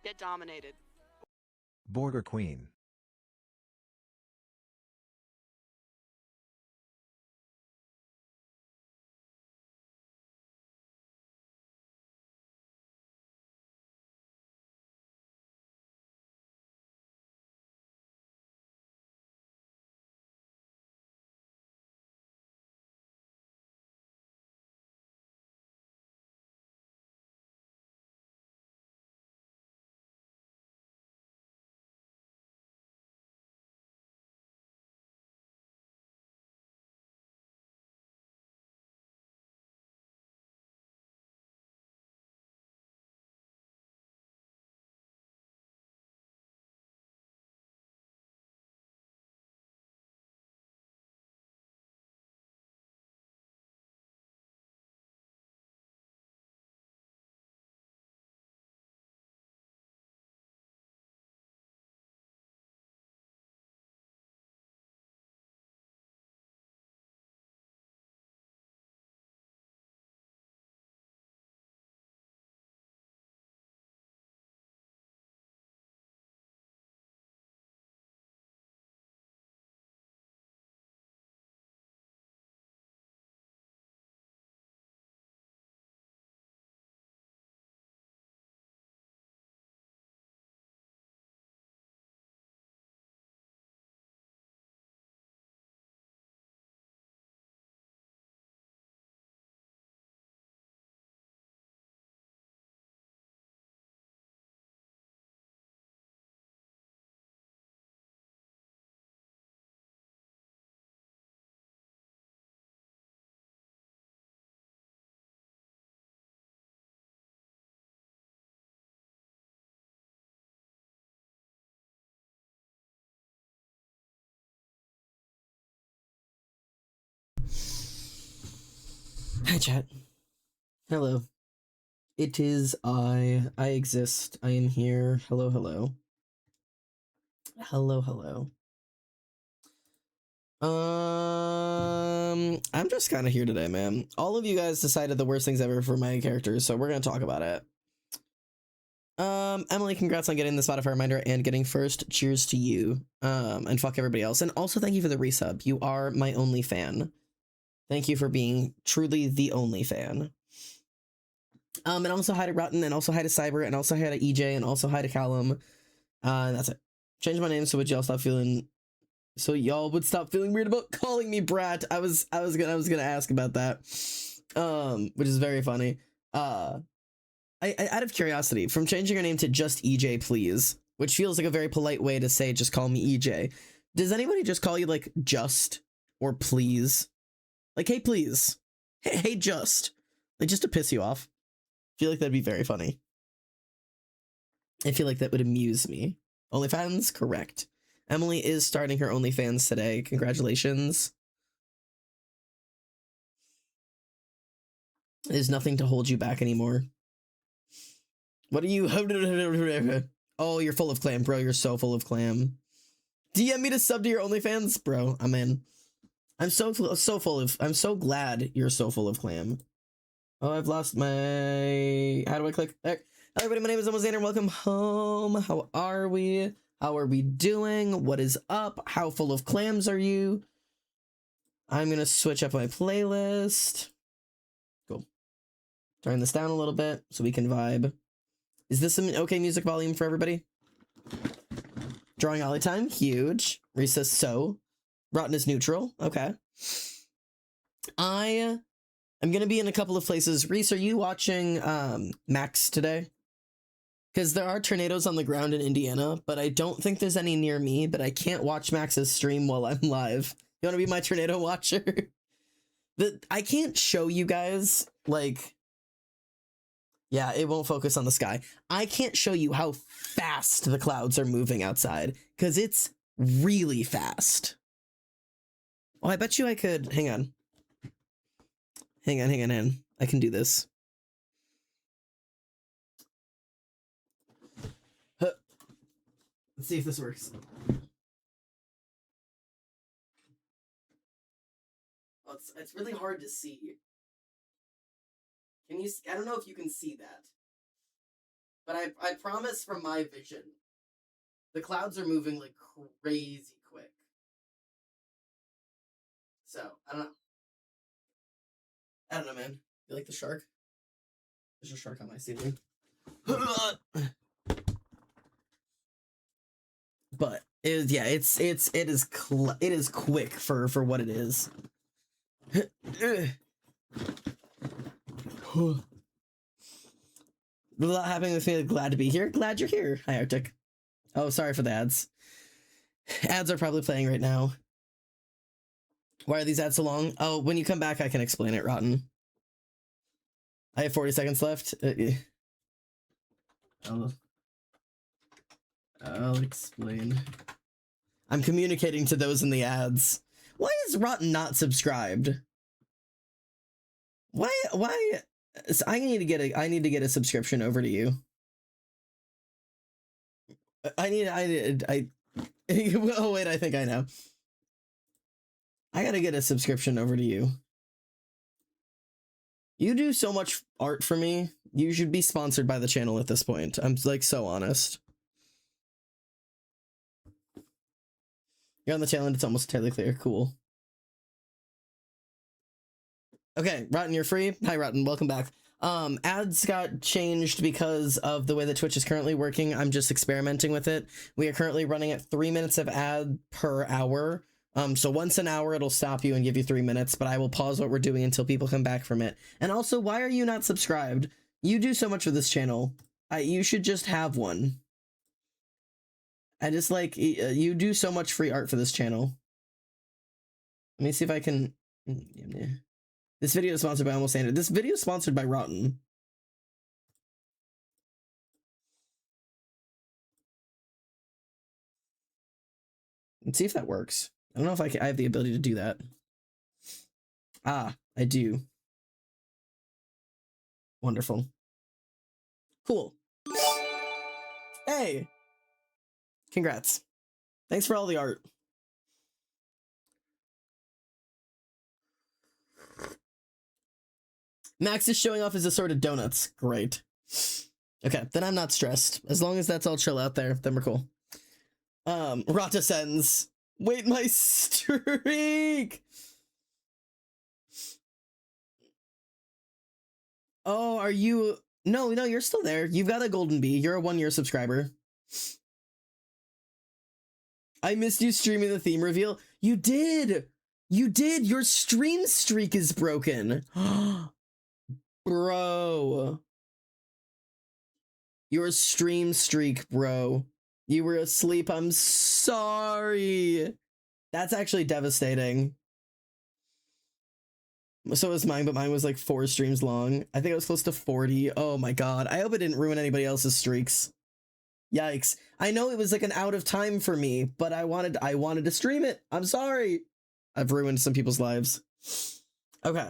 Get dominated. Border Queen. Hi, chat. Hello. It is I. I exist. I am here. Hello, hello. Hello, hello. I'm just kind of here today, man. All of you guys decided the worst things ever for my characters, so we're gonna talk about it. Emily, congrats on getting the Spotify reminder and getting first. Cheers to you. And fuck everybody else. And also thank you for the resub. You are my only fan. Thank you for being truly the only fan. And also hi to Rotten, and also hi to Cyber, and also hi to EJ, and also hi to Callum. And that's it. Change my name so would y'all stop feeling y'all would stop feeling weird about calling me Brat. I was gonna ask about that. Which is very funny. I out of curiosity, from changing your name to just EJ, please, which feels like a very polite way to say just call me EJ. Does anybody just call you like just or please? Like, hey, please. Hey, just. Like, just to piss you off. I feel like that'd be very funny. I feel like that would amuse me. OnlyFans? Correct. Emily is starting her OnlyFans today. Congratulations. There's nothing to hold you back anymore. What are you? Oh, you're full of clam, bro. You're so full of clam. DM me to sub to your OnlyFans, bro. I'm in. I'm so full of. I'm so glad you're so full of clam. Oh, I've lost my. How do I click? There. Hello, everybody. My name is Alexander. Welcome home. How are we? How are we doing? What is up? How full of clams are you? I'm gonna switch up my playlist. Cool. Turn this down a little bit so we can vibe. Is this an okay music volume for everybody? Drawing Ollie time, huge. Risa so. Rotten is neutral. Okay. I'm gonna be in a couple of places. Reese, are you watching Max today? Because there are tornadoes on the ground in Indiana, but I don't think there's any near me, but I can't watch Max's stream while I'm live. You want to be my tornado watcher? I can't show you guys, like... Yeah, it won't focus on the sky. I can't show you how fast the clouds are moving outside, because it's really fast. Oh, I bet you I could... Hang on. Hang on. I can do this. Huh. Let's see if this works. Oh, it's really hard to see. Can you... I don't know if you can see that. But I promise from my vision, the clouds are moving like crazy quick. So, I don't know, man. You like the shark? There's a shark on my ceiling. But it is quick for what it is. A lot happening with me. Glad to be here. Glad you're here. Hi, Arctic. Oh, sorry for the ads. Ads are probably playing right now. Why are these ads so long? Oh, when you come back, I can explain it, Rotten. I have 40 seconds left. I'll explain. I'm communicating to those in the ads. Why is Rotten not subscribed? Why? So I need to get a subscription over to you. I oh wait, I think I know. I gotta get a subscription over to you. You do so much art for me. You should be sponsored by the channel at this point. I'm like so honest. You're on the tail end. It's almost entirely clear. Cool. Okay, Rotten, you're free. Hi, Rotten. Welcome back. Ads got changed because of the way that Twitch is currently working. I'm just experimenting with it. We are currently running at 3 minutes of ad per hour. So once an hour, it'll stop you and give you 3 minutes, but I will pause what we're doing until people come back from it. And also, why are you not subscribed? You do so much for this channel. You should just have one. I just like, you do so much free art for this channel. Let me see if I can... This video is sponsored by Almost Standard. This video is sponsored by Rotten. Let's see if that works. I don't know if I have the ability to do that. Ah, I do. Wonderful. Cool. Hey! Congrats. Thanks for all the art. Max is showing off his assorted donuts. Great. Okay, then I'm not stressed. As long as that's all chill out there, then we're cool. Rata sends. Wait, my streak! Oh, are you... No, you're still there. You've got a golden bee. You're a 1-year subscriber. I missed you streaming the theme reveal. You did! You did! Your stream streak is broken. Bro. Your stream streak, bro. You were asleep. I'm sorry. That's actually devastating. So was mine, but mine was like 4 streams long. I think it was close to 40. Oh my god. I hope it didn't ruin anybody else's streaks. Yikes. I know it was like an out of time for me, but I wanted to stream it. I'm sorry. I've ruined some people's lives. Okay.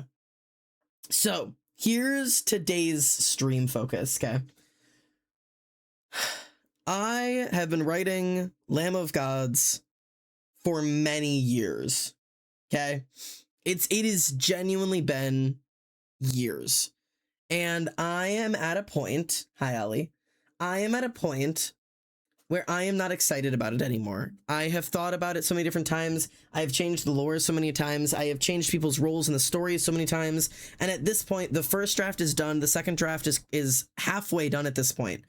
So, here's today's stream focus, okay? I have been writing Lamb of Gods for many years, okay? It has genuinely been years. And I am at a point, hi Allie, I am at a point where I am not excited about it anymore. I have thought about it so many different times. I have changed the lore so many times. I have changed people's roles in the story so many times. And at this point, the first draft is done. The second draft is halfway done at this point.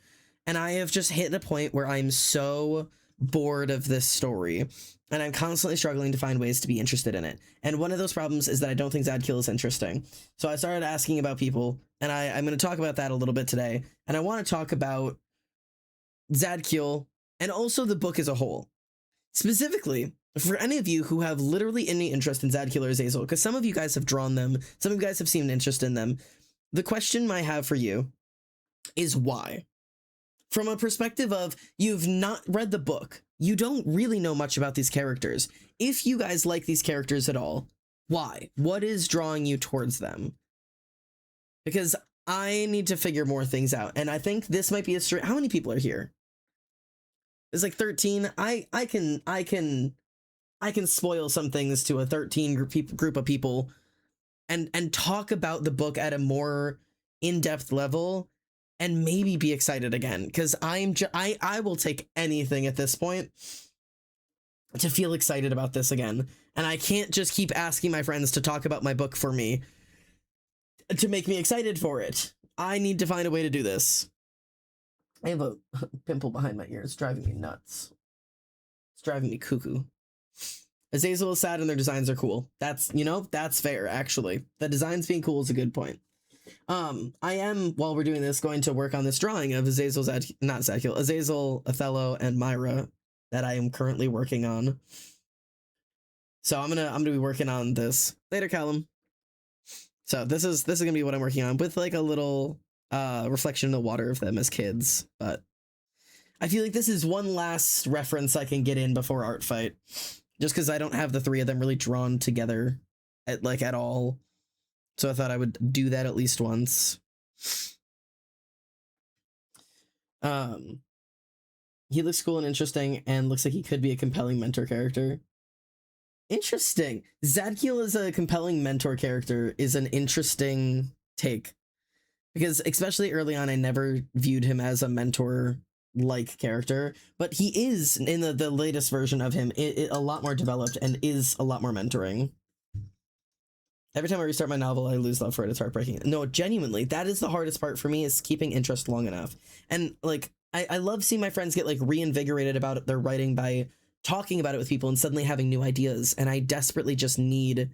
And I have just hit a point where I'm so bored of this story. And I'm constantly struggling to find ways to be interested in it. And one of those problems is that I don't think Zadkiel is interesting. So I started asking about people, and I'm going to talk about that a little bit today. And I want to talk about Zadkiel and also the book as a whole. Specifically, for any of you who have literally any interest in Zadkiel or Azazel, because some of you guys have drawn them, some of you guys have seen an interest in them, the question I have for you is why? From a perspective of, you've not read the book, you don't really know much about these characters. If you guys like these characters at all, why? What is drawing you towards them? Because I need to figure more things out, and I think this might be a straight... How many people are here? It's like 13. I can spoil some things to a 13 group of people and talk about the book at a more in-depth level and maybe be excited again, because I will take anything at this point to feel excited about this again. And I can't just keep asking my friends to talk about my book for me to make me excited for it. I need to find a way to do this. I have a pimple behind my ear. It's driving me nuts. It's driving me cuckoo. Azazel is sad and their designs are cool. That's, you know, that's fair, actually. The designs being cool is a good point. I am, while we're doing this, going to work on this drawing of Azazel, Azazel, Othello, and Myra that I am currently working on. So I'm gonna be working on this later, Callum. So this is gonna be what I'm working on, with like a little reflection in the water of them as kids. But I feel like this is one last reference I can get in before Art Fight, just because I don't have the three of them really drawn together at all. So I thought I would do that at least once. He looks cool and interesting, and looks like he could be a compelling mentor character. Interesting. Zadkiel as a compelling mentor character is an interesting take, because especially early on, I never viewed him as a mentor-like character, but he is, in the latest version of him, a lot more developed and is a lot more mentoring. Every time I restart my novel, I lose love for it. It's heartbreaking. No, genuinely, that is the hardest part for me, is keeping interest long enough. And like, I love seeing my friends get like reinvigorated about their writing by talking about it with people and suddenly having new ideas. And I desperately just need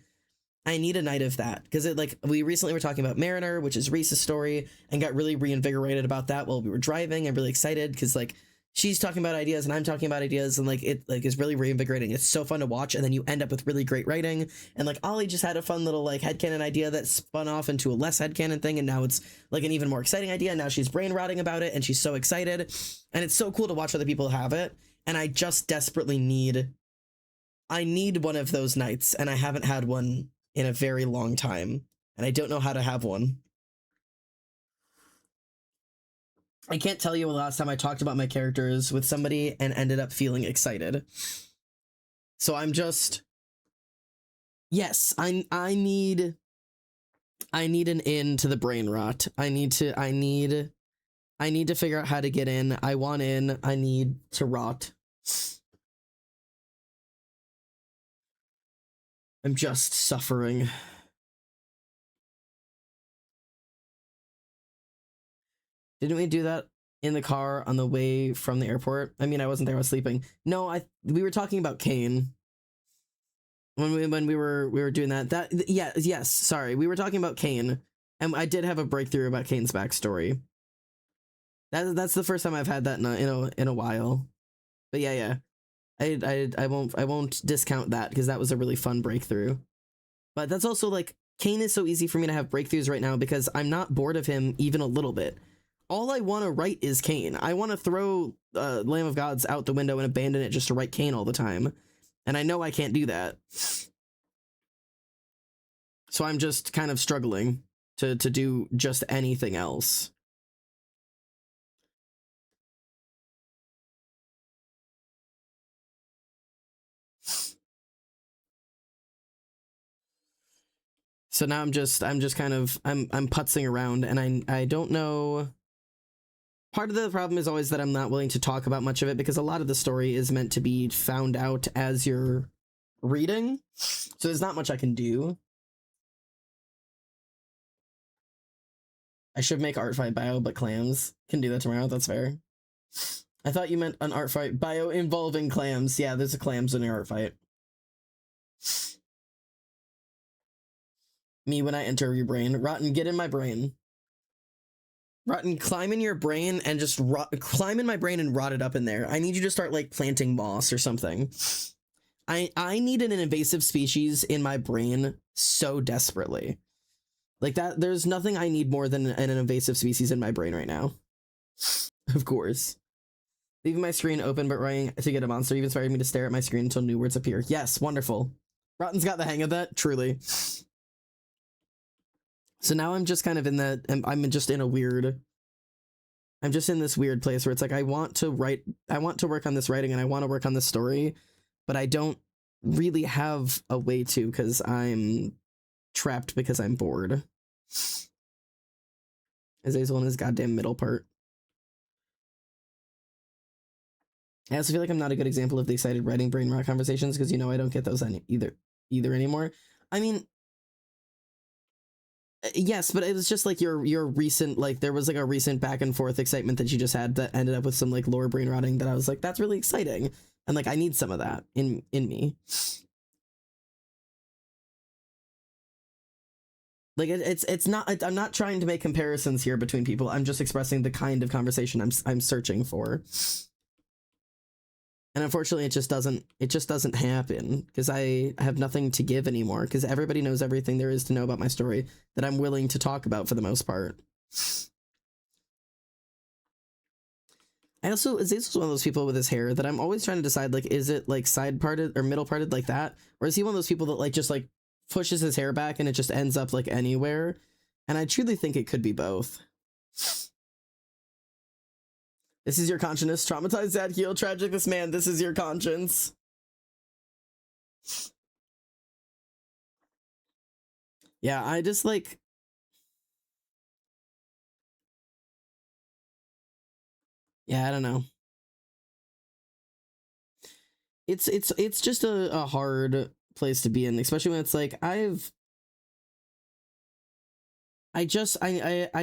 a night of that, because it, like, we recently were talking about Mariner, which is Reese's story, and got really reinvigorated about that while we were driving. I'm really excited because like she's talking about ideas and I'm talking about ideas, and like it like is really reinvigorating. It's so fun to watch, and then you end up with really great writing. And like Ollie just had a fun little like headcanon idea that spun off into a less headcanon thing, and now it's like an even more exciting idea. And now she's brain rotting about it and she's so excited, and it's so cool to watch other people have it. And I just desperately need one of those nights, and I haven't had one in a very long time, and I don't know how to have one. I can't tell you the last time I talked about my characters with somebody and ended up feeling excited. So I'm just, yes, I need an in to the brain rot. I need to figure out how to get in. I want in. I need to rot. I'm just suffering. Didn't we do that in the car on the way from the airport? I mean, I wasn't there, I was sleeping. No, we were talking about Kane. When we were doing that. Yes, sorry. We were talking about Kane, and I did have a breakthrough about Kane's backstory. That's the first time I've had that in a while. But yeah. I won't discount that, because that was a really fun breakthrough. But that's also like, Kane is so easy for me to have breakthroughs right now because I'm not bored of him even a little bit. All I want to write is Kane. I want to throw Lamb of Gods out the window and abandon it just to write Kane all the time. And I know I can't do that. So I'm just kind of struggling to do just anything else. So now I'm just kind of I'm putzing around, and I don't know. Part of the problem is always that I'm not willing to talk about much of it, because a lot of the story is meant to be found out as you're reading. So there's not much I can do. I should make art fight bio, but clams. Can do that tomorrow, that's fair. I thought you meant an art fight bio involving clams. Yeah, there's a clams in your art fight. Me when I enter your brain. Rotten, get in my brain. Rotten, climb in your brain and just climb in my brain and rot it up in there. I need you to start like planting moss or something. I need an invasive species in my brain so desperately. Like that, there's nothing I need more than an invasive species in my brain right now. Of course. Leaving my screen open but running to get a monster even inspired me to stare at my screen until new words appear. Yes, wonderful. Rotten's got the hang of that, truly. So now I'm just kind of in that, I'm just in this weird place where it's like, I want to work on this writing and I want to work on this story, but I don't really have a way to, because I'm trapped because I'm bored. Azazel in his goddamn middle part. I also feel like I'm not a good example of the excited writing brain rot conversations because, you know, I don't get those either anymore. I mean, yes, but it was just like your recent, like, there was like a recent back and forth excitement that you just had that ended up with some like lore brain rotting that I was like, that's really exciting, and like I need some of that in me. Like it's not, I'm not trying to make comparisons here between people. I'm just expressing the kind of conversation I'm searching for. And unfortunately, it just doesn't happen because I have nothing to give anymore because everybody knows everything there is to know about my story that I'm willing to talk about for the most part. I also, Azazel's one of those people with his hair that I'm always trying to decide, like, is it like side parted or middle parted like that? Or is he one of those people that like just like pushes his hair back and it just ends up like anywhere? And I truly think it could be both. This is your conscience. Traumatized Zadkiel. Tragic this man. This is your conscience. Yeah, I just like... Yeah, I don't know. It's just a hard place to be in, especially when it's like, I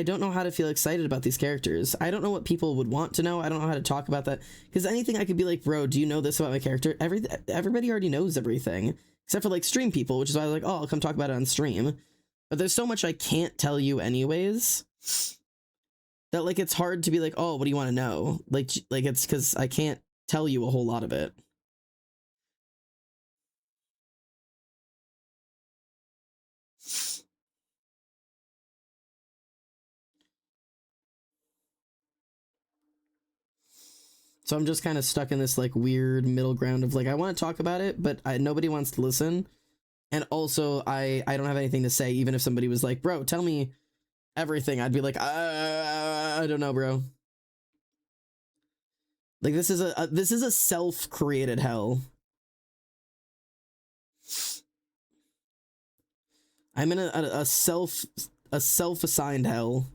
don't know how to feel excited about these characters. I don't know what people would want to know. I don't know how to talk about that. Because anything I could be like, bro, do you know this about my character? Everybody already knows everything. Except for like stream people, which is why I was like, oh, I'll come talk about it on stream. But there's so much I can't tell you anyways. That like it's hard to be like, oh, what do you want to know? Like it's because I can't tell you a whole lot of it. So I'm just kind of stuck in this like weird middle ground of like I want to talk about it, but nobody wants to listen. And also I don't have anything to say, even if somebody was like, bro, tell me everything. I'd be like, I don't know, bro. Like this is a self-created hell. I'm in a self-assigned hell.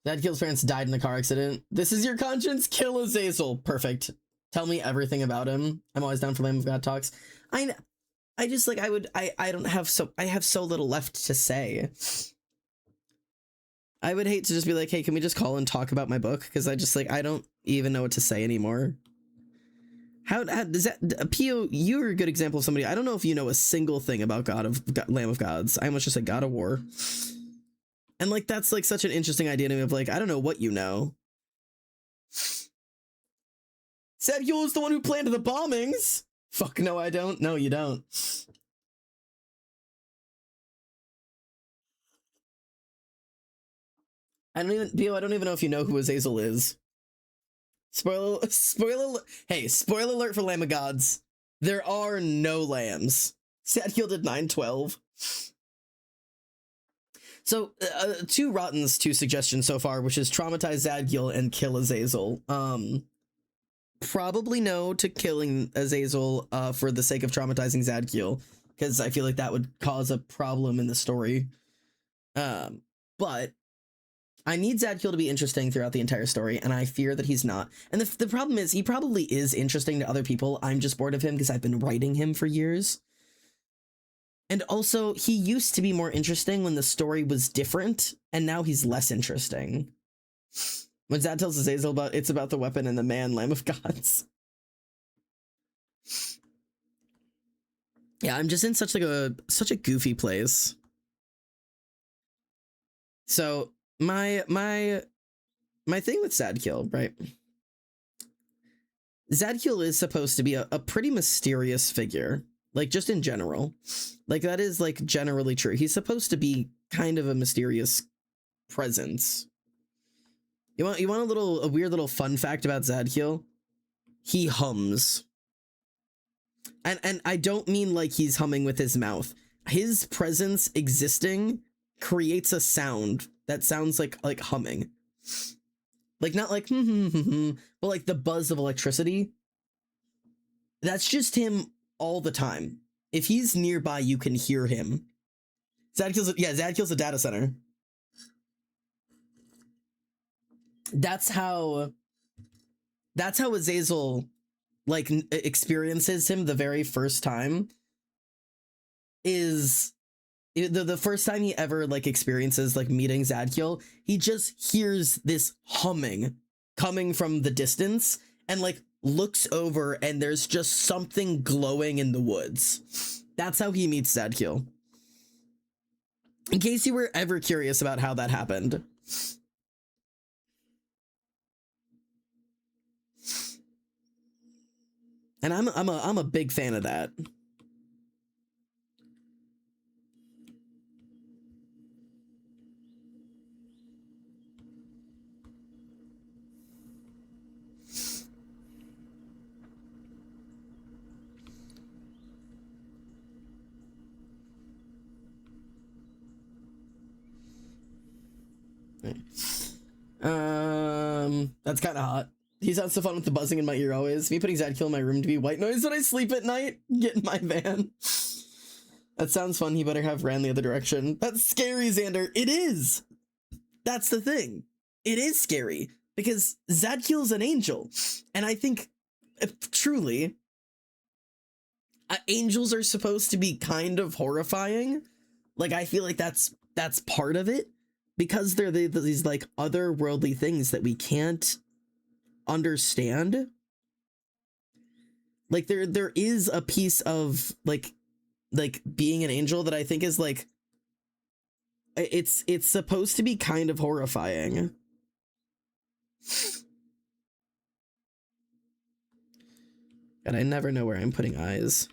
Zadkiel's parents died in a car accident. This is your conscience. Kill Azazel. Perfect. Tell me everything about him. I'm always down for Lamb of God talks. I just like I don't have I have so little left to say. I would hate to just be like, hey, can we just call and talk about my book? Because I just like I don't even know what to say anymore. How does that, Pio? You're a good example of somebody. I don't know if you know a single thing about Lamb of Gods. I almost just said God of War. And like that's like such an interesting idea to me of like I don't know what you know. Zadkiel is the one who planned the bombings. Fuck no, I don't. No, you don't. I don't even know if you know who Azazel is. Spoiler. Hey, spoiler alert for Lamb of Gods. There are no lambs. Zadkiel did 912. So, two rottens, two suggestions so far, which is traumatize Zadkiel and kill Azazel. Probably no to killing Azazel for the sake of traumatizing Zadkiel, because I feel like that would cause a problem in the story. But I need Zadkiel to be interesting throughout the entire story, and I fear that he's not. And the problem is, he probably is interesting to other people. I'm just bored of him because I've been writing him for years. And also, he used to be more interesting when the story was different, and now he's less interesting. When Zad tells Azazel it's about the weapon and the man, Lamb of Gods. Yeah, I'm just in such a goofy place. So my thing with Zadkiel, right? Zadkiel is supposed to be a pretty mysterious figure. Like, just in general. Like, that is, like, generally true. He's supposed to be kind of a mysterious presence. You want a weird little fun fact about Zadkiel? He hums. And I don't mean like he's humming with his mouth. His presence existing creates a sound that sounds like humming. Like, not like, but like the buzz of electricity. That's just him all the time. If he's nearby, you can hear him. Zadkiel's a data center. That's how Azazel like experiences him the very first time. Is the first time he ever like experiences like meeting Zadkiel, he just hears this humming coming from the distance and like looks over and there's just something glowing in the woods. That's how he meets Zadkiel. In case you were ever curious about how that happened. And I'm a big fan of that. That's kind of hot. He sounds so fun with the buzzing in my ear always. Me putting Zadkiel in my room to be white noise when I sleep at night. Get in my van. That sounds fun. He better have ran the other direction. That's scary, Xander. It is. That's the thing. It is scary because Zadkiel's an angel. And I think truly angels are supposed to be kind of horrifying. Like, I feel like that's part of it because they're these like otherworldly things that we can't understand. Like there is a piece of like being an angel that I think is like it's supposed to be kind of horrifying. And I never know where I'm putting eyes.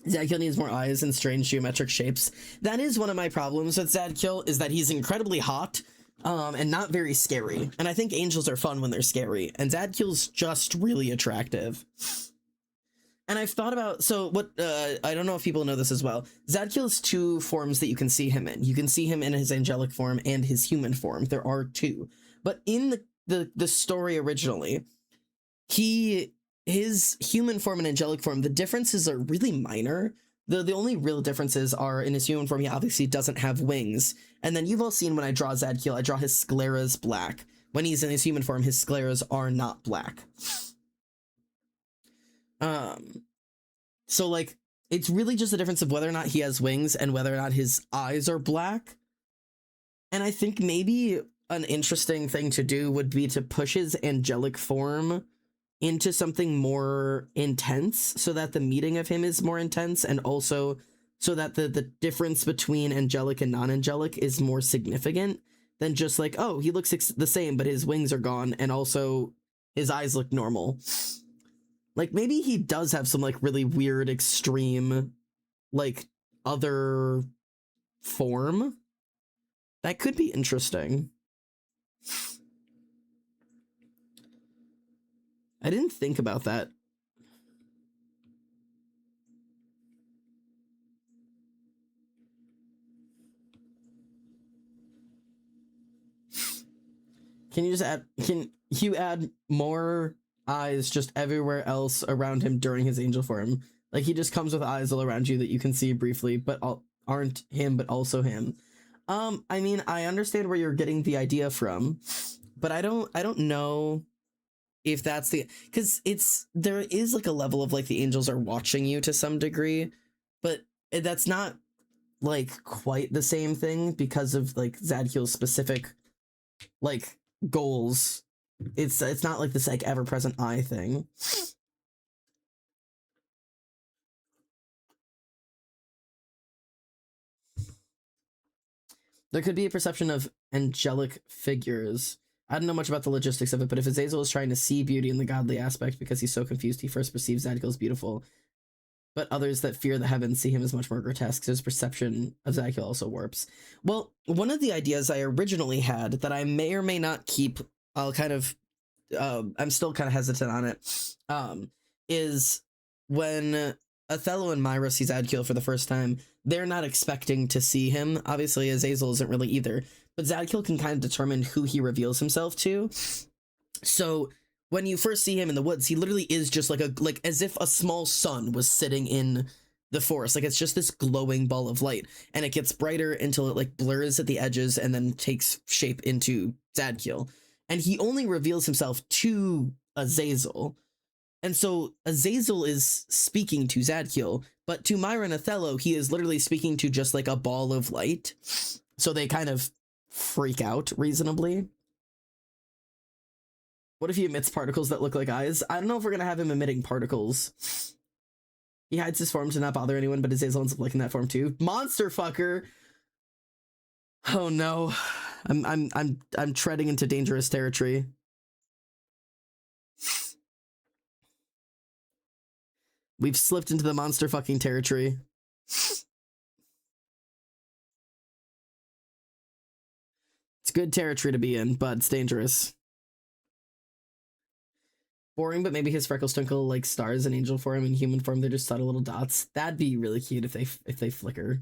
Zadkiel needs more eyes and strange geometric shapes. That is one of my problems with Zadkiel, is that he's incredibly hot and not very scary. And I think angels are fun when they're scary. And Zadkiel's just really attractive. And I've thought about, so what, I don't know if people know this as well. Zadkiel has two forms that you can see him in. You can see him in his angelic form and his human form. There are two. But in the story originally, his human form and angelic form, the differences are really minor. The only real differences are in his human form, he obviously doesn't have wings. And then you've all seen when I draw Zadkiel, I draw his scleras black. When he's in his human form, his scleras are not black. So like, it's really just a difference of whether or not he has wings and whether or not his eyes are black. And I think maybe an interesting thing to do would be to push his angelic form into something more intense so that the meeting of him is more intense, and also so that the difference between angelic and non-angelic is more significant than just like, oh, he looks the same, but his wings are gone, and also his eyes look normal. Like, maybe he does have some, like, really weird, extreme, like, other form. That could be interesting. I didn't think about that. Can you add more eyes just everywhere else around him during his angel form? Like, he just comes with eyes all around you that you can see briefly, but aren't him, but also him. I mean, I understand where you're getting the idea from, but I don't know if that's because there is like a level of like the angels are watching you to some degree, but that's not like quite the same thing because of like Zadkiel's specific like goals. It's not like this like ever-present eye thing. There could be a perception of angelic figures. I don't know much about the logistics of it, but if Azazel is trying to see beauty in the godly aspect because he's so confused, he first perceives Zadkiel as beautiful, but others that fear the heavens see him as much more grotesque, so his perception of Zadkiel also warps. Well, one of the ideas I originally had that I may or may not keep, I'll kind of, I'm still kind of hesitant on it, is when Othello and Myra see Zadkiel for the first time, they're not expecting to see him. Obviously, Azazel isn't really either, but Zadkiel can kind of determine who he reveals himself to. So when you first see him in the woods, he literally is just like as if a small sun was sitting in the forest. Like it's just this glowing ball of light, and it gets brighter until it like blurs at the edges and then takes shape into Zadkiel. And he only reveals himself to Azazel. And so Azazel is speaking to Zadkiel, but to Myra and Othello, he is literally speaking to just like a ball of light. So they kind of freak out reasonably. What if he emits particles that look like eyes? I don't know if we're going to have him emitting particles. He hides his form to not bother anyone, but Azazel ends up liking that form too. Monster fucker! Oh no. I'm treading into dangerous territory. We've slipped into the monster fucking territory. It's good territory to be in, but it's dangerous. Boring, but maybe his freckles twinkle like stars in angel form. In human form, they're just subtle little dots. That'd be really cute if they flicker.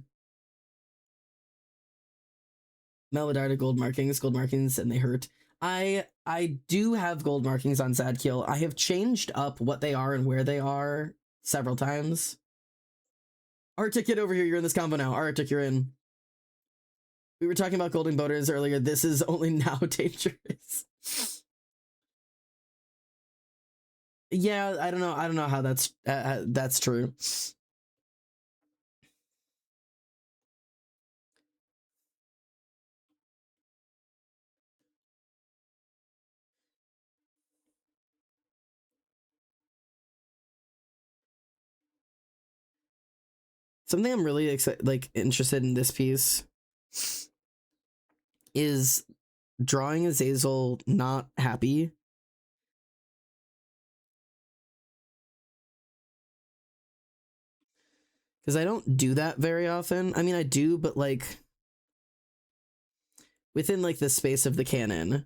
Melodar gold markings, and they hurt. I do have gold markings on Zadkiel. I have changed up what they are and where they are several times. Arctic, get over here. You're in this combo now. Arctic, you're in. We were talking about golden boaters earlier. This is only now dangerous. Yeah, I don't know how that's true. Something I'm really interested in this piece is drawing Azazel not happy. Because I don't do that very often. I mean, I do, but like within like the space of the canon.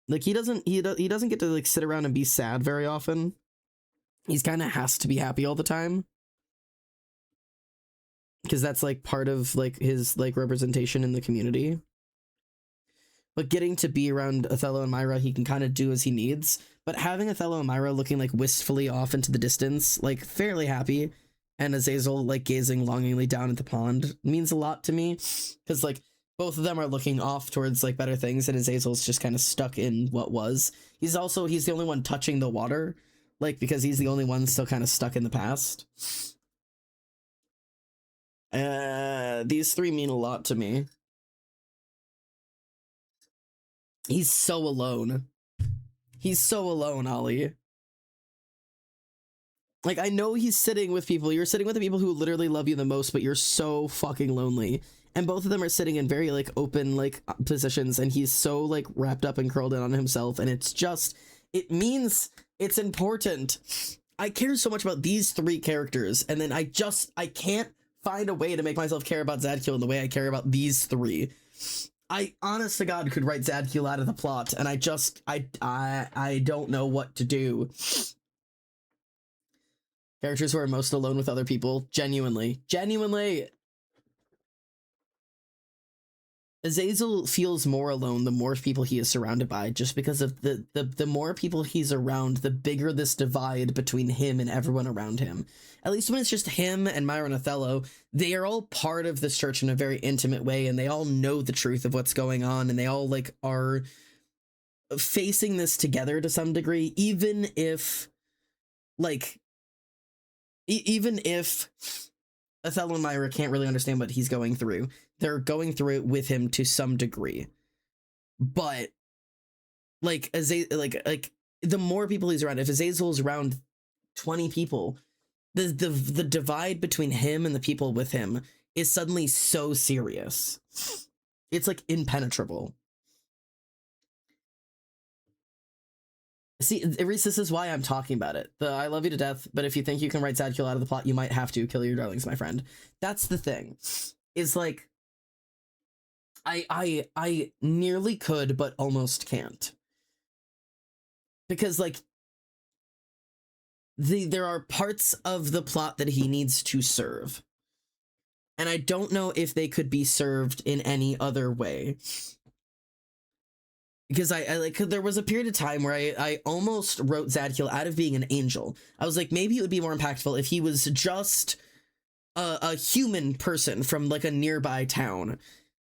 Like he doesn't get to like sit around and be sad very often. He's kind of has to be happy all the time. Because that's like part of like his like representation in the community. But getting to be around Othello and Myra, he can kind of do as he needs. But having Othello and Myra looking like wistfully off into the distance, like fairly happy, and Azazel like gazing longingly down at the pond means a lot to me. Because like both of them are looking off towards like better things, and Azazel's just kind of stuck in what was. He's the only one touching the water, like because he's the only one still kind of stuck in the past. These three mean a lot to me. He's so alone. He's so alone, Ollie. Like, I know he's sitting with people. You're sitting with the people who literally love you the most, but you're so fucking lonely. And both of them are sitting in very, like, open, like, positions, and he's so, like, wrapped up and curled in on himself, and it's just... It means it's important. I care so much about these three characters, and then I can't find a way to make myself care about Zadkiel in the way I care about these three. I, honest to God, could write Zadkiel out of the plot, and I don't know what to do. Characters who are most alone with other people, genuinely. Azazel feels more alone the more people he is surrounded by, just because of the more people he's around, the bigger this divide between him and everyone around him. At least when it's just him and Myra and Othello, they are all part of this church in a very intimate way, and they all know the truth of what's going on, and they all like are facing this together to some degree, even if Othello and Myra can't really understand what he's going through. They're going through it with him to some degree. But like the more people he's around, if Azazel's around 20 people, the divide between him and the people with him is suddenly so serious. It's like impenetrable. See, Reese, this is why I'm talking about it. I love you to death, but if you think you can write Zadkiel out of the plot, you might have to kill your darlings, my friend. That's the thing. Is like I nearly could, but almost can't. Because like there are parts of the plot that he needs to serve. And I don't know if they could be served in any other way. Because I like, there was a period of time where I almost wrote Zadkiel out of being an angel. I was like, maybe it would be more impactful if he was just a human person from like a nearby town.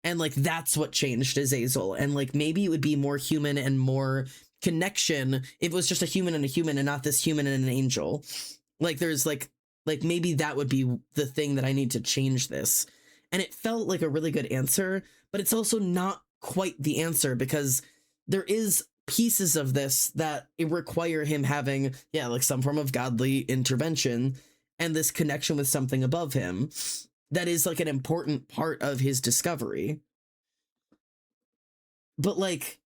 And like, that's what changed Azazel. And like, maybe it would be more human and more connection if it was just a human and not this human and an angel. Like, there's like maybe that would be the thing that I need to change this. And it felt like a really good answer, but it's also not quite the answer, because there is pieces of this that require him having, yeah, like some form of godly intervention and this connection with something above him that is like an important part of his discovery. But like,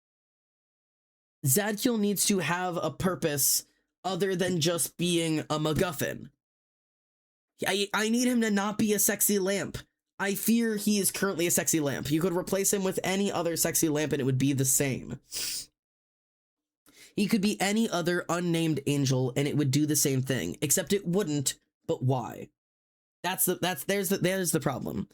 Zadkiel needs to have a purpose other than just being a MacGuffin. I need him to not be a sexy lamp. I fear he is currently a sexy lamp. You could replace him with any other sexy lamp and it would be the same. He could be any other unnamed angel and it would do the same thing, except it wouldn't. But why? There's the problem.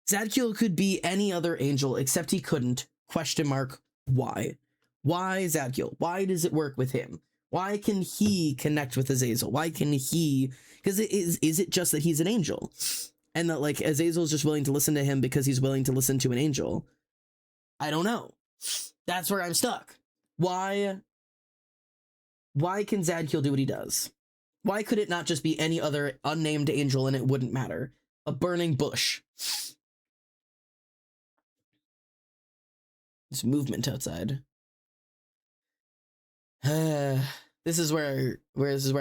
Zadkiel could be any other angel except he couldn't. Question mark. Why? Why Zadkiel? Why does it work with him? Why can he connect with Azazel? Why can he? Because is it just that he's an angel? And that like Azazel is just willing to listen to him because he's willing to listen to an angel? I don't know. That's where I'm stuck. Why can Zadkiel do what he does? Why could it not just be any other unnamed angel and it wouldn't matter? A burning bush. There's movement outside. This is where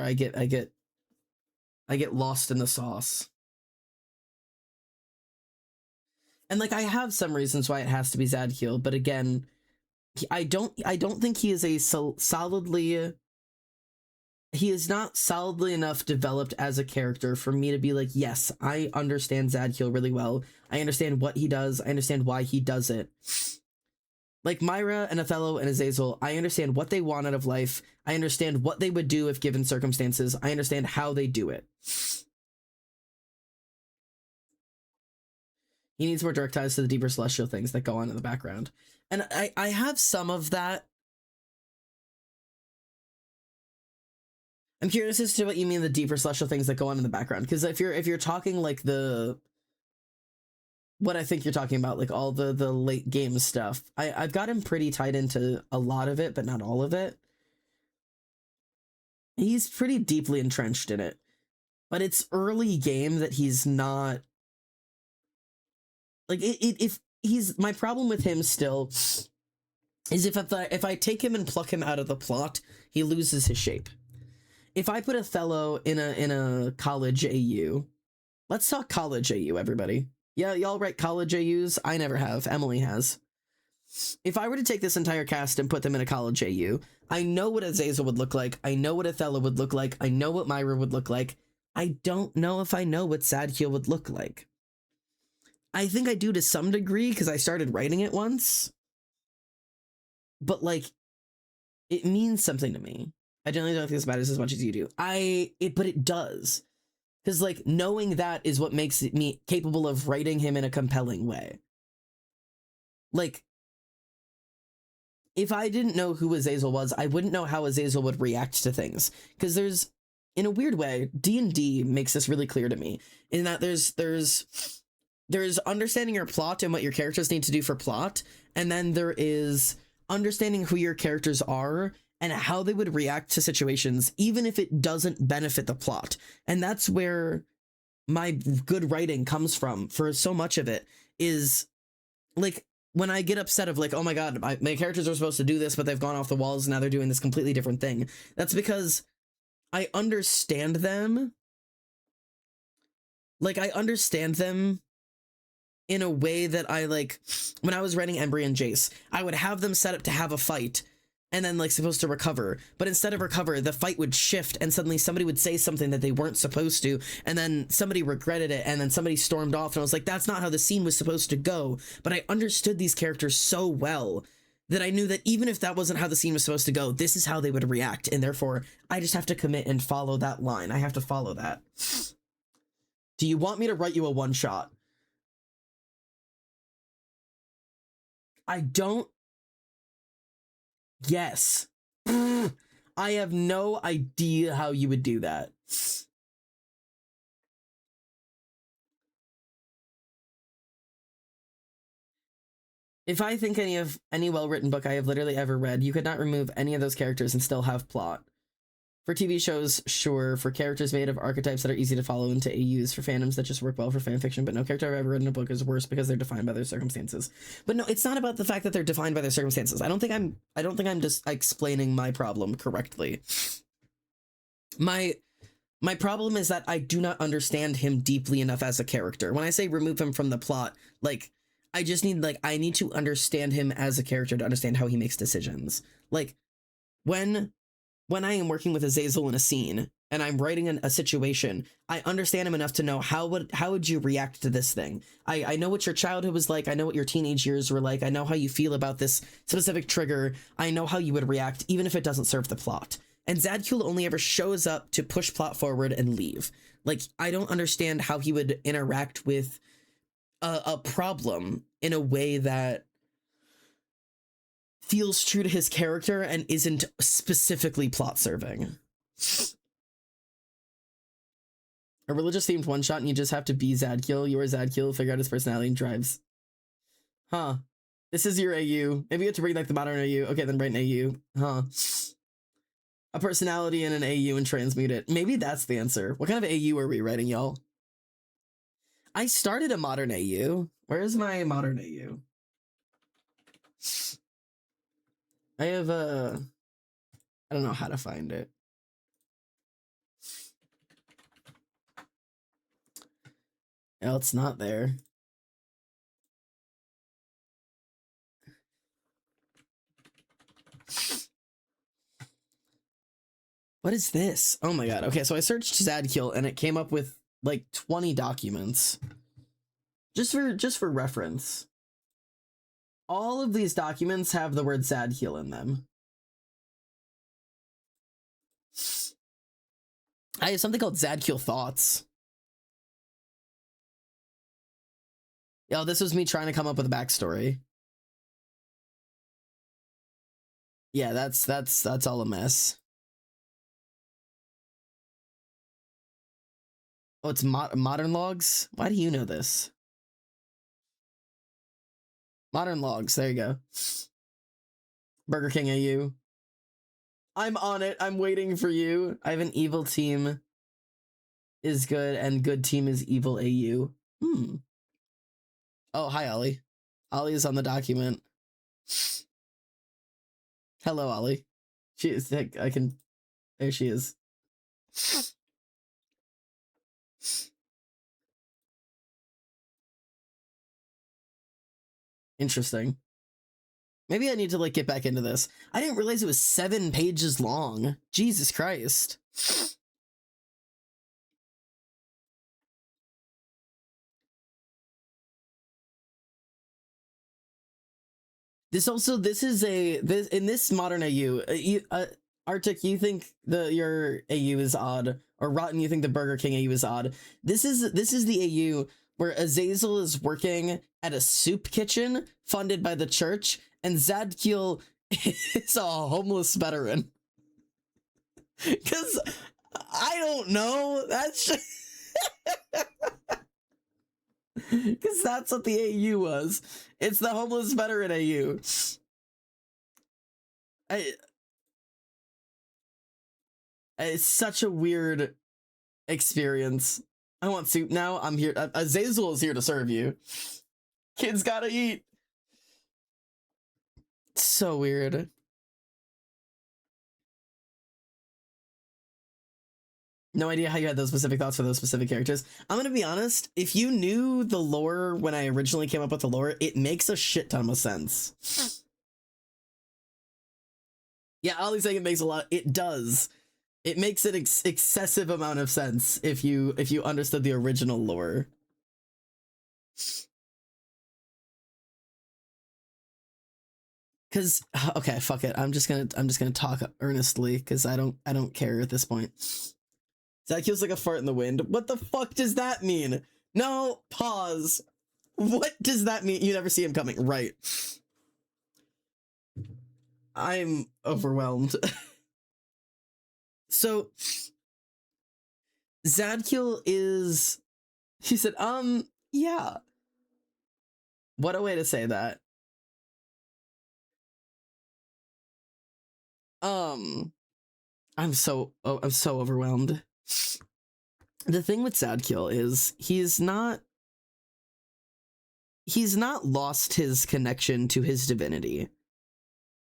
I get lost in the sauce. And like, I have some reasons why it has to be Zadkiel, but again, I don't think he is he is not solidly enough developed as a character for me to be like, yes, I understand Zadkiel really well. I understand what he does. I understand why he does it. Like Myra and Othello and Azazel, I understand what they want out of life. I understand what they would do if given circumstances. I understand how they do it. He needs more direct ties to the deeper celestial things that go on in the background. And I have some of that. I'm curious as to what you mean, the deeper celestial things that go on in the background. Because if you're talking like what I think you're talking about, like all the late game stuff, I've got him pretty tied into a lot of it, but not all of it. He's pretty deeply entrenched in it. But it's early game that he's not... Like, if he's... My problem with him still is if I take him and pluck him out of the plot, he loses his shape. If I put Othello in a college AU... Let's talk college AU, everybody. Yeah, y'all write college AUs? I never have. Emily has. If I were to take this entire cast and put them in a college AU, I know what Azazel would look like. I know what Othello would look like. I know what Myra would look like. I don't know if I know what Zadkiel would look like. I think I do to some degree because I started writing it once. But, like, it means something to me. I generally don't think this matters as much as you do. But it does. Because, like, knowing that is what makes me capable of writing him in a compelling way. Like, if I didn't know who Azazel was, I wouldn't know how Azazel would react to things. Because there's, in a weird way, D&D makes this really clear to me. In that there's understanding your plot and what your characters need to do for plot. And then there is understanding who your characters are and how they would react to situations, even if it doesn't benefit the plot. And that's where my good writing comes from for so much of it, is like when I get upset of like, oh my God, my characters are supposed to do this, but they've gone off the walls and now they're doing this completely different thing. That's because I understand them. Like, I understand them in a way that I, like, when I was writing Embry and Jace, I would have them set up to have a fight and then, like, supposed to recover. But instead of recover, the fight would shift and suddenly somebody would say something that they weren't supposed to, and then somebody regretted it, and then somebody stormed off, and I was like, that's not how the scene was supposed to go. But I understood these characters so well that I knew that even if that wasn't how the scene was supposed to go, this is how they would react, and therefore I just have to commit and follow that line. I have to follow that. Do you want me to write you a one-shot? I don't. Yes. I have no idea how you would do that. If I think any well-written book I have literally ever read, you could not remove any of those characters and still have plot. For TV shows, sure. For characters made of archetypes that are easy to follow into AUs, for fandoms that just work well for fanfiction, but no character I've ever read in a book is worse because they're defined by their circumstances. But no, it's not about the fact that they're defined by their circumstances. I don't think I'm just explaining my problem correctly. My problem is that I do not understand him deeply enough as a character. When I say remove him from the plot, like, I just need, like, I need to understand him as a character to understand how he makes decisions. Like, when I am working with Azazel in a scene and I'm writing a situation, I understand him enough to know how would you react to this thing. I know what your childhood was like. I know what your teenage years were like. I know how you feel about this specific trigger. I know how you would react, even if it doesn't serve the plot. And Zadkiel only ever shows up to push plot forward and leave. Like, I don't understand how he would interact with a problem in a way that feels true to his character and isn't specifically plot serving. A religious themed one shot and you just have to be Zadkiel. You are Zadkiel, figure out his personality and drives. Huh. This is your AU. Maybe you have to bring like the modern AU. Okay, then write an AU. Huh. A personality and an AU and transmute it. Maybe that's the answer. What kind of AU are we writing, y'all? I started a modern AU. Where's my modern AU? I have a... I don't know how to find it. No, it's not there. What is this? Oh my god. Okay, so I searched Zadkiel and it came up with like 20 documents. Just for reference. All of these documents have the word Zadkiel in them. I have something called Zadkiel Thoughts. Yo, this was me trying to come up with a backstory. Yeah, that's all a mess. Oh, it's modern logs? Why do you know this? Modern logs, there you go. Burger King AU. I'm on it. I'm waiting for you. I have an evil team is good and good team is evil AU. Oh, hi, Ollie. Ollie is on the document. Hello, Ollie. She is, I can, there she is. Interesting. Maybe I need to like get back into this. I didn't realize it was 7 pages long. Jesus Christ. This is in this modern AU, Arctic, you think your AU is odd, or Rotten, you think the Burger King AU is odd. This is the AU where Azazel is working at a soup kitchen funded by the church, and Zadkiel is a homeless veteran. Cause I don't know. That's just because that's what the AU was. It's the homeless veteran AU. It's such a weird experience. I want soup now. I'm here. Azazel is here to serve you. Kids gotta eat. So weird. No idea how you had those specific thoughts for those specific characters. I'm gonna be honest, if you knew the lore when I originally came up with the lore, it makes a shit ton of sense. Yeah, Ollie's saying it makes a lot. It does. It makes an excessive amount of sense if you understood the original lore. Cause okay, fuck it. I'm just gonna talk earnestly because I don't care at this point. That feels like a fart in the wind. What the fuck does that mean? No, pause. What does that mean? You never see him coming, right? I'm overwhelmed. So Zadkiel is, she said, yeah. What a way to say that. I'm so overwhelmed. The thing with Zadkiel is he's not lost his connection to his divinity.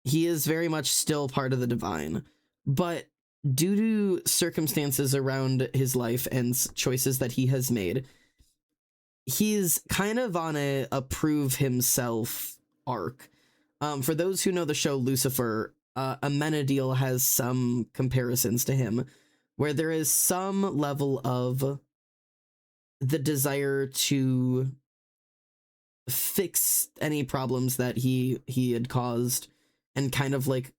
He is very much still part of the divine, but due to circumstances around his life and choices that he has made, he's kind of on a prove himself arc. For those who know the show Lucifer, Amenadiel has some comparisons to him, where there is some level of the desire to fix any problems that he had caused and kind of like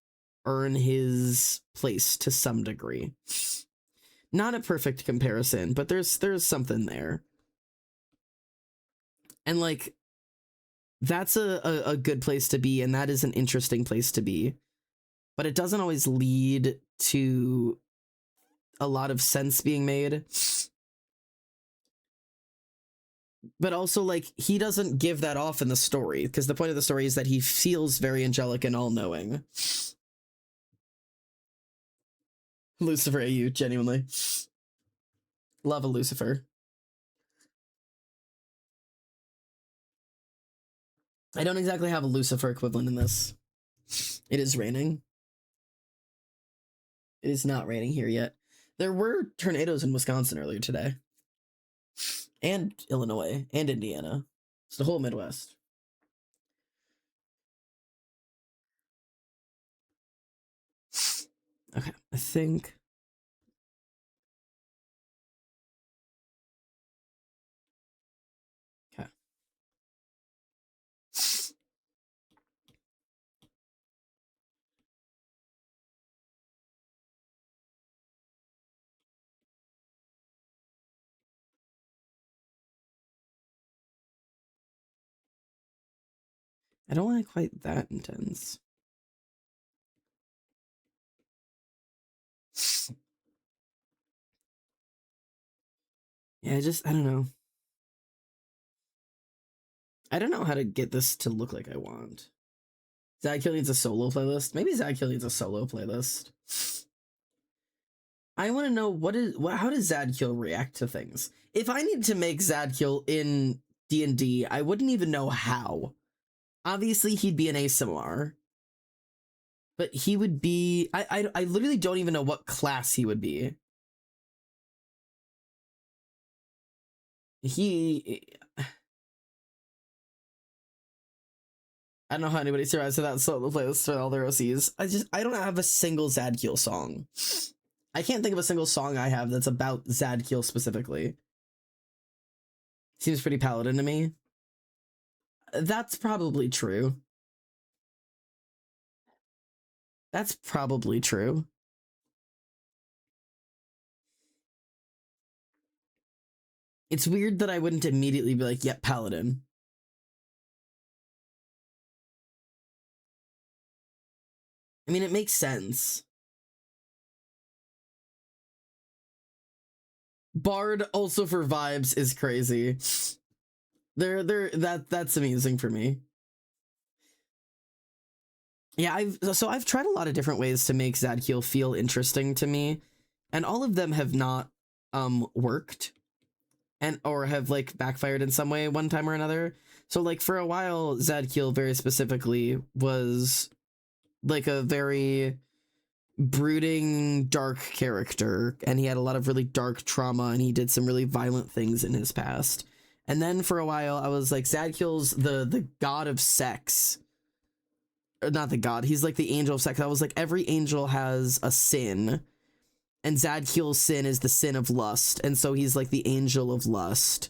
earn his place to some degree. Not a perfect comparison, but there's something there. And like that's a good place to be, and that is an interesting place to be. But it doesn't always lead to a lot of sense being made. But also, like, he doesn't give that off in the story, because the point of the story is that he feels very angelic and all-knowing. Lucifer AU, genuinely. Love a Lucifer. I don't exactly have a Lucifer equivalent in this. It is raining. It is not raining here yet. There were tornadoes in Wisconsin earlier today. And Illinois. And Indiana. It's the whole Midwest. Okay, I think... Okay. I don't want it quite that intense. Yeah, I don't know. I don't know how to get this to look like I want. Zadkiel needs a solo playlist. Maybe Zadkiel needs a solo playlist. I want to know how does Zadkiel react to things? If I need to make Zadkiel in D&D, I wouldn't even know how. Obviously, he'd be an ASMR. But he would be... I literally don't even know what class he would be. I don't know how anybody survives without solo playlists for all their OCs. I don't have a single Zadkiel song. I can't think of a single song I have that's about Zadkiel specifically. Seems pretty paladin to me. That's probably true. That's probably true. It's weird that I wouldn't immediately be like, yep, paladin. I mean, it makes sense. Bard also for vibes is crazy. That's amusing for me. Yeah, I've tried a lot of different ways to make Zadkiel feel interesting to me, and all of them have not worked or have like backfired in some way one time or another. So like for a while, Zadkiel very specifically was like a very brooding, dark character, and he had a lot of really dark trauma, and he did some really violent things in his past. And then for a while, I was like, Zadkiel's the god of sex. Or not the god, he's like the angel of sex. I was like, every angel has a sin, and Zadkiel's sin is the sin of lust, and so he's like the angel of lust.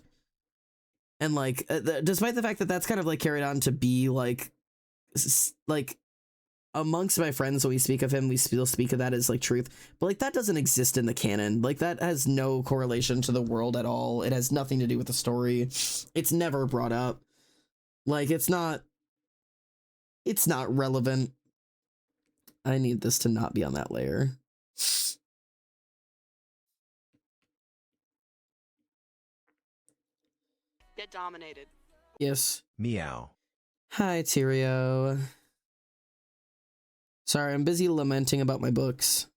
And like, despite the fact that that's kind of like carried on to be like amongst my friends, when we speak of him, we still speak of that as like truth, but like that doesn't exist in the canon. Like that has no correlation to the world at all. It has nothing to do with the story. It's never brought up. Like it's not relevant. I need this to not be on that layer. Get dominated. Yes. Meow. Hi, Tyrio. Sorry, I'm busy lamenting about my books.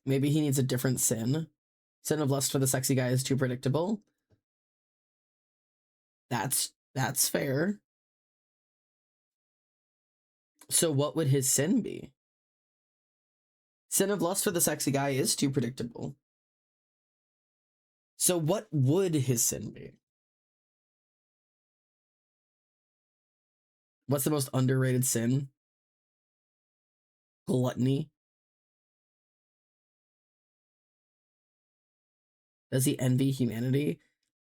Maybe he needs a different sin. Sin of lust for the sexy guy is too predictable. That's fair. So what would his sin be? Sin of lust for the sexy guy is too predictable. So what would his sin be? What's the most underrated sin? Gluttony. Does he envy humanity?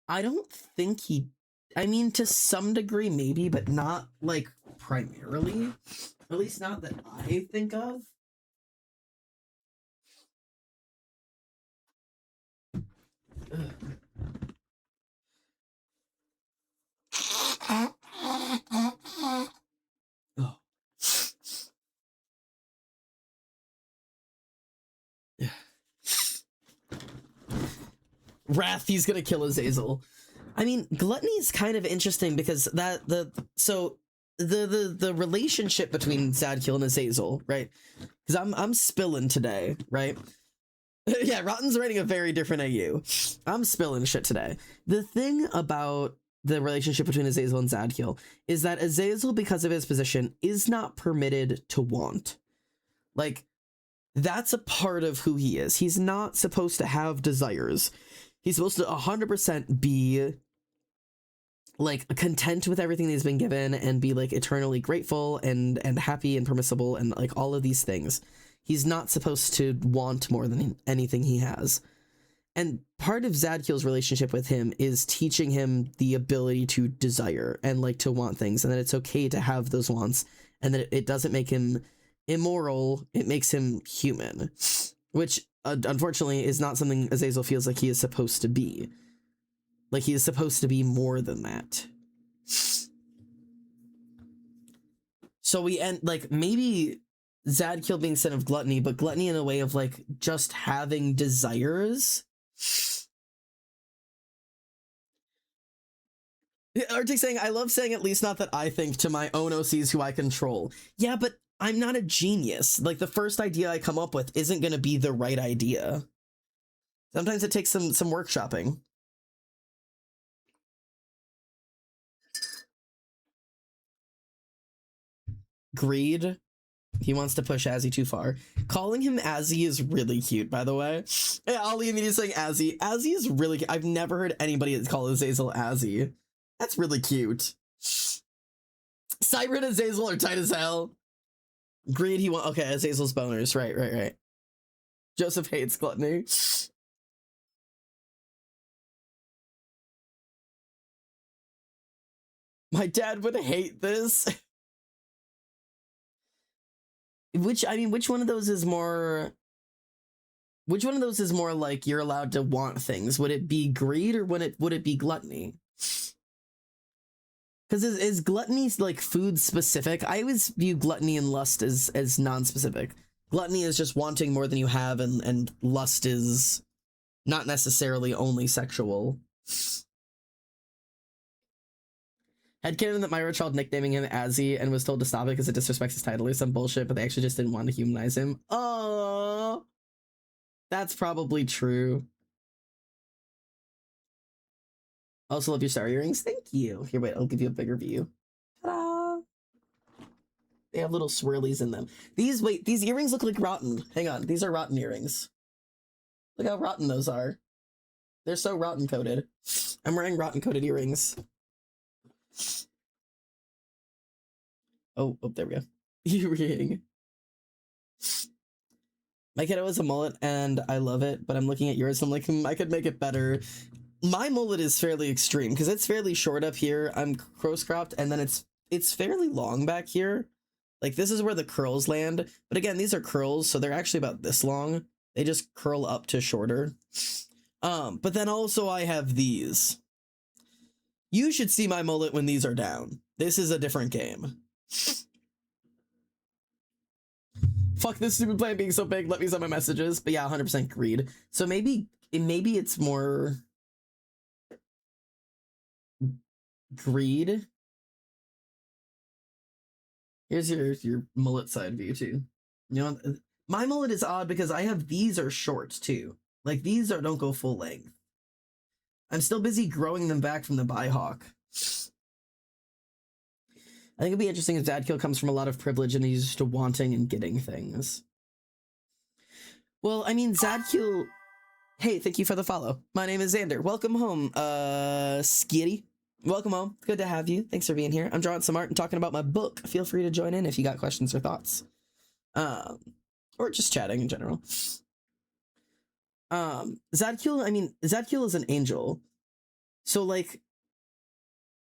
I don't think he... I mean, to some degree, maybe, but not, like, primarily. At least not that I think of. Oh. Yeah. Wrath, he's gonna kill Azazel. I mean, gluttony is kind of interesting because the relationship between Zadkiel and Azazel, right? Because I'm spilling today, right? Yeah, Rotten's writing a very different AU. I'm spilling shit today. The thing about the relationship between Azazel and Zadkiel is that Azazel, because of his position, is not permitted to want. Like, that's a part of who he is. He's not supposed to have desires. He's supposed to 100% be, like, content with everything he's been given and be, like, eternally grateful and happy and permissible and, like, all of these things. He's not supposed to want more than anything he has. And part of Zadkiel's relationship with him is teaching him the ability to desire and, like, to want things, and that it's okay to have those wants, and that it doesn't make him immoral, it makes him human, which unfortunately is not something Azazel feels like he is supposed to be. Like, he is supposed to be more than that. So we end, like, maybe Zadkiel being son of gluttony, but gluttony in a way of, like, just having desires. Arctic saying, I love saying at least not that I think to my own OCs who I control. Yeah, but I'm not a genius. Like, the first idea I come up with isn't going to be the right idea. Sometimes it takes some workshopping. Greed. He wants to push Azzy too far. Calling him Azzy is really cute, by the way. Hey, Ollie immediately saying Azzy. Azzy is really cute. I've never heard anybody call Azazel Azzy. That's really cute. Siren and Azazel are tight as hell. Greed, he wants... Okay, Azazel's boners. Right. Joseph hates gluttony. My dad would hate this. Which one of those is more... Which one of those is more like you're allowed to want things? Would it be greed or would it be gluttony? Because is gluttony, like, food specific? I always view gluttony and lust as non-specific. Gluttony is just wanting more than you have, and lust is not necessarily only sexual. Headcanon that Myra Child nicknaming him Azzy and was told to stop it because it disrespects his title or some bullshit, but they actually just didn't want to humanize him. Oh, that's probably true. Also love your star earrings. Thank you. Here, wait, I'll give you a bigger view. Ta-da! They have little swirlies in them. These earrings look like rotten. Hang on, these are rotten earrings. Look how rotten those are. They're so rotten coated. I'm wearing rotten coated earrings. Oh, there we go. Earring. My kiddo has a mullet and I love it, but I'm looking at yours. I'm like, I could make it better. My mullet is fairly extreme because it's fairly short up here. I'm close cropped, and then it's fairly long back here. Like this is where the curls land. But again, these are curls, so they're actually about this long. They just curl up to shorter. But then also I have these. You should see my mullet when these are down. This is a different game. Fuck this stupid plant being so big. Let me send my messages. But yeah, 100% greed. So maybe it's more greed. Here's your mullet side view too. You know, my mullet is odd because I have these are short too. Like these don't go full length. I'm still busy growing them back from the Bihawk. I think it'd be interesting if Zadkill comes from a lot of privilege and he's used to wanting and getting things. Well, I mean, Zadkill... Hey, thank you for the follow. My name is Xander. Welcome home, Skitty. Welcome home. Good to have you. Thanks for being here. I'm drawing some art and talking about my book. Feel free to join in if you got questions or thoughts. Or just chatting in general. Zadkill, I mean, Zadkill is an angel. So, like,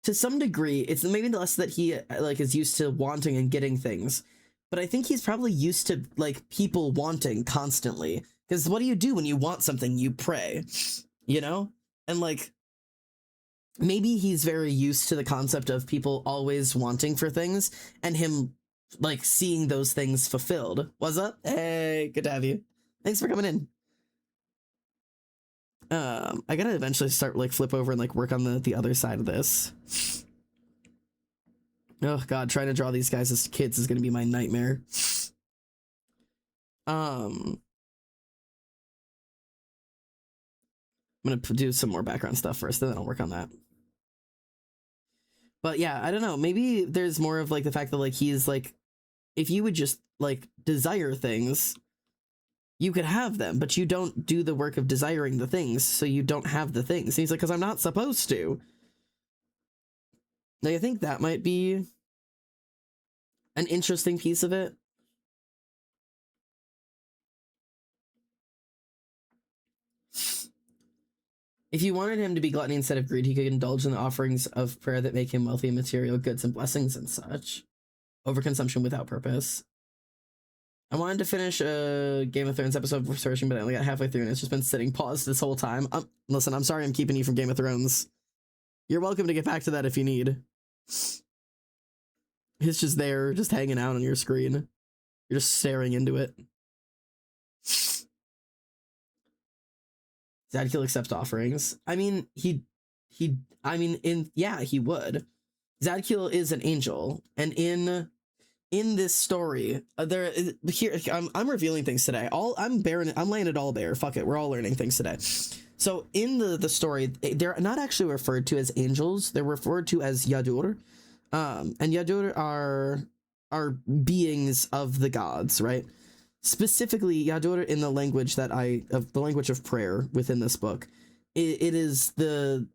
to some degree, it's maybe less that he, like, is used to wanting and getting things. But I think he's probably used to, like, people wanting constantly. Because what do you do when you want something? You pray, you know? And, like, maybe he's very used to the concept of people always wanting for things and him, like, seeing those things fulfilled. What's up? Hey, good to have you. Thanks for coming in. I gotta eventually start, like, flip over and, like, work on the other side of this. Oh, God, trying to draw these guys as kids is gonna be my nightmare. I'm gonna do some more background stuff first, and then I'll work on that. But yeah, I don't know. Maybe there's more of, like, the fact that, like, he's, like, if you would just, like, desire things, you could have them, but you don't do the work of desiring the things, so you don't have the things. And he's like, because I'm not supposed to. Like, I think that might be an interesting piece of it. If you wanted him to be gluttony instead of greed, he could indulge in the offerings of prayer that make him wealthy in material goods and blessings and such. Overconsumption without purpose. I wanted to finish a Game of Thrones episode before searching, but I only got halfway through and it's just been sitting paused this whole time. Listen, I'm sorry I'm keeping you from Game of Thrones. You're welcome to get back to that if you need. It's just there, just hanging out on your screen. You're just staring into it. Zadkiel accepts offerings. I mean, he would. Zadkiel is an angel, and in this story, I'm revealing things today. I'm laying it all bare. Fuck it, we're all learning things today. So in the story, they're not actually referred to as angels. They're referred to as Yadur, and Yadur are beings of the gods, right? Specifically, Yadur in the language the language of prayer within this book, it is the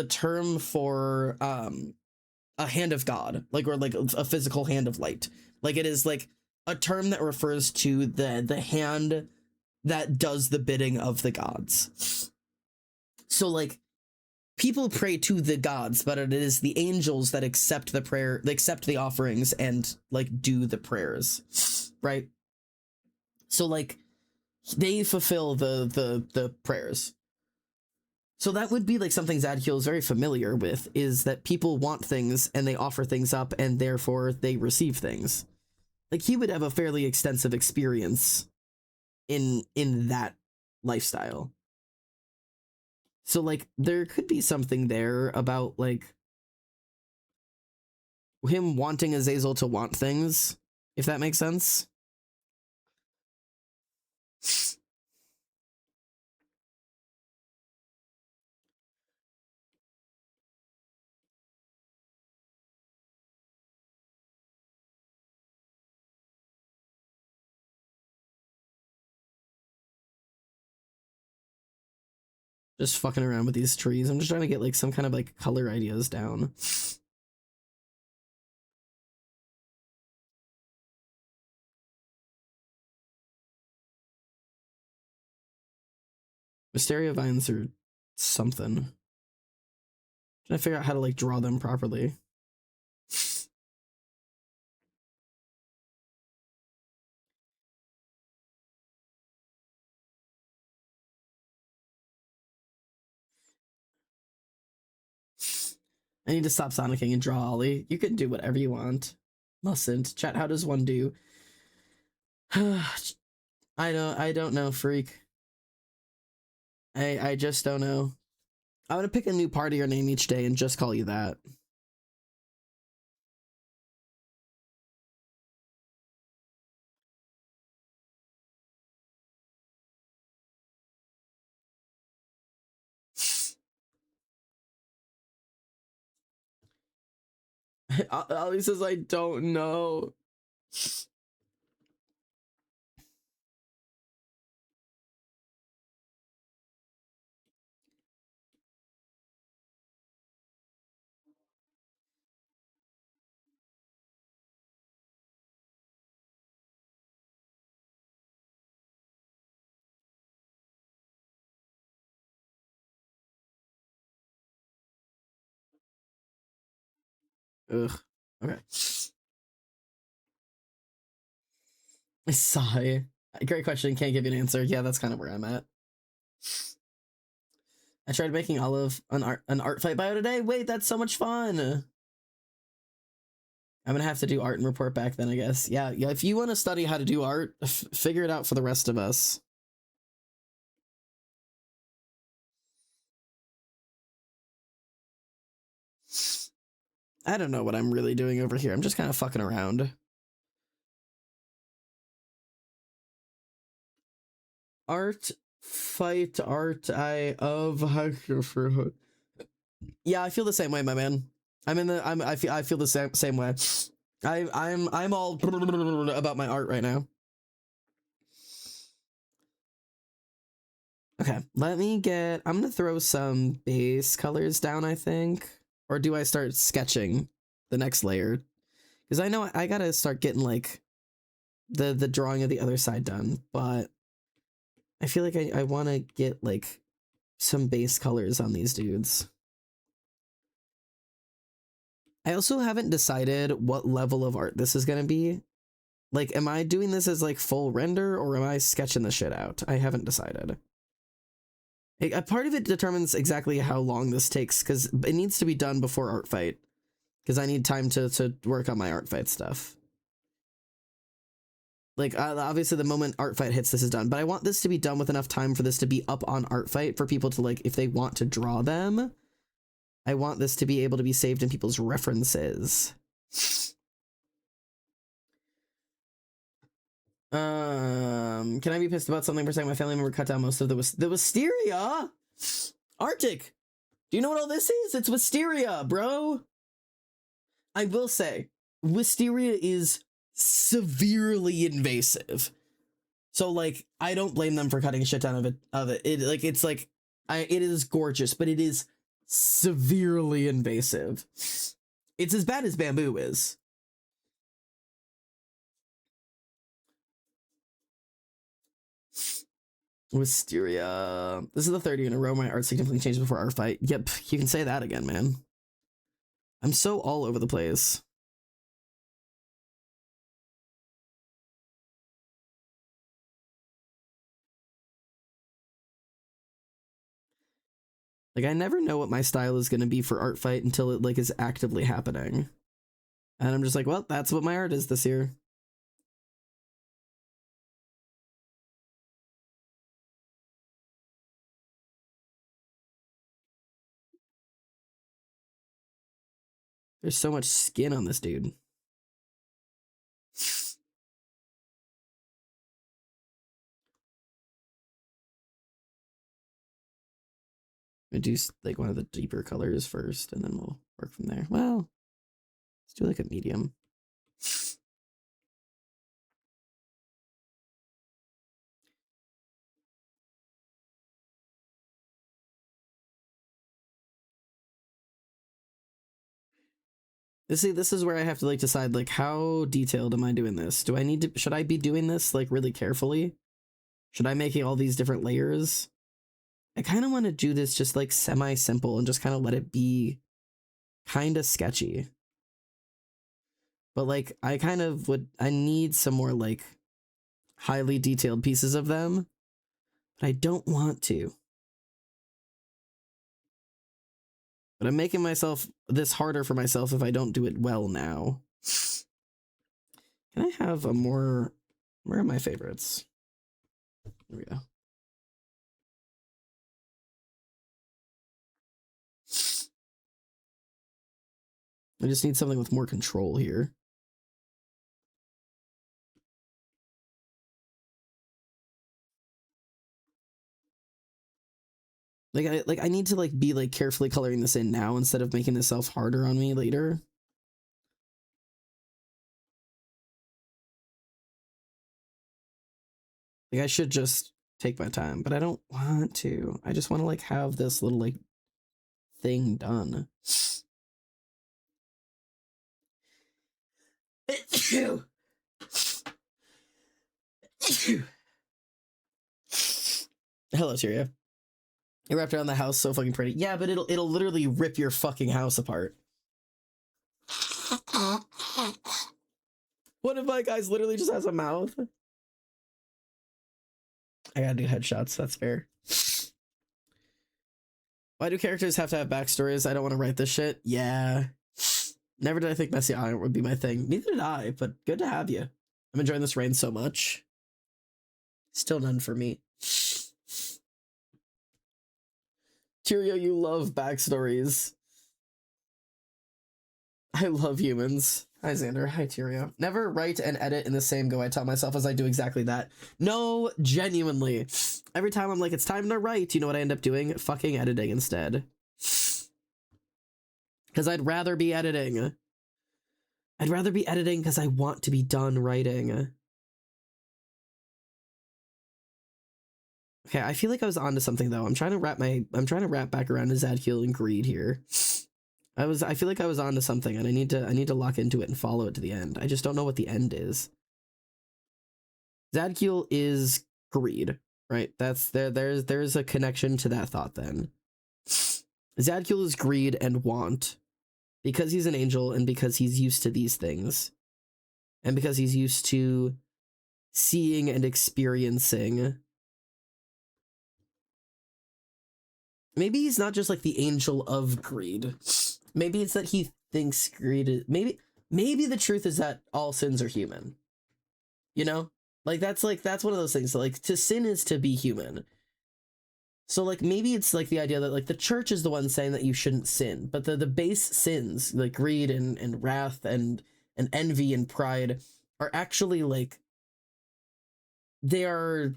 term for a hand of God, or like a physical hand of light. Like it is like a term that refers to the hand that does the bidding of the gods. So like people pray to the gods, but it is the angels that accept the prayer, they accept the offerings and like do the prayers, right? So like they fulfill the prayers. So that would be like something Zadkiel is very familiar with, is that people want things and they offer things up and therefore they receive things. Like he would have a fairly extensive experience in that lifestyle. So like there could be something there about like him wanting Azazel to want things, if that makes sense. Just fucking around with these trees. I'm just trying to get like some kind of like color ideas down. Wisteria vines are something. Trying to figure out how to like draw them properly. I need to stop sonicking and draw Ollie. You can do whatever you want. Mustn't. Chat, how does one do? I don't know, freak. I just don't know. I'm gonna pick a new part of your name each day and just call you that. Ollie says I don't know. Ugh. Okay. I sigh. Great question. Can't give you an answer. Yeah, that's kind of where I'm at. I tried making Olive an art fight bio today. Wait, that's so much fun. I'm gonna have to do art and report back then, I guess. Yeah. If you want to study how to do art, figure it out for the rest of us. I don't know what I'm really doing over here. I'm just kind of fucking around. Art fight art I of yeah, I feel the same way, my man. I feel the same way. I'm all about my art right now. Okay, let me get, I'm gonna throw some base colors down, I think. Or do I start sketching the next layer? Because I know I gotta start getting like the drawing of the other side done, but I feel like I want to get like some base colors on these dudes. I also haven't decided what level of art this is gonna be. Like, am I doing this as like full render or am I sketching the shit out? I haven't decided. A part of it determines exactly how long this takes, because it needs to be done before art fight, because I need time to work on my art fight stuff. Like, obviously the moment art fight hits, this is done, but I want this to be done with enough time for this to be up on art fight for people to, like, if they want to draw them, I want this to be able to be saved in people's references. Can I be pissed about something for saying my family member cut down most of the wisteria? Arctic, do you know what all this is? It's wisteria, bro. I will say, wisteria is severely invasive. So, like, I don't blame them for cutting a shit down of it. It is gorgeous, but it is severely invasive. It's as bad as bamboo is. Wisteria. This is the third year in a row my art significantly changed before art fight. Yep, you can say that again, man. I'm so all over the place. Like, I never know what my style is going to be for art fight until it, like, is actively happening. And I'm just like, well, that's what my art is this year. There's so much skin on this dude. I do like one of the deeper colors first, and then we'll work from there. Well, let's do like a medium. This is where I have to like decide like how detailed am I doing this? Do I need to, should I be doing this like really carefully? Should I make all these different layers? I kind of want to do this just like semi-simple and just kind of let it be kind of sketchy. But like, I need some more like highly detailed pieces of them, but I don't want to. But I'm making this harder for myself if I don't do it well now. Can I have a more, where are my favorites? Here we go. I just need something with more control here. I need to like be like carefully coloring this in now instead of making this self harder on me later. Like I should just take my time, but I don't want to. I just want to like have this little like thing done. Hello, Tyria. It wrapped around the house so fucking pretty. Yeah, but it'll literally rip your fucking house apart. One of my guys literally just has a mouth. I gotta do headshots, that's fair. Why do characters have to have backstories? I don't want to write this shit. Yeah. Never did I think messy art would be my thing. Neither did I, but good to have you. I'm enjoying this rain so much. Still none for me. Tyrio, you love backstories. I love humans. Hi, Xander. Hi, Tyrio. Never write and edit in the same go. I tell myself as I do exactly that. No, genuinely. Every time I'm like, it's time to write, you know what I end up doing? Fucking editing instead. Because I'd rather be editing. I'd rather be editing because I want to be done writing. Okay, I feel like I was onto something though. I'm trying to wrap back around to Zadkiel and Greed here. I feel like I was onto something and I need to lock into it and follow it to the end. I just don't know what the end is. Zadkiel is greed, right? There's a connection to that thought then. Zadkiel is greed and want because he's an angel and because he's used to these things. And because he's used to seeing and experiencing. Maybe he's not just like the angel of greed. Maybe it's that he thinks greed is maybe the truth is that all sins are human. You know? That's one of those things. So, like, to sin is to be human. So like maybe it's like the idea that like the church is the one saying that you shouldn't sin, but the base sins like greed and wrath and envy and pride are actually like they're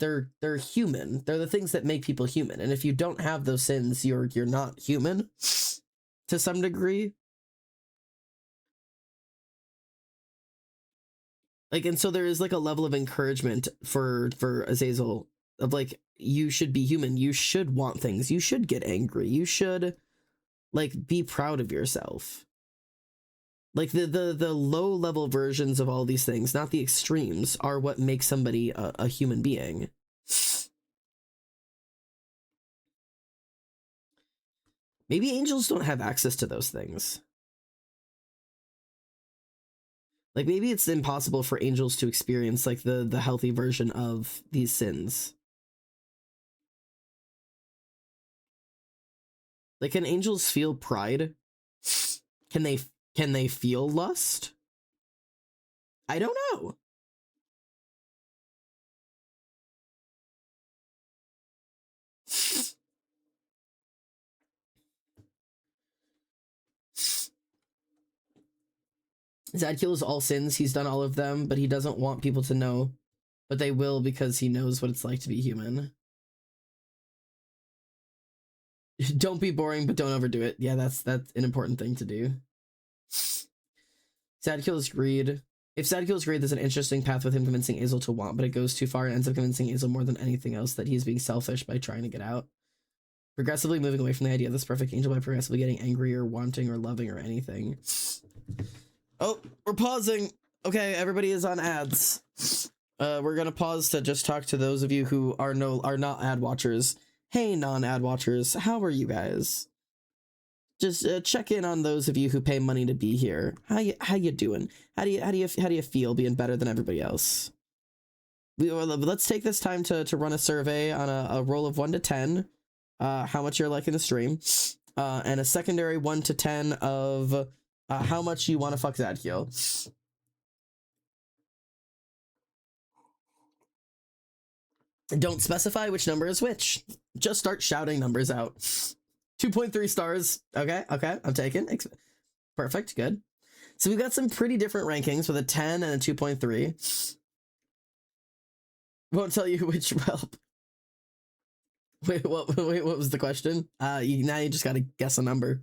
human. They're the things that make people human. And if you don't have those sins, you're not human to some degree. Like, and so there is like a level of encouragement for Azazel of like, you should be human. You should want things. You should get angry. You should like be proud of yourself. Like the low level versions of all these things, not the extremes, are what makes somebody a human being. Maybe angels don't have access to those things. Like maybe it's impossible for angels to experience like the healthy version of these sins. Like, can angels feel pride? Can they feel lust? I don't know. Zadkiel is all sins. He's done all of them, but he doesn't want people to know. But they will because he knows what it's like to be human. Don't be boring, but don't overdo it. Yeah, that's an important thing to do. Zadkiel is greed. If Zadkiel is greed, there's an interesting path with him convincing Azel to want, but it goes too far and ends up convincing Azel more than anything else that he's being selfish by trying to get out. Progressively moving away from the idea of this perfect angel by progressively getting angry or wanting or loving or anything. Oh, we're pausing. Okay, everybody is on ads. We're gonna pause to just talk to those of you who are not ad watchers Hey, non-ad watchers, how are you guys? Just check in on those of you who pay money to be here. How you doing? How do you feel being better than everybody else? Let's take this time to run a survey on a roll of 1 to 10. How much you're liking the stream, and a secondary 1 to 10 of how much you want to fuck Zadkiel. Don't specify which number is which. Just start shouting numbers out. 2.3 stars. Okay, I'm taking. Perfect, good. So we've got some pretty different rankings with a 10 and a 2.3. Won't tell you which. Well, wait, what was the question? Now you just gotta guess a number.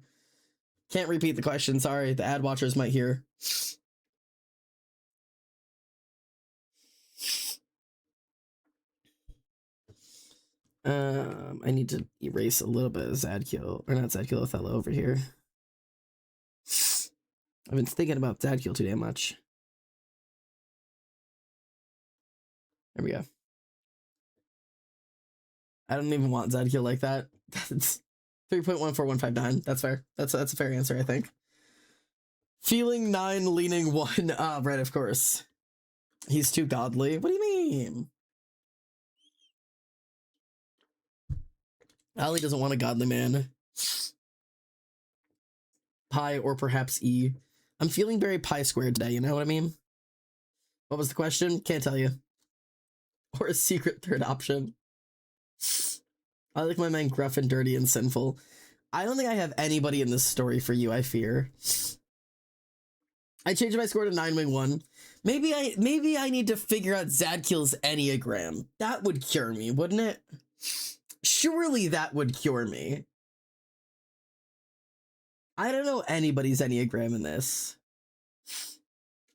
Can't repeat the question. Sorry, the ad watchers might hear. I need to erase a little bit of Zadkiel, or not Zadkiel, Othello over here. I've been thinking about Zadkiel too damn much. There we go. I don't even want Zadkiel like that. That's 3.14159. That's fair. That's a fair answer, I think. Feeling 9, leaning 1. Ah, right, of course. He's too godly. What do you mean? Ali doesn't want a godly man. Pi or perhaps E. I'm feeling very pi squared today, you know what I mean? What was the question? Can't tell you. Or a secret third option. I like my man gruff and dirty and sinful. I don't think I have anybody in this story for you, I fear. I changed my score to 9.1. Maybe I need to figure out Zadkiel's Enneagram. That would cure me, wouldn't it? Surely that would cure me. I don't know anybody's Enneagram in this.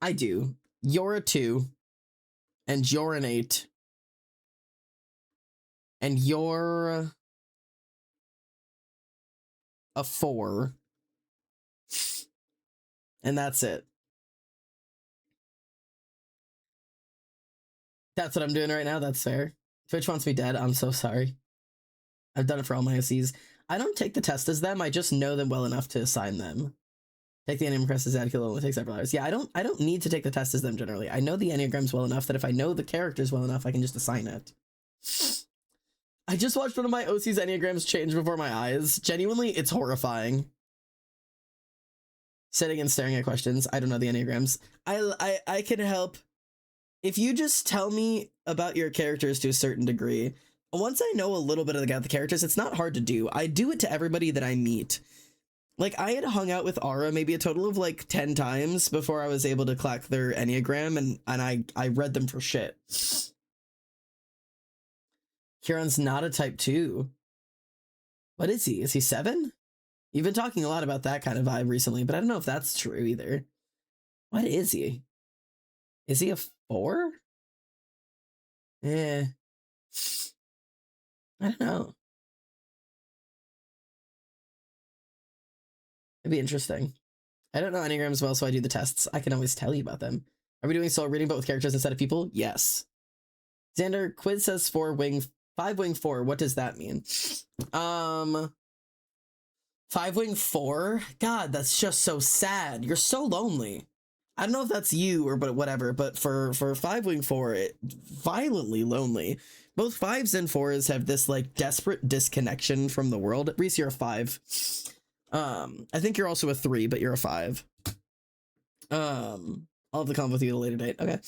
I do. You're a 2. And you're an 8. And you're a 4. And that's it. That's what I'm doing right now. That's fair. Twitch wants me dead. I'm so sorry. I've done it for all my OCs. I don't take the test as them. I just know them well enough to assign them. Take the Enneagram test as Zadkiel only takes several hours. Yeah, I don't need to take the test as them generally. I know the Enneagrams well enough that if I know the characters well enough, I can just assign it. I just watched one of my OC's Enneagrams change before my eyes. Genuinely, it's horrifying. Sitting and staring at questions. I don't know the Enneagrams. I can help. If you just tell me about your characters to a certain degree, once I know a little bit about the characters, it's not hard to do. I do it to everybody that I meet. Like, I had hung out with Ara maybe a total of like 10 times before I was able to crack their Enneagram, and I read them for shit. Kieran's not a type 2. What is he? Is he 7? You've been talking a lot about that kind of vibe recently, but I don't know if that's true either. What is he? Is he a 4? Eh. I don't know. It'd be interesting. I don't know Enneagrams well, so I do the tests. I can always tell you about them. Are we doing soul reading but with characters instead of people? Yes. Xander, quiz says 5 wing 4. What does that mean? 5 wing 4? God, that's just so sad. You're so lonely. I don't know if that's you or but whatever, but for 5 wing 4, violently lonely. Both 5s and 4s have this like desperate disconnection from the world. Reese, you're a 5. I think you're also a 3, but you're a 5. I'll have the convo with you at a later date. Okay.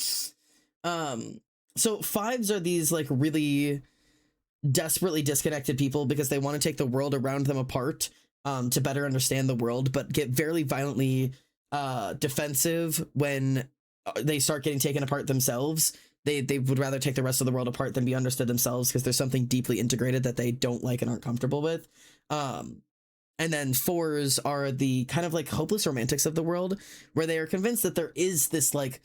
So 5s are these like really desperately disconnected people because they want to take the world around them apart to better understand the world, but get very violently defensive when they start getting taken apart themselves. They would rather take the rest of the world apart than be understood themselves because there's something deeply integrated that they don't like and aren't comfortable with. And then 4s are the kind of like hopeless romantics of the world, where they are convinced that there is this like,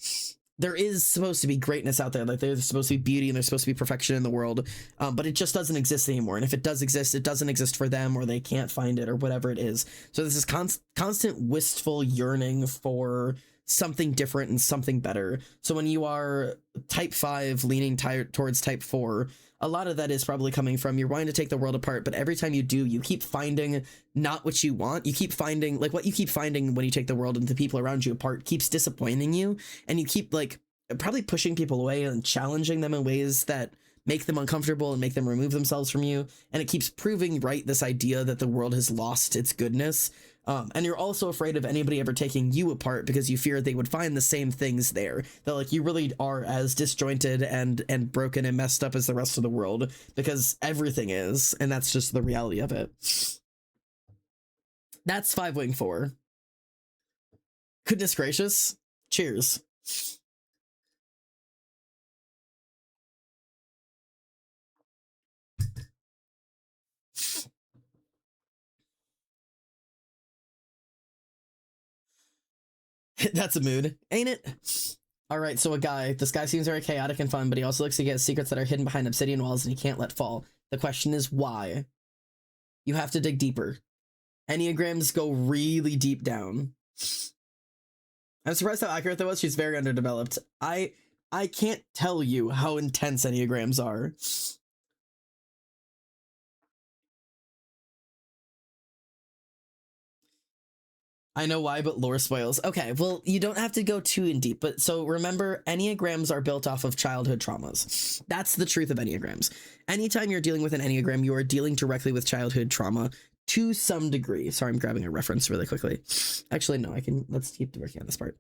there is supposed to be greatness out there. Like there's supposed to be beauty and there's supposed to be perfection in the world. But it just doesn't exist anymore. And if it does exist, it doesn't exist for them, or they can't find it, or whatever it is. So this is constant wistful yearning for something different and something better. So when you are type 5 leaning towards type 4, a lot of that is probably coming from you're wanting to take the world apart, but every time you do, you keep finding not what you want. You keep finding, like, what you keep finding when you take the world and the people around you apart keeps disappointing you, and you keep, like, probably pushing people away and challenging them in ways that make them uncomfortable and make them remove themselves from you, and it keeps proving right this idea that the world has lost its goodness. And you're also afraid of anybody ever taking you apart because you fear they would find the same things there. That, like, you really are as disjointed and broken and messed up as the rest of the world, because everything is, and that's just the reality of it. That's 5 Wing 4. Goodness gracious. Cheers. That's a mood, ain't it? All right, so this guy seems very chaotic and fun, but he also looks like he has secrets that are hidden behind obsidian walls and he can't let fall. The question is why? You have to dig deeper. Enneagrams go really deep down. I'm surprised how accurate that was. She's very underdeveloped. I can't tell you how intense Enneagrams are. I know why, but lore spoils. Okay, well, you don't have to go too in deep, but so remember, Enneagrams are built off of childhood traumas. That's the truth of Enneagrams. Anytime you're dealing with an Enneagram, you are dealing directly with childhood trauma to some degree. Sorry, I'm grabbing a reference really quickly. Actually, no, let's keep working on this part.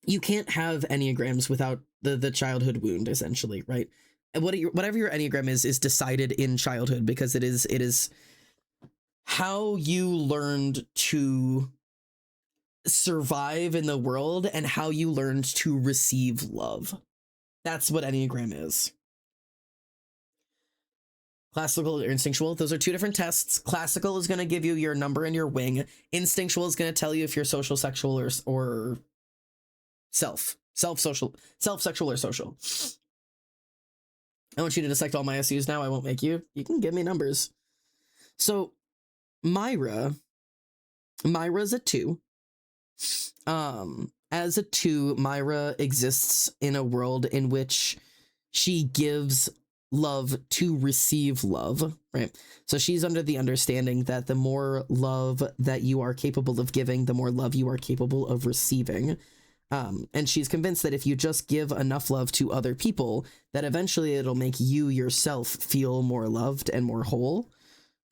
You can't have Enneagrams without the childhood wound, essentially, right? And whatever your Enneagram is decided in childhood, because it is how you learned to survive in the world and how you learned to receive love. That's what Enneagram is. Classical or instinctual, those are two different tests. Classical is going to give you your number and your wing. Instinctual is going to tell you if you're social, sexual, or self-sexual or social. I want you to dissect all my SUs now. I won't make you. You can give me numbers. So Myra's a 2. As a 2, Myra exists in a world in which she gives love to receive love, right? So she's under the understanding that the more love that you are capable of giving, the more love you are capable of receiving. And she's convinced that if you just give enough love to other people, that eventually it'll make you yourself feel more loved and more whole.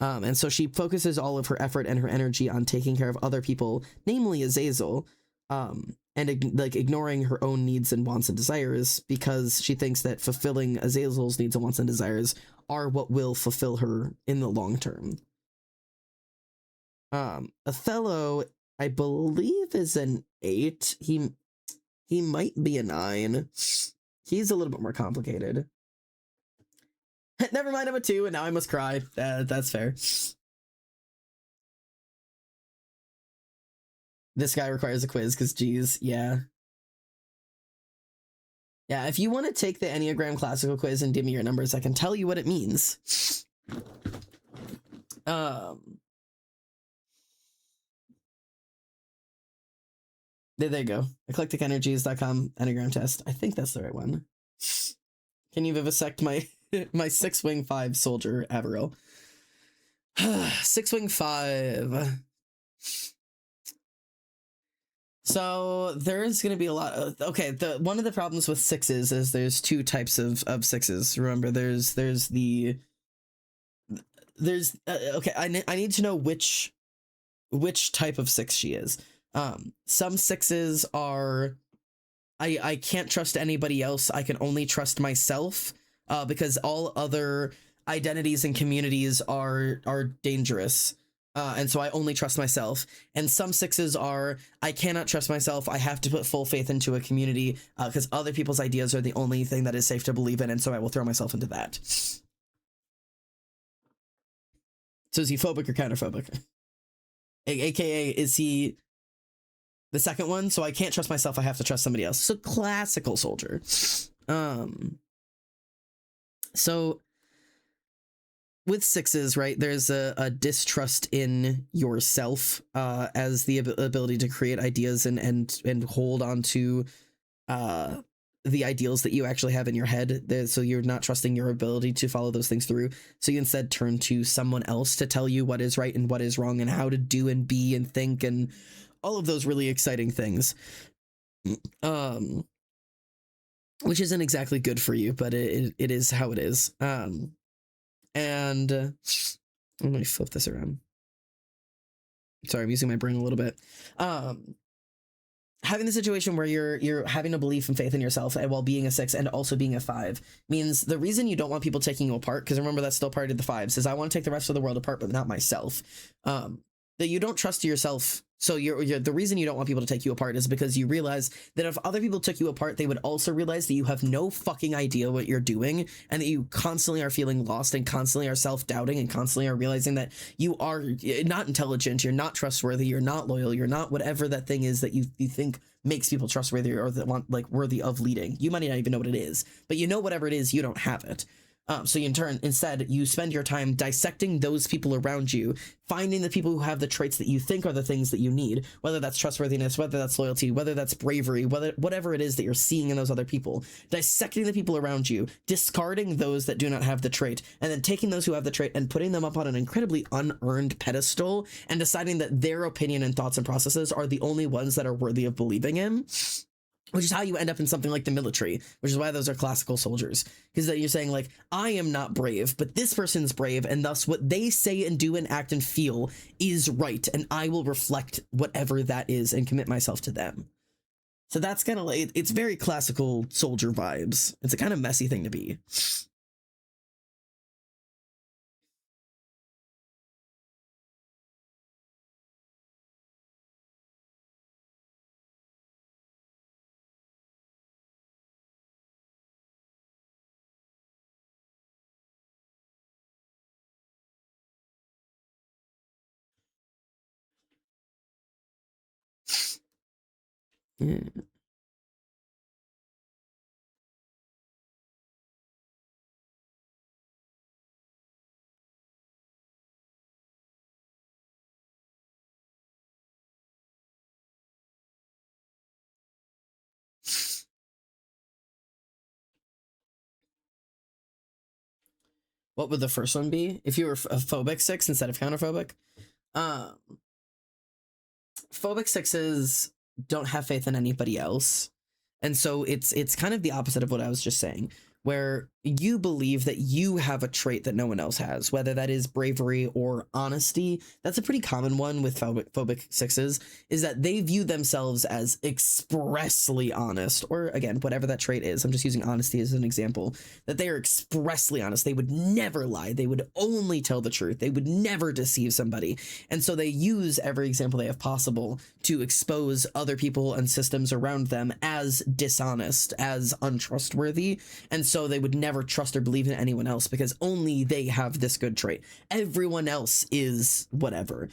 And so she focuses all of her effort and her energy on taking care of other people, namely Azazel, and ignoring her own needs and wants and desires, because she thinks that fulfilling Azazel's needs and wants and desires are what will fulfill her in the long term. Othello, I believe, is an 8. He might be a 9. He's a little bit more complicated. Never mind, I'm a 2, and now I must cry. That's fair. This guy requires a quiz, because geez, yeah. Yeah, if you want to take the Enneagram Classical quiz and give me your numbers, I can tell you what it means. There you go. EclecticEnergies.com Enneagram test. I think that's the right one. Can you vivisect my 6 Wing 5 soldier, Averill? 6 Wing 5. So there's going to be a lot of, okay, one of the problems with 6s is there's 2 types of 6s. Remember, okay, I need to know which type of 6 she is. Some 6s are, I can't trust anybody else. I can only trust myself, because all other identities and communities are dangerous. And so I only trust myself. And some 6s are, I cannot trust myself. I have to put full faith into a community, because other people's ideas are the only thing that is safe to believe in. And so I will throw myself into that. So is he phobic or counterphobic? AKA, is he the second one? So I can't trust myself. I have to trust somebody else. So classical soldier. So with sixes, right, there's a distrust in yourself as the ability to create ideas and hold on to the ideals that you actually have in your head. So you're not trusting your ability to follow those things through. So you instead turn to someone else to tell you what is right and what is wrong and how to do and be and think and all of those really exciting things. Which isn't exactly good for you, but it is how it is. And let me flip this around. Sorry, I'm using my brain a little bit. Having the situation where you're having a belief and faith in yourself and while being a 6 and also being a 5 means the reason you don't want people taking you apart, because remember that's still part of the 5s, is I want to take the rest of the world apart, but not myself. That you don't trust yourself. So you're the reason you don't want people to take you apart is because you realize that if other people took you apart, they would also realize that you have no fucking idea what you're doing and that you constantly are feeling lost and constantly are self-doubting and constantly are realizing that you are not intelligent, you're not trustworthy, you're not loyal, you're not whatever that thing is that you think makes people trustworthy or that want like worthy of leading. You might not even know what it is, but you know whatever it is, you don't have it. So in turn, instead, you spend your time dissecting those people around you, finding the people who have the traits that you think are the things that you need, whether that's trustworthiness, whether that's loyalty, whether that's bravery, whatever it is that you're seeing in those other people, dissecting the people around you, discarding those that do not have the trait, and then taking those who have the trait and putting them up on an incredibly unearned pedestal and deciding that their opinion and thoughts and processes are the only ones that are worthy of believing in. Which is how you end up in something like the military, which is why those are classical soldiers. Because you're saying like, I am not brave, but this person's brave, and thus what they say and do and act and feel is right, and I will reflect whatever that is and commit myself to them. So that's kind of like, it's very classical soldier vibes. It's a kind of messy thing to be. Yeah. What would the first one be? If you were a phobic 6 instead of counterphobic? Phobic 6s don't have faith in anybody else. And so it's kind of the opposite of what I was just saying, where you believe that you have a trait that no one else has, whether that is bravery or honesty. That's a pretty common one with phobic 6s, is that they view themselves as expressly honest, or again, whatever that trait is. I'm just using honesty as an example, that they are expressly honest. They would never lie. They would only tell the truth. They would never deceive somebody. And so they use every example they have possible to expose other people and systems around them as dishonest, as untrustworthy. And so they would never trust or believe in anyone else because only they have this good trait. Everyone else is whatever.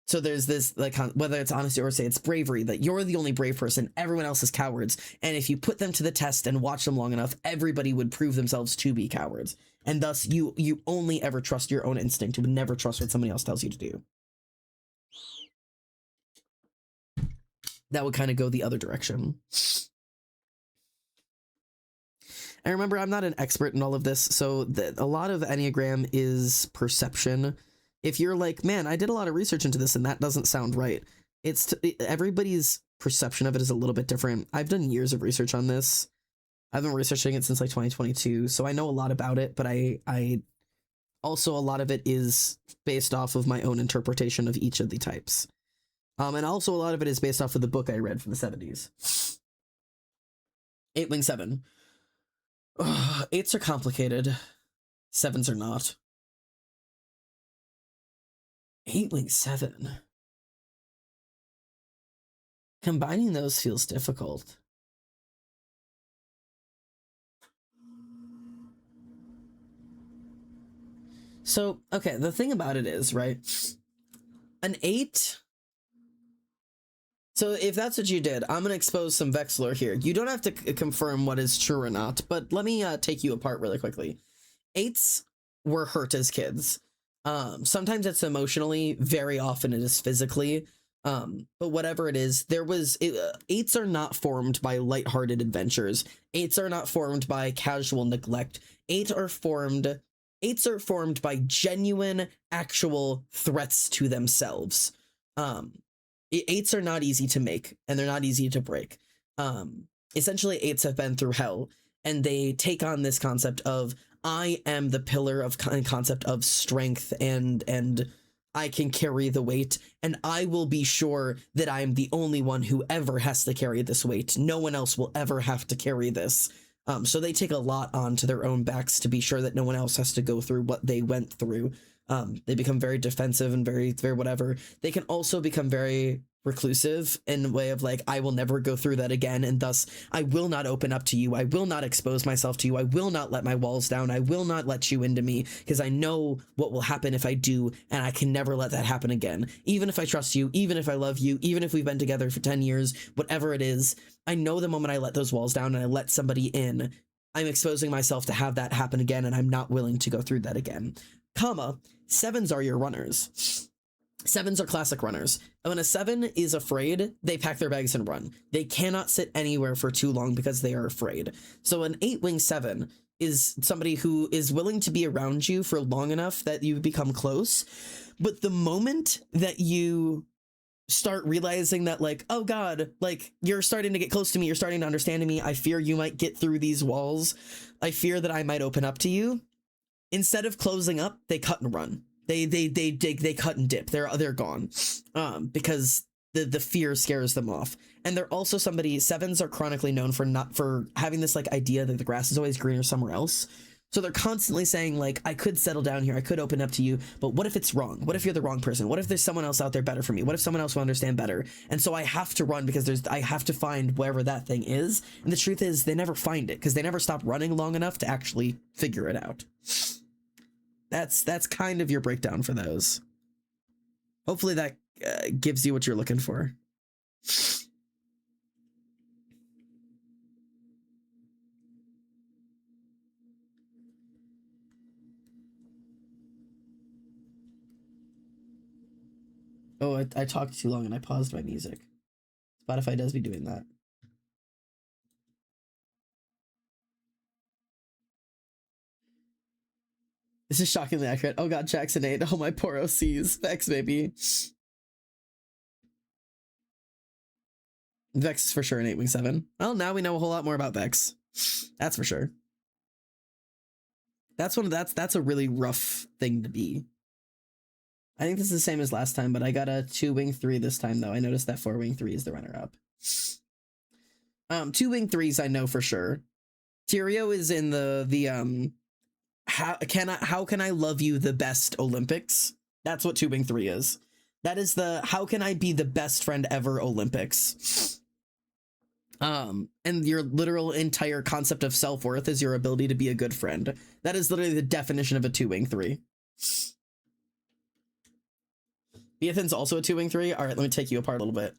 So there's this, like, whether it's honesty or say it's bravery, that you're the only brave person, everyone else is cowards. And if you put them to the test and watch them long enough, everybody would prove themselves to be cowards. And thus you only ever trust your own instinct. You would never trust what somebody else tells you to do. That would kind of go the other direction. And remember, I'm not an expert in all of this, so a lot of Enneagram is perception. If you're like, man, I did a lot of research into this and that doesn't sound right, everybody's perception of it is a little bit different. I've done years of research on this. I've been researching it since like 2022, so I know a lot about it, but I also, a lot of it is based off of my own interpretation of each of the types. And also a lot of it is based off of the book I read from the 70s. 8 Wing 7. 8s are complicated. 7s are not. 8 Wing 7. Combining those feels difficult. So, okay, the thing about it is, right? An 8... So if that's what you did, I'm going to expose some Vexlore here. You don't have to confirm what is true or not, but let me take you apart really quickly. 8s were hurt as kids. Sometimes it's emotionally, very often it is physically. But whatever it is, eights are not formed by lighthearted adventures. Eights are not formed by casual neglect. Eights are formed by genuine, actual threats to themselves. Eights are not easy to make, and they're not easy to break. Essentially, eights have been through hell, and they take on this concept of, I am the pillar of concept of strength, and I can carry the weight, and I will be sure that I'm the only one who ever has to carry this weight. No one else will ever have to carry this. So they take a lot onto their own backs to be sure that no one else has to go through what they went through. They become very defensive and very whatever. They can also become very reclusive in a way of like, I will never go through that again, and thus I will not open up to you. I will not expose myself to you. I will not let my walls down. I will not let you into me, because I know what will happen if I do, and I can never let that happen again. Even if I trust you, even if I love you, even if we've been together for 10 years, whatever it is, I know the moment I let those walls down and I let somebody in, I'm exposing myself to have that happen again, and I'm not willing to go through that again. Comma, sevens are your runners. Sevens are classic runners. And when a seven is afraid, they pack their bags and run. They cannot sit anywhere for too long because they are afraid. So an 8-wing 7 is somebody who is willing to be around you for long enough that you become close. But the moment that you start realizing that, like, oh God, like, you're starting to get close to me, you're starting to understand me, I fear you might get through these walls, I fear that I might open up to you, instead of closing up, they cut and run. They cut and dip. They're gone, because the fear scares them off. And they're also somebody, sevens are chronically known for having this like idea that the grass is always greener somewhere else. So they're constantly saying like, I could settle down here, I could open up to you, but what if it's wrong? What if you're the wrong person? What if there's someone else out there better for me? What if someone else will understand better? And so I have to run because I have to find wherever that thing is. And the truth is they never find it because they never stop running long enough to actually figure it out. That's kind of your breakdown for those. Hopefully that gives you what you're looking for. Oh, I talked too long and I paused my music. Spotify does be doing that. This is shockingly accurate. Oh God, Jackson 8. Oh, my poor OCs. Vex, baby. Vex is for sure an 8-wing 7. Well, now we know a whole lot more about Vex. That's for sure. That's a really rough thing to be. I think this is the same as last time, but I got a 2-wing 3 this time, though. I noticed that 4-wing 3 is the runner-up. 2-wing 3s I know for sure. Tyrio is in the how can I love you the best Olympics? That's what 2-wing 3 is. That is the how can I be the best friend ever Olympics. And your literal entire concept of self-worth is your ability to be a good friend. That is literally the definition of a 2-wing 3. Beathan's also a 2-wing 3. All right, let me take you apart a little bit.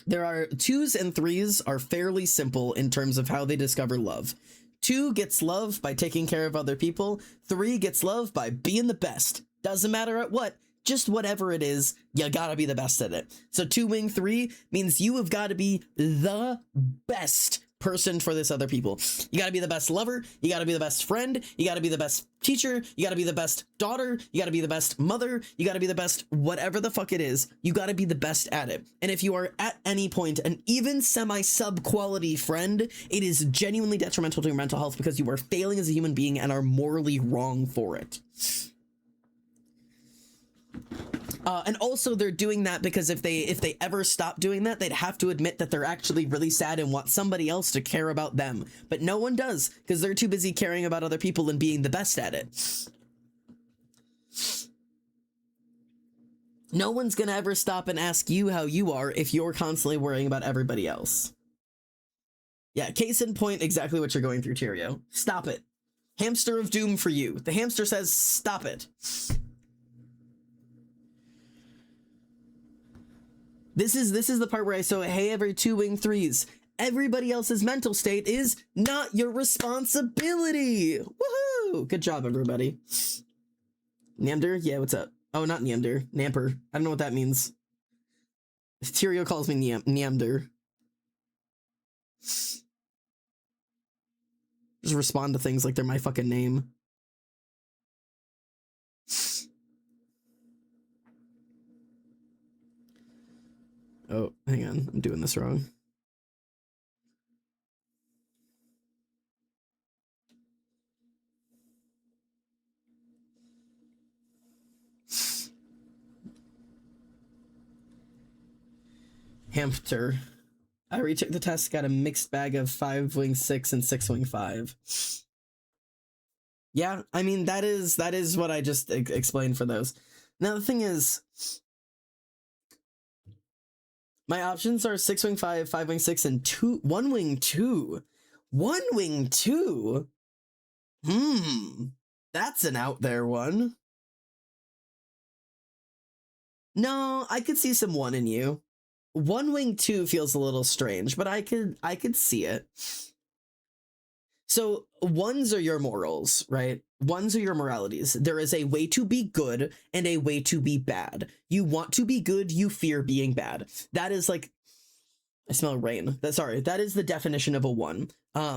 There are 2s and 3s are fairly simple in terms of how they discover love. 2 gets love by taking care of other people. 3 gets love by being the best. Doesn't matter at what, just whatever it is, you gotta be the best at it. So 2-wing 3 means you have got to be the best person for this other people. You gotta be the best lover, you gotta be the best friend, you gotta be the best teacher, you gotta be the best daughter, you gotta be the best mother, you gotta be the best whatever the fuck it is, you gotta be the best at it. And if you are at any point an even semi-sub quality friend, it is genuinely detrimental to your mental health because you are failing as a human being and are morally wrong for it. And also they're doing that because if they ever stop doing that, they'd have to admit that they're actually really sad and want somebody else to care about them. But no one does because they're too busy caring about other people and being the best at it. No one's gonna ever stop and ask you how you are if you're constantly worrying about everybody else. Yeah, case in point, exactly what you're going through, Tyrio. Stop it. Hamster of doom for you. The hamster says, stop it. This is the part where I say, hey, every 2-wing 3s, everybody else's mental state is not your responsibility. Woohoo! Good job, everybody. Neander? Yeah, what's up? Oh, not Neander. Namper. I don't know what that means. Tyrio calls me Neander. Just respond to things like they're my fucking name. Oh, hang on. I'm doing this wrong. Hamster. I retook the test, got a mixed bag of 5 wing 6 and 6 wing 5. Yeah, I mean, that is what I just explained for those. Now, the thing is, my options are 6 wing 5, 5 wing 6, and 1 wing 2. 1 wing 2? That's an out there one. No, I could see some 1 in you. 1 wing 2 feels a little strange, but I could see it. So 1s are your morals, right? 1s are your moralities. There is a way to be good and a way to be bad. You want to be good, you fear being bad. That is like, I smell rain. That is the definition of a 1.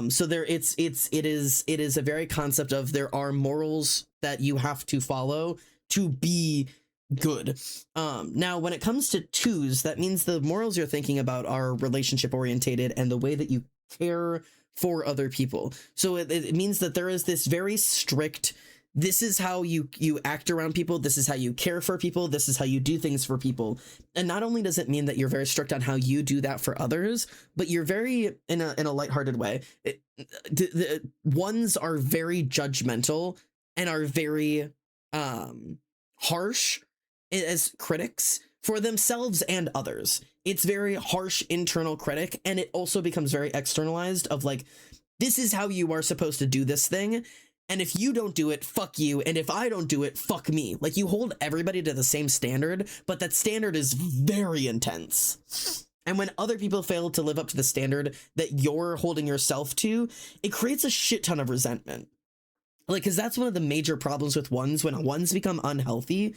So there it is a very concept of there are morals that you have to follow to be good. Now when it comes to 2s, that means the morals you're thinking about are relationship orientated and the way that you care for other people. So it means that there is this very strict, this is how you act around people, this is how you care for people, this is how you do things for people. And not only does it mean that you're very strict on how you do that for others, but you're very in a lighthearted way. The 1s are very judgmental and are very harsh as critics for themselves and others. It's very harsh internal critic, and it also becomes very externalized of like, this is how you are supposed to do this thing, and if you don't do it, fuck you, and if I don't do it, fuck me. Like, you hold everybody to the same standard, but that standard is very intense. And when other people fail to live up to the standard that you're holding yourself to, it creates a shit ton of resentment. Like, because that's one of the major problems with 1s. When 1s become unhealthy,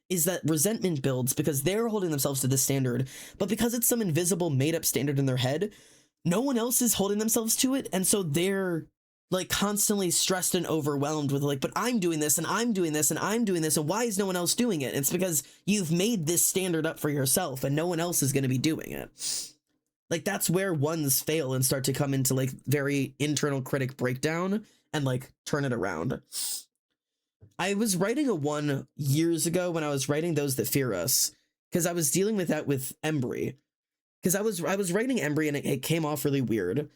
is that resentment builds because they're holding themselves to this standard, but because it's some invisible made-up standard in their head, no one else is holding themselves to it, and so they're like constantly stressed and overwhelmed with like, but I'm doing this and I'm doing this and I'm doing this, and why is no one else doing it? It's because you've made this standard up for yourself and no one else is going to be doing it. Like, that's where 1s fail and start to come into like very internal critic breakdown and like turn it around. I was writing a 1 years ago when I was writing Those That Fear Us, because I was dealing with that with Embry. Because I was writing Embry and it came off really weird.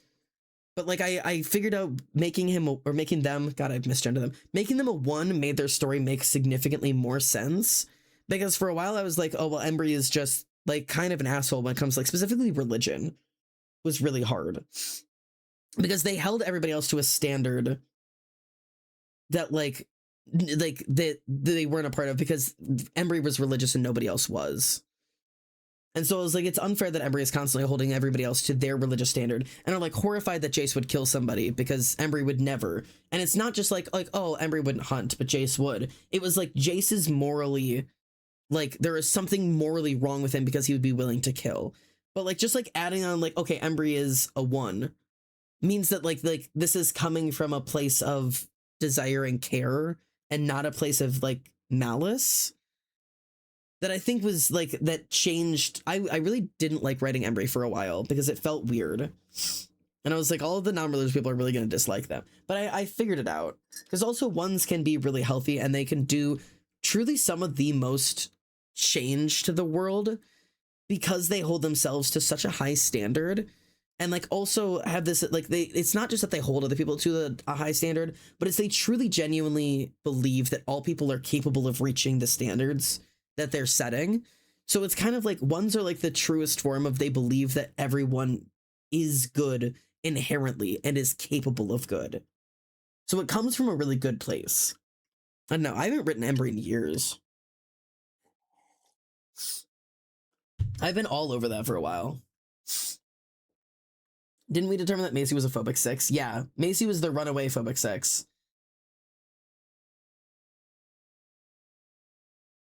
But like I figured out making him or making them, God, I've misgendered them. Making them a 1 made their story make significantly more sense. Because for a while I was like, oh well, Embry is just like kind of an asshole when it comes to like specifically religion. It was really hard. Because they held everybody else to a standard that like that they weren't a part of, because Embry was religious and nobody else was. And so I was like, it's unfair that Embry is constantly holding everybody else to their religious standard, and are like horrified that Jace would kill somebody because Embry would never. And it's not just like oh, Embry wouldn't hunt, but Jace would. It was like Jace is morally, like, there is something morally wrong with him because he would be willing to kill. But like, just like adding on like, okay, Embry is a 1 means that like this is coming from a place of desire and care and not a place of like malice, that I think was like, that changed. I really didn't like writing Embry for a while because it felt weird. And I was like, all of the non-religious people are really going to dislike them. But I figured it out. Because also 1s can be really healthy and they can do truly some of the most change to the world because they hold themselves to such a high standard. And like also have this, like, it's not just that they hold other people to a high standard, but it's they truly genuinely believe that all people are capable of reaching the standards that they're setting. So it's kind of like 1s are like the truest form of, they believe that everyone is good inherently and is capable of good. So it comes from a really good place. I don't know, I haven't written Embry in years. I've been all over that for a while. Didn't we determine that Macy was a phobic 6? Yeah, Macy was the runaway phobic 6.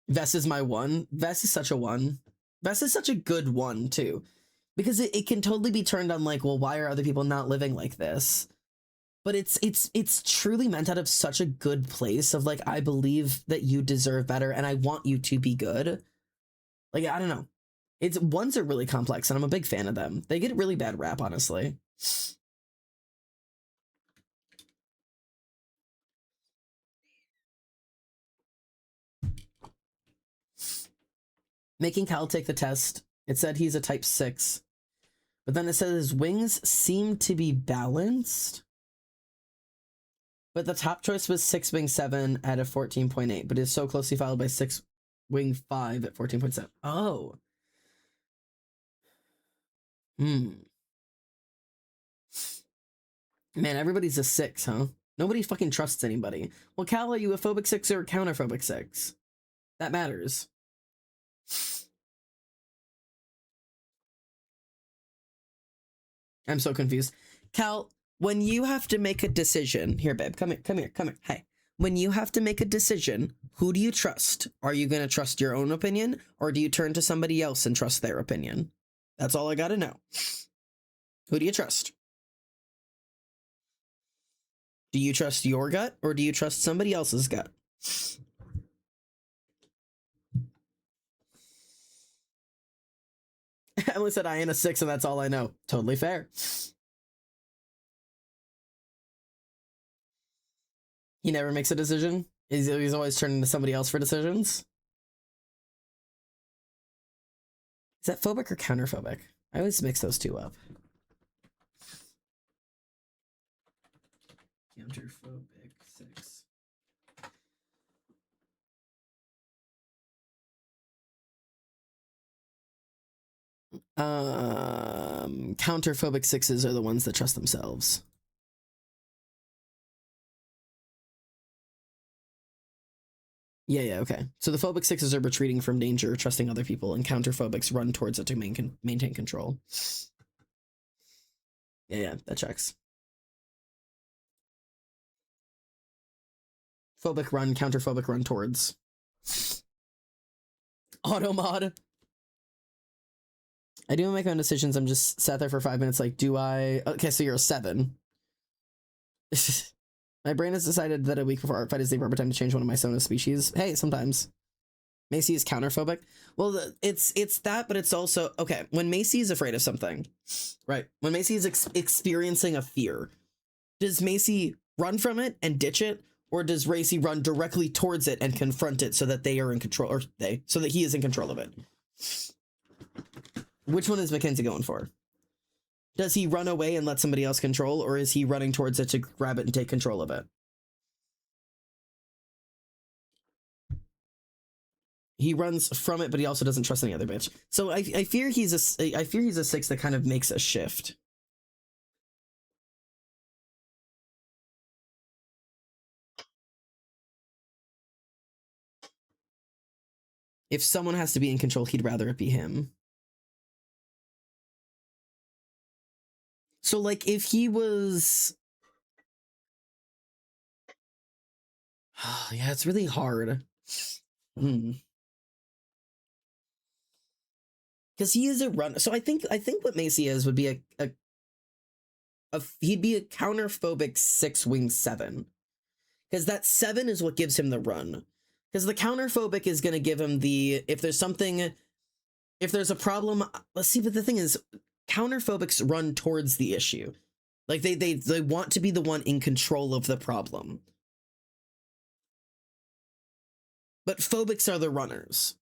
Vess is my 1. Vess is such a 1. Vess is such a good 1 too. Because it can totally be turned on like, well, why are other people not living like this? But it's truly meant out of such a good place of like, I believe that you deserve better and I want you to be good. Like, I don't know. It's ones are really complex and I'm a big fan of them. They get really bad rap, honestly. Making Cal take the test, it said he's a type 6. But then it says his wings seem to be balanced. But the top choice was 6 wing 7 at a 14.8, but is so closely followed by 6 wing 5 at 14.7. Oh. Man, everybody's a 6, huh? Nobody fucking trusts anybody. Well, Cal, are you a phobic 6 or a counterphobic 6? That matters. I'm so confused. Cal, when you have to make a decision, here, babe, come here. Hey. When you have to make a decision, who do you trust? Are you going to trust your own opinion or do you turn to somebody else and trust their opinion? That's all I got to know. Who do you trust? Do you trust your gut or do you trust somebody else's gut? Emily said I ain't a 6 and that's all I know. Totally fair. He never makes a decision. He's always turning to somebody else for decisions. Is that phobic or counterphobic? I always mix those two up. Counterphobic 6. Counterphobic 6s are the ones that trust themselves. Yeah, okay. So the phobic 6s are retreating from danger, trusting other people, and counterphobics run towards it to maintain control. Yeah, that checks. Phobic run, counterphobic run towards. Automod. I do make my own decisions. I'm just sat there for 5 minutes like, do I... Okay, so you're a 7. My brain has decided that a week before art fight is the appropriate time to change one of my Sona species. Hey, sometimes. Macy is counterphobic. Well, it's that, but it's also... Okay, when Macy is afraid of something, right? When Macy is experiencing a fear, does Macy run from it and ditch it? Or does Macy run directly towards it and confront it so that they are in control, or so that he is in control of it? Which one is Mackenzie going for? Does he run away and let somebody else control, or is he running towards it to grab it and take control of it? He runs from it, but he also doesn't trust any other bitch. So I fear he's a 6 that kind of makes a shift. If someone has to be in control, he'd rather it be him. So like if he was... Yeah, it's really hard. Because he is a runner. So I think what Macy is would be he'd be a counterphobic 6 wing 7. Because that 7 is what gives him the run. Because the counterphobic is going to give him the, if there's a problem, let's see, but the thing is, counterphobics run towards the issue. Like they want to be the one in control of the problem. But phobics are the runners.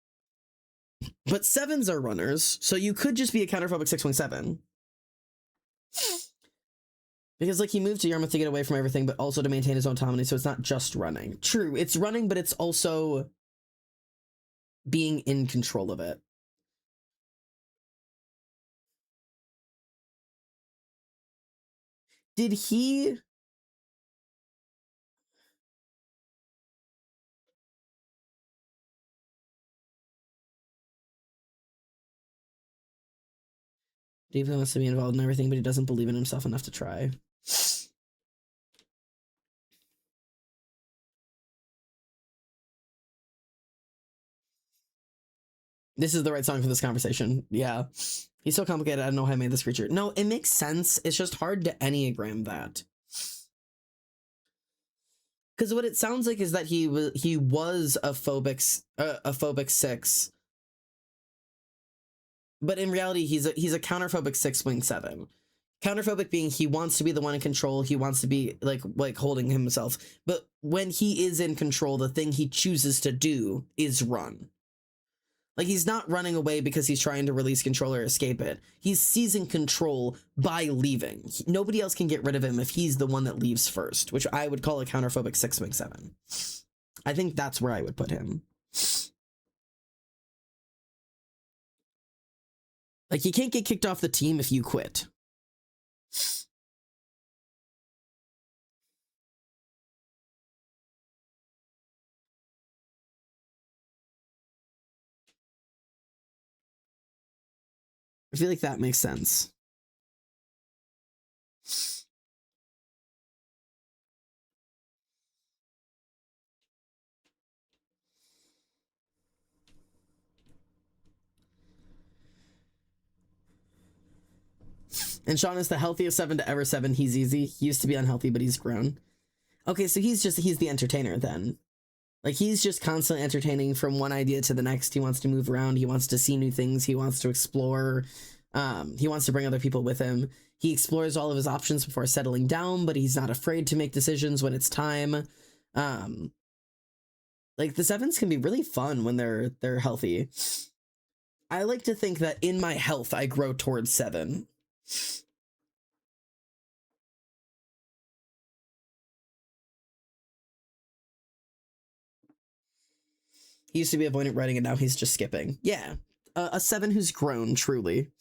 But 7s are runners, so you could just be a counterphobic 6.7. Because like he moved to Yarmouth to get away from everything, but also to maintain his own autonomy, so it's not just running. True, it's running, but it's also being in control of it. Did he... Deeply wants to be involved in everything, but he doesn't believe in himself enough to try. This is the right song for this conversation. Yeah. He's so complicated. I don't know how I made this creature. No, it makes sense. It's just hard to Enneagram that. Because what it sounds like is that he was a phobic 6. But in reality, he's a counterphobic 6 wing 7. Counterphobic being he wants to be the one in control. He wants to be like holding himself. But when he is in control, the thing he chooses to do is run. Like, he's not running away because he's trying to release control or escape it. He's seizing control by leaving. Nobody else can get rid of him if he's the one that leaves first, which I would call a counterphobic 6 wing 7. I think that's where I would put him. Like, you can't get kicked off the team if you quit. I feel like that makes sense. And Sean is the healthiest 7 to ever 7. He's easy. He used to be unhealthy, but he's grown. Okay, so he's the entertainer then. Like, he's just constantly entertaining from one idea to the next. He wants to move around. He wants to see new things. He wants to explore. He wants to bring other people with him. He explores all of his options before settling down, but he's not afraid to make decisions when it's time. Like, the 7s can be really fun when they're healthy. I like to think that in my health, I grow towards 7. He used to be avoidant writing, and now he's just skipping. Yeah, a 7 who's grown, truly.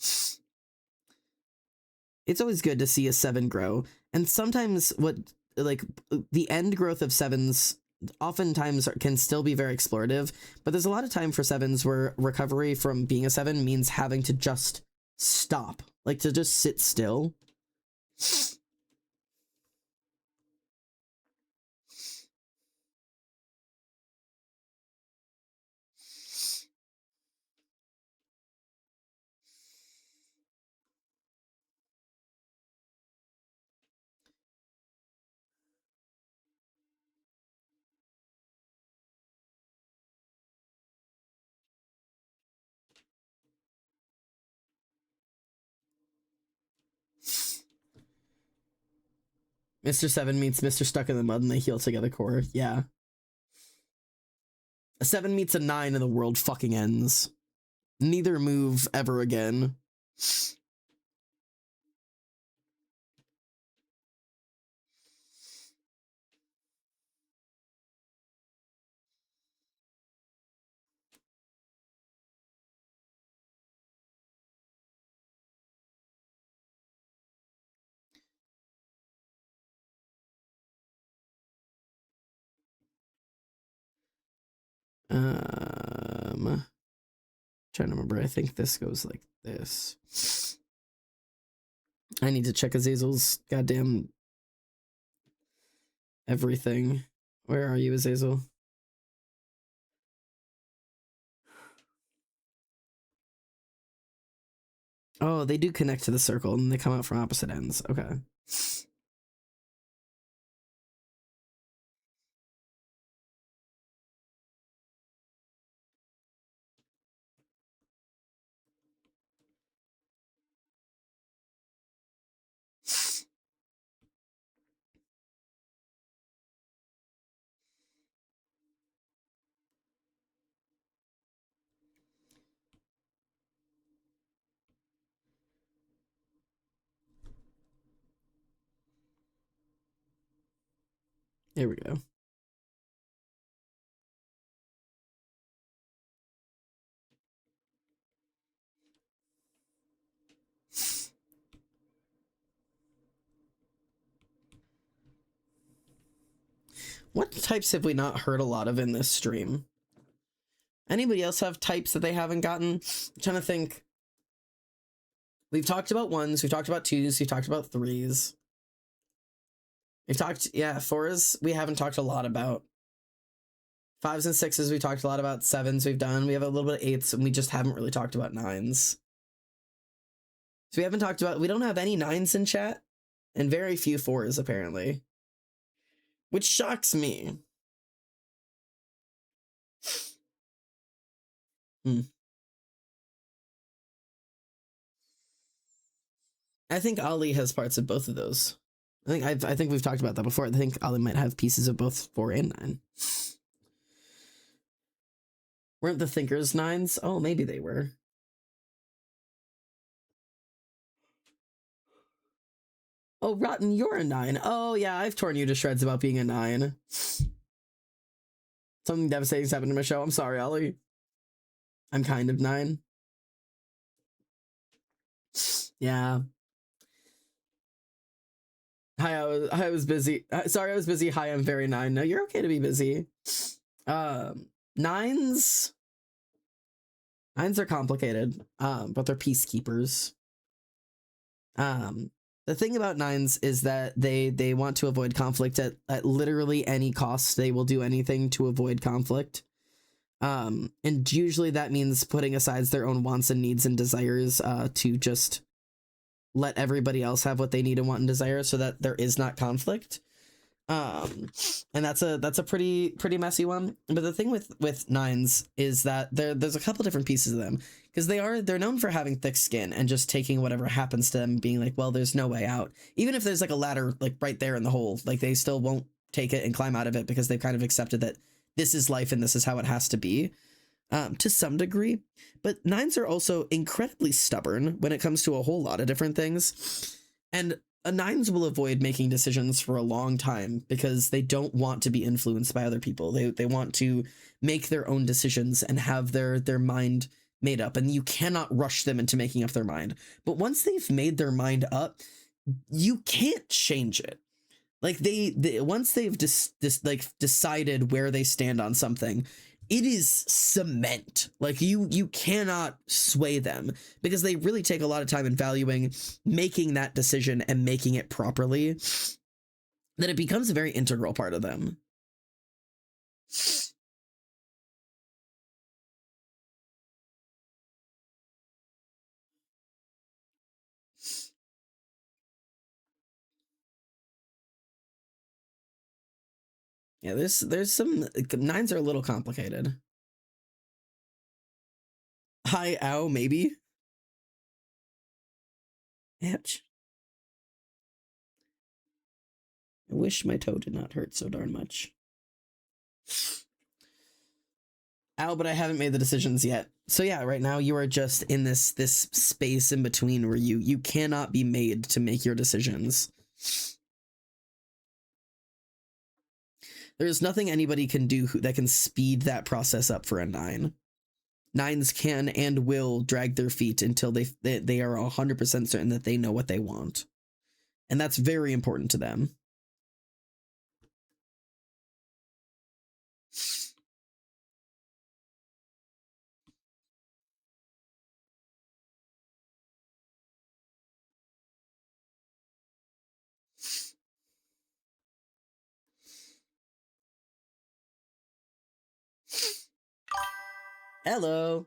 It's always good to see a 7 grow. And sometimes the end growth of 7s oftentimes can still be very explorative, but there's a lot of time for 7s where recovery from being a 7 means having to just stop, like to just sit still. Mr. 7 meets Mr. Stuck in the Mud and they heal together core. Yeah. A 7 meets a 9 and the world fucking ends. Neither move ever again. Trying to remember. I think this goes like this. I need to check Azazel's goddamn everything. Where are you, Azazel? Oh, they do connect to the circle and they come out from opposite ends. Okay. There we go. What types have we not heard a lot of in this stream? Anybody else have types that they haven't gotten? I'm trying to think. We've talked about ones, we've talked about twos, we've talked about threes. We've talked, yeah, fours we haven't talked a lot about. Fives and sixes we talked a lot about. Sevens we've done. We have a little bit of eights, and we just haven't really talked about nines. So we haven't talked about, we don't have any nines in chat, and very few fours, apparently. Which shocks me. I think Ollie has parts of both of those. I think we've talked about that before. I think Ollie might have pieces of both 4 and 9. Weren't the thinkers 9s? Oh, maybe they were. Oh, Rotten, you're a 9. Oh, yeah, I've torn you to shreds about being a 9. Something devastating's happened to my show. I'm sorry, Ollie. I'm kind of 9. Yeah. Hi, I was busy. Sorry, I was busy. Hi, I'm very 9. No, you're okay to be busy. 9s are complicated, but they're peacekeepers. The thing about 9s is that they want to avoid conflict at literally any cost. They will do anything to avoid conflict. And usually that means putting aside their own wants and needs and desires to just let everybody else have what they need and want and desire so that there is not conflict. And that's a pretty messy one. But the thing with 9s is that there's a couple different pieces of them, because they're known for having thick skin and just taking whatever happens to them, being like, well, there's no way out. Even if there's like a ladder like right there in the hole, like they still won't take it and climb out of it because they've kind of accepted that this is life and this is how it has to be, to some degree. But 9s are also incredibly stubborn when it comes to a whole lot of different things. And 9s will avoid making decisions for a long time because they don't want to be influenced by other people. They want to make their own decisions and have their mind made up, and you cannot rush them into making up their mind. But once they've made their mind up, you can't change it. Like they once they've decided where they stand on something, it is cement. Like you cannot sway them, because they really take a lot of time in valuing making that decision and making it properly, that it becomes a very integral part of them. Yeah, there's some 9s are a little complicated. Hi, ow, maybe. Ouch. I wish my toe did not hurt so darn much. Ow, but I haven't made the decisions yet. So yeah, right now you are just in this space in between where you cannot be made to make your decisions. There's nothing anybody can do that can speed that process up for a 9. 9s can and will drag their feet until they are 100% certain that they know what they want. And that's very important to them. Hello.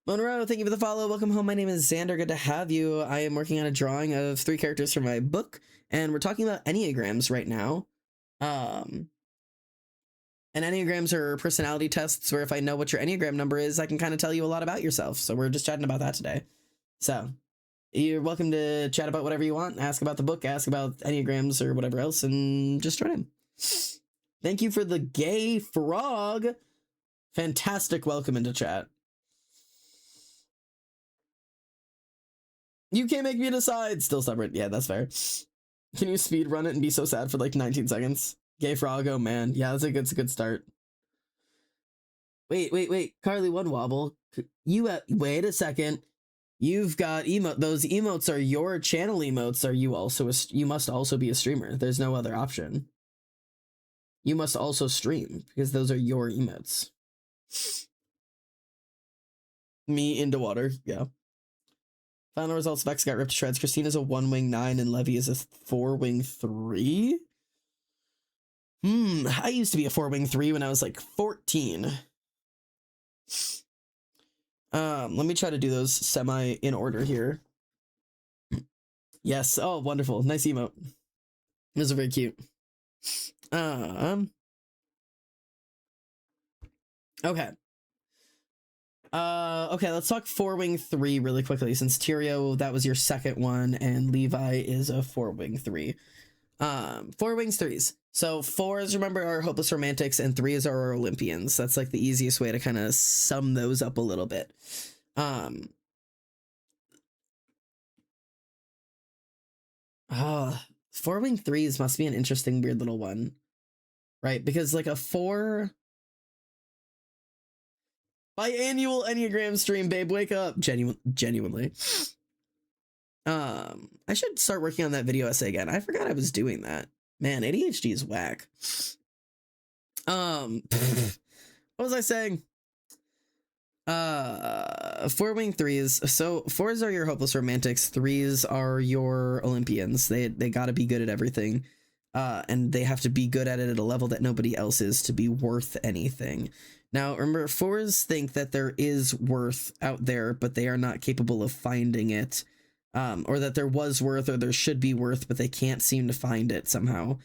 Monroe, thank you for the follow. Welcome home. My name is Xander. Good to have you. I am working on a drawing of 3 characters for my book, and we're talking about Enneagrams right now. And Enneagrams are personality tests where if I know what your Enneagram number is, I can kind of tell you a lot about yourself. So we're just chatting about that today. So you're welcome to chat about whatever you want. Ask about the book, ask about Enneagrams or whatever else, and just join in. Thank you for the gay frog. Fantastic welcome into chat. You can't make me decide. Still stubborn. Yeah, that's fair. Can you speed run it and be so sad for like 19 seconds? Gay frog, oh man. Yeah, that's a good start. Wait. Carly One Wobble. Wait a second. You've got those emotes are your channel emotes. Are you also you must also be a streamer. There's no other option. You must also stream because those are your emotes. Me into water, yeah. Final results, Vex got ripped to shreds. Christina's a 1-wing 9 and Levy is a 4-wing 3. I used to be a 4-wing 3 when I was like 14. Let me try to do those semi in order here. Yes. Oh, wonderful. Nice emote. Those are very cute. Okay. Okay, let's talk 4-wing 3 really quickly, since Tyrio, that was your second one, and Levi is a 4-wing 3. 4 wings 3s. So 4s, remember, are hopeless romantics, and 3s are our Olympians. That's like the easiest way to kind of sum those up a little bit. 4-wing 3s must be an interesting, weird little one, right? Because like a 4 biannual Enneagram stream, babe, wake up. Genuinely. I should start working on that video essay again. I forgot I was doing that. Man, ADHD is whack. What was I saying? 4-wing 3s. So 4s are your hopeless romantics. 3s are your Olympians. They gotta be good at everything. And they have to be good at it at a level that nobody else is to be worth anything. Now, remember, 4s think that there is worth out there, but they are not capable of finding it. Or that there was worth or there should be worth, but they can't seem to find it somehow.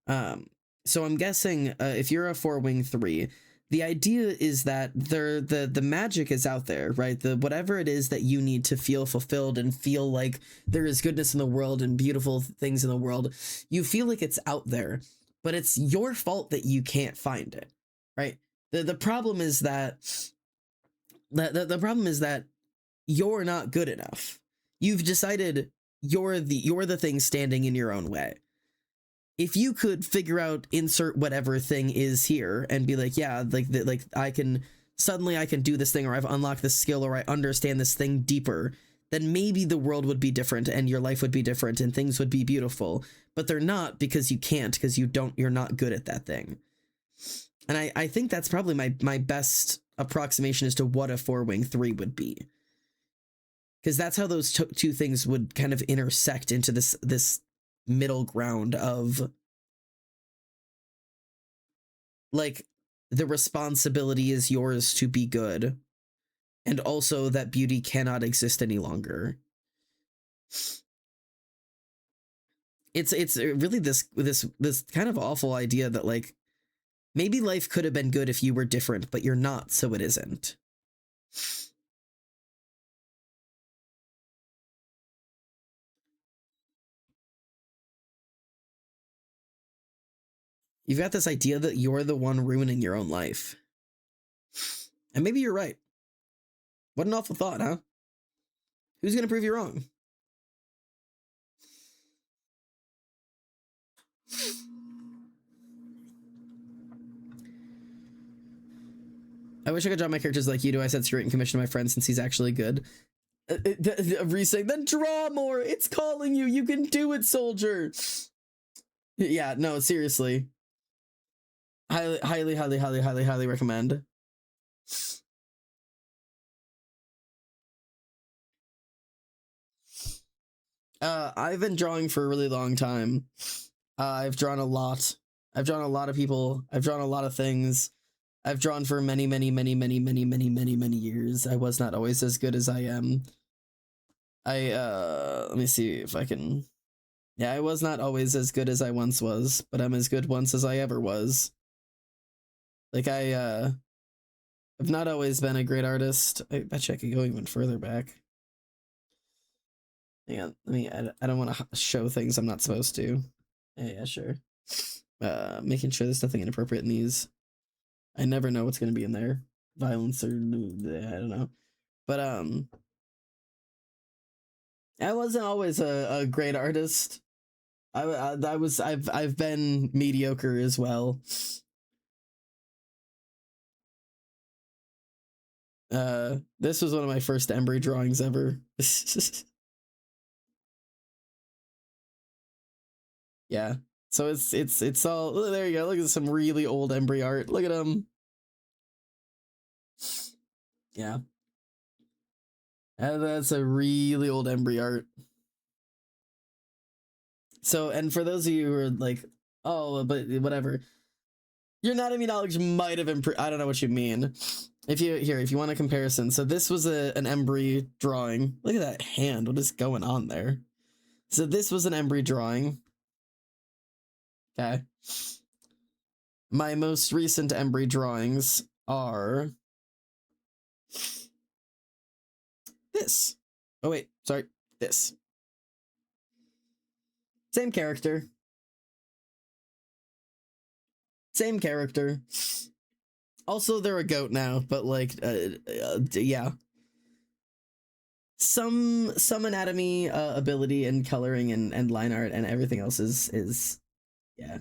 So I'm guessing if you're a 4-wing 3, the idea is that the magic is out there, right? The whatever it is that you need to feel fulfilled and feel like there is goodness in the world and beautiful things in the world, you feel like it's out there, but it's your fault that you can't find it, right? The problem is that the problem is that you're not good enough. You've decided you're the thing standing in your own way. If you could figure out insert whatever thing is here and be like, yeah, like I can do this thing, or I've unlocked this skill, or I understand this thing deeper, then maybe the world would be different and your life would be different and things would be beautiful. But they're not, because you can't, because you're not good at that thing. And I think that's probably my best approximation as to what a 4-wing 3 would be. Because that's how those two things would kind of intersect into this middle ground of, like, the responsibility is yours to be good, and also that beauty cannot exist any longer. It's really this kind of awful idea that, like, maybe life could have been good if you were different, but you're not, so it isn't. You've got this idea that you're the one ruining your own life. And maybe you're right. What an awful thought, huh? Who's gonna prove you wrong? I wish I could draw my characters like you do. I said screw it and commission my friend since he's actually good. Resaying, then draw more. It's calling you. You can do it, soldier. Yeah, no, seriously. Highly recommend. I've been drawing for a really long time. I've drawn a lot. I've drawn a lot of people. I've drawn a lot of things. I've drawn for many years. I was not always as good as I am. Let me see if I can. Yeah, I was not always as good as I once was, but I'm as good once as I ever was. Like, I've not always been a great artist. I bet you I could go even further back. Yeah, I don't want to show things I'm not supposed to. Yeah, sure. Making sure there's nothing inappropriate in these. I never know what's going to be in there. Violence or, I don't know. But, I wasn't always a great artist. I've been mediocre as well. This was one of my first Embry drawings ever. Yeah. So it's all, there you go. Look at some really old Embry art. Look at him. Yeah. That's a really old embry art. So, and for those of you who are like, oh, but whatever, your anatomy knowledge might have improved. I don't know what you mean. If you want a comparison, so this was an embry drawing. Look at that hand. What is going on there? So this was an embry drawing. Okay. My most recent embry drawings are this. Oh wait, sorry, this. Same character. Same character. Also, they're a goat now, but like, yeah. Some anatomy ability and coloring and line art and everything else is yeah.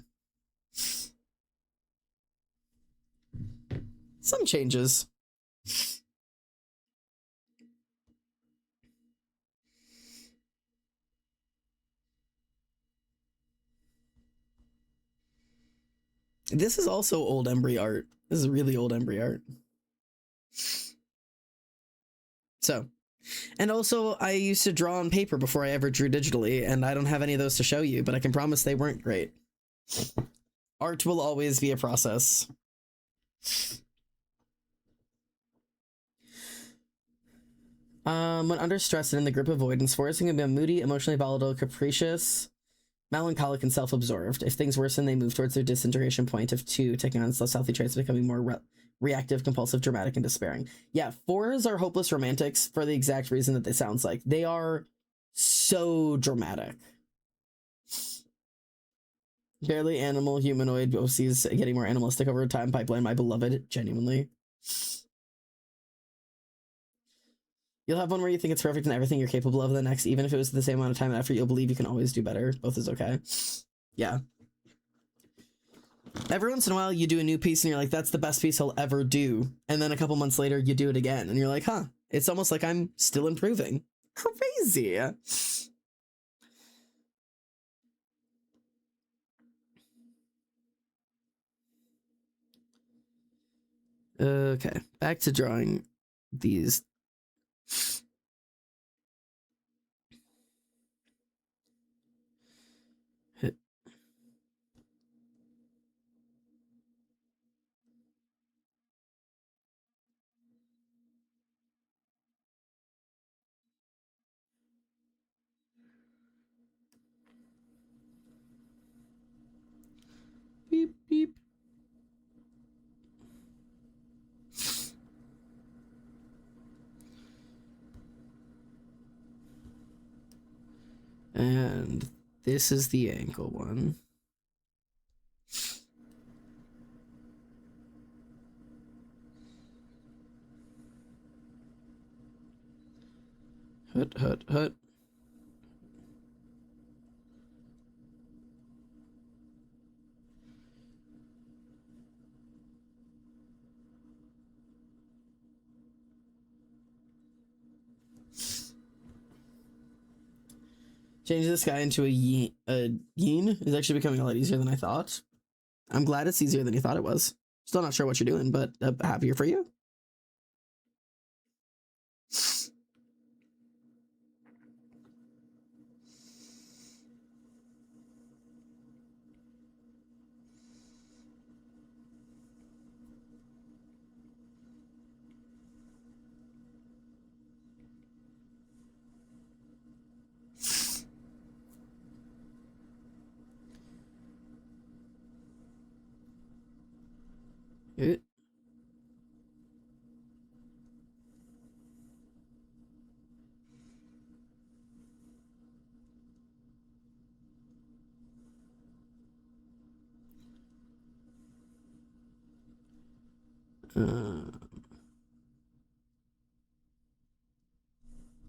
Some changes. This is also old embry art. This is really old embry art. So, and also I used to draw on paper before I ever drew digitally, and I don't have any of those to show you, but I can promise they weren't great. Art will always be a process. When under stress and in the grip of avoidance, forcing can be moody, emotionally volatile, capricious, melancholic, and self-absorbed. If things worsen, they move towards their disintegration point of 2, taking on less healthy traits, becoming more reactive, compulsive, dramatic, and despairing. Yeah, 4s are hopeless romantics for the exact reason that it sounds like. They are so dramatic. Barely animal, humanoid, OC's getting more animalistic over time. Pipeline, my beloved, genuinely. You'll have one where you think it's perfect and everything you're capable of. The next, even if it was the same amount of time and effort, you'll believe you can always do better. Both is okay. Yeah. Every once in a while, you do a new piece and you're like, that's the best piece I'll ever do. And then a couple months later, you do it again. And you're like, huh, it's almost like I'm still improving. Crazy. Okay, back to drawing these. Beep, beep. And this is the ankle one. Hut, hut, hut. Change this guy into a yin. Is actually becoming a lot easier than I thought. I'm glad it's easier than you thought it was. Still not sure what you're doing, but happier for you. It.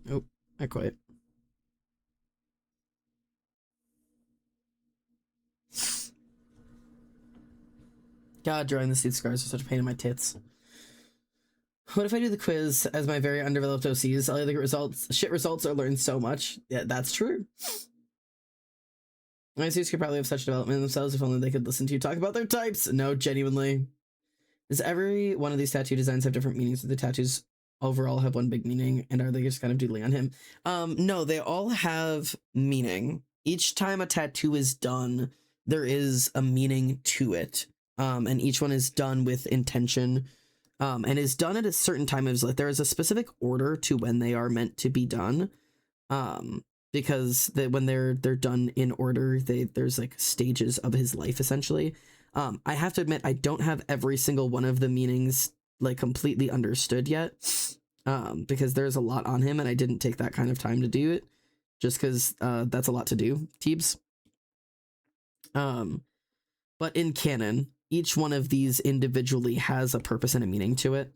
Nope, I quit. God, drawing the seed scars are such a pain in my tits. What if I do the quiz as my very undeveloped OCs? I'll either get shit results, or learn so much. Yeah, that's true. My OCs could probably have such development themselves if only they could listen to you talk about their types. No, genuinely. Does every one of these tattoo designs have different meanings? Do the tattoos overall have one big meaning, and are they just kind of doodling on him? No, they all have meaning. Each time a tattoo is done, there is a meaning to it. And each one is done with intention, and is done at a certain time. Is like there is a specific order to when they are meant to be done. Because when they're done in order, there's like stages of his life essentially. I have to admit I don't have every single one of the meanings like completely understood yet, because there's a lot on him and I didn't take that kind of time to do it, just because that's a lot to do, Teebs. But in canon, each one of these individually has a purpose and a meaning to it.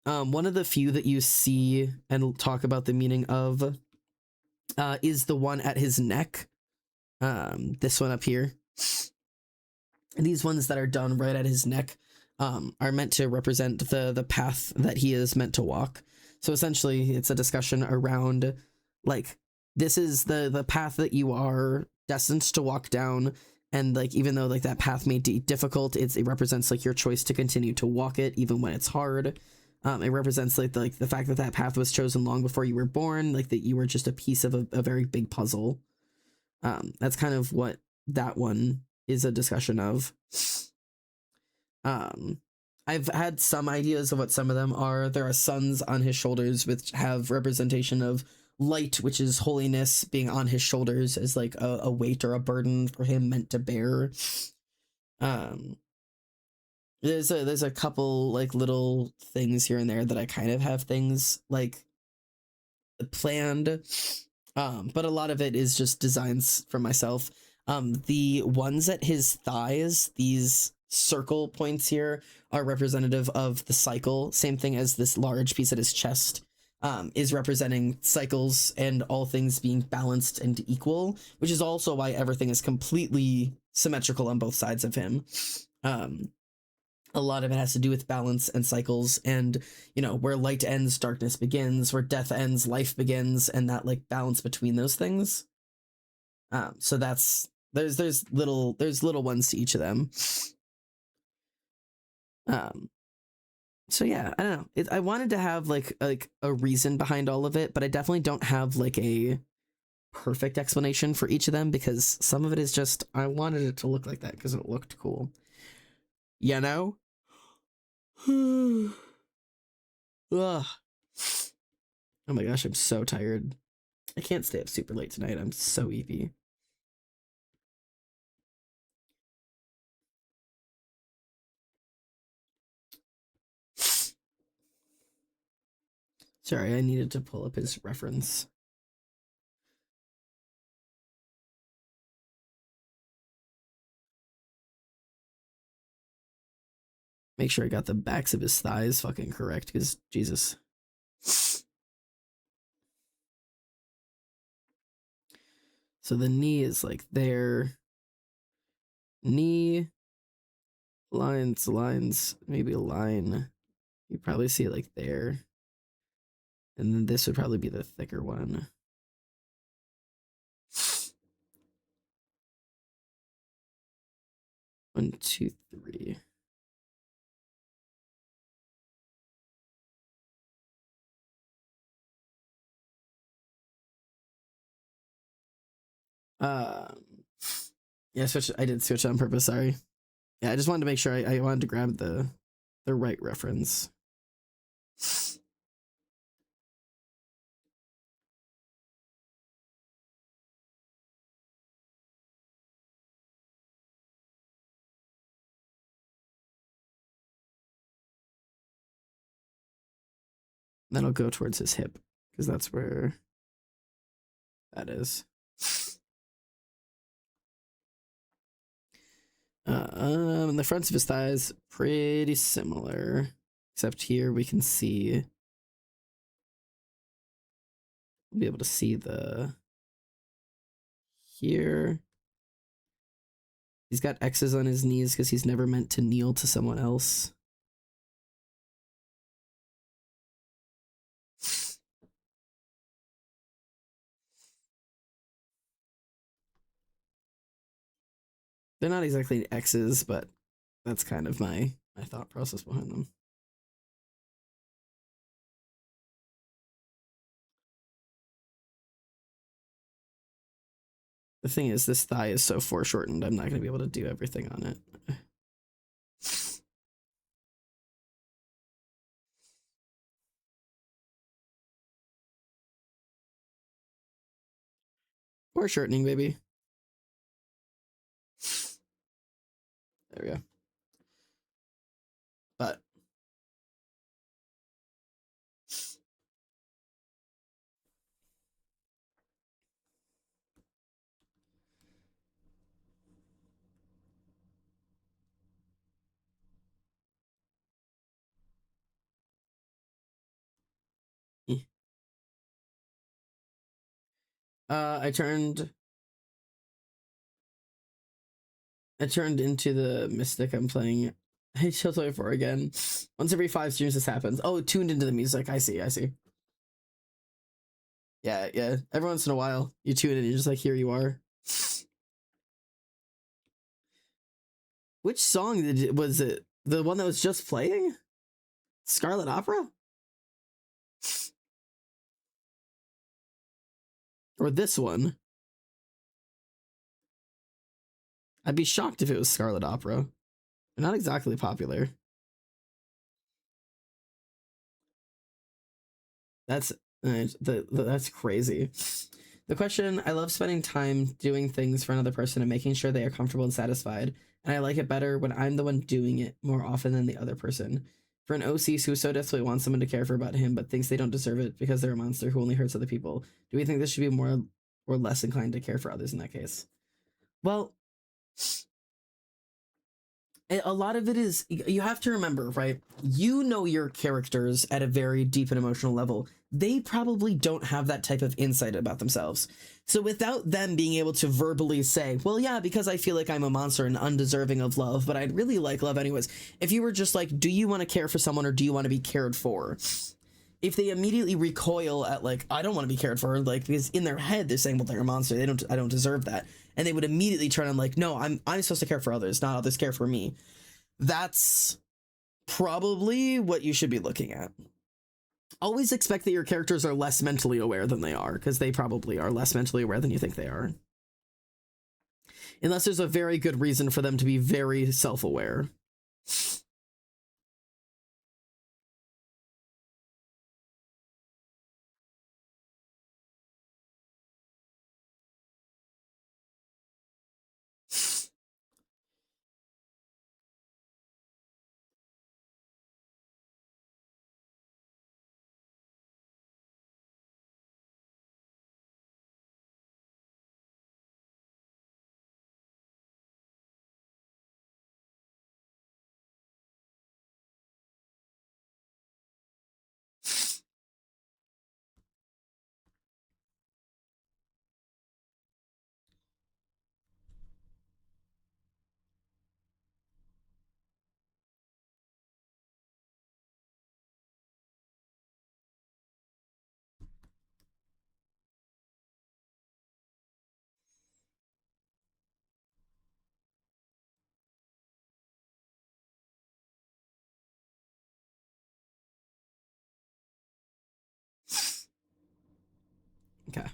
One of the few that you see and talk about the meaning of is the one at his neck. This one up here. And these ones that are done right at his neck are meant to represent the path that he is meant to walk. So essentially, it's a discussion around, like, this is the path that you are destined to walk down, and like even though like that path may be difficult, it represents like your choice to continue to walk it even when it's hard. It represents like the fact that that path was chosen long before you were born, like that you were just a piece of a very big puzzle. That's kind of what that one is a discussion of. I've had some ideas of what some of them are. There are suns on his shoulders, which have representation of light, which is holiness, being on his shoulders as like a weight or a burden for him meant to bear. There's a couple like little things here and there that I kind of have things like planned, but a lot of it is just designs for myself. The ones at his thighs, these circle points here, are representative of the cycle. Same thing as this large piece at his chest is representing cycles and all things being balanced and equal, which is also why everything is completely symmetrical on both sides of him. A lot of it has to do with balance and cycles, and where light ends, darkness begins, where death ends, life begins, and that like balance between those things. So that's there's little ones to each of them. So yeah, I don't know. I wanted to have like a reason behind all of it, but I definitely don't have like a perfect explanation for each of them, because some of it is just I wanted it to look like that because it looked cool. Ugh. Oh my gosh, I'm so tired. I can't stay up super late tonight. I'm so EP. Sorry, I needed to pull up his reference. Make sure I got the backs of his thighs fucking correct, because Jesus. So the knee is like there. Knee, lines, maybe a line. You probably see it like there. And then this would probably be the thicker one. One, two, three. Yeah, I did switch it on purpose, sorry. Yeah, I just wanted to make sure I wanted to grab the right reference. Then I'll go towards his hip, because that's where that is. And the fronts of his thighs, pretty similar, except here we can see, we'll be able to see the, here. He's got X's on his knees because he's never meant to kneel to someone else. They're not exactly X's, but that's kind of my thought process behind them. The thing is, this thigh is so foreshortened, I'm not going to be able to do everything on it. Foreshortening, baby. There we go. But I turned into the mystic I'm playing HL 24 again. Once every 5 streams this happens. Oh, tuned into the music. I see. Yeah. Every once in a while, you tune in and you're just like, here you are. Which song was it? The one that was just playing? Scarlet Opera? Or this one? I'd be shocked if it was Scarlet Opera. They're not exactly popular. That's that's crazy. The question, I love spending time doing things for another person and making sure they are comfortable and satisfied. And I like it better when I'm the one doing it more often than the other person. For an OC who so desperately wants someone to care for about him but thinks they don't deserve it because they're a monster who only hurts other people, do we think this should be more or less inclined to care for others in that case? Well, a lot of it is, you have to remember, right? You know your characters at a very deep and emotional level. They probably don't have that type of insight about themselves. So without them being able to verbally say, well, yeah, because I feel like I'm a monster and undeserving of love, but I'd really like love anyways. If you were just like, do you want to care for someone or do you want to be cared for? If they immediately recoil at like, I don't want to be cared for, like, because in their head they're saying, well, they're a monster, I don't deserve that, and they would immediately turn on like, no, I'm supposed to care for others, not others care for me. That's probably what you should be looking at. Always expect that your characters are less mentally aware than they are, because they probably are less mentally aware than you think they are, unless there's a very good reason for them to be very self-aware. Okay.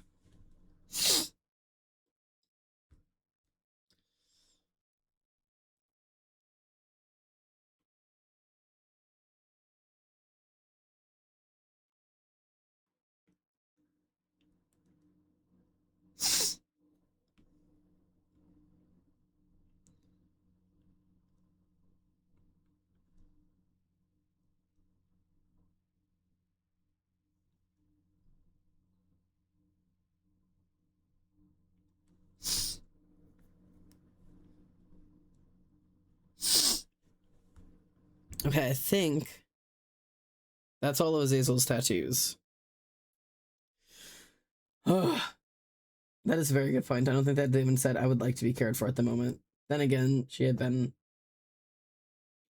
Okay, I think that's all of Azazel's tattoos. Oh, that is a very good point. I don't think that Damon said I would like to be cared for at the moment. Then again, she had been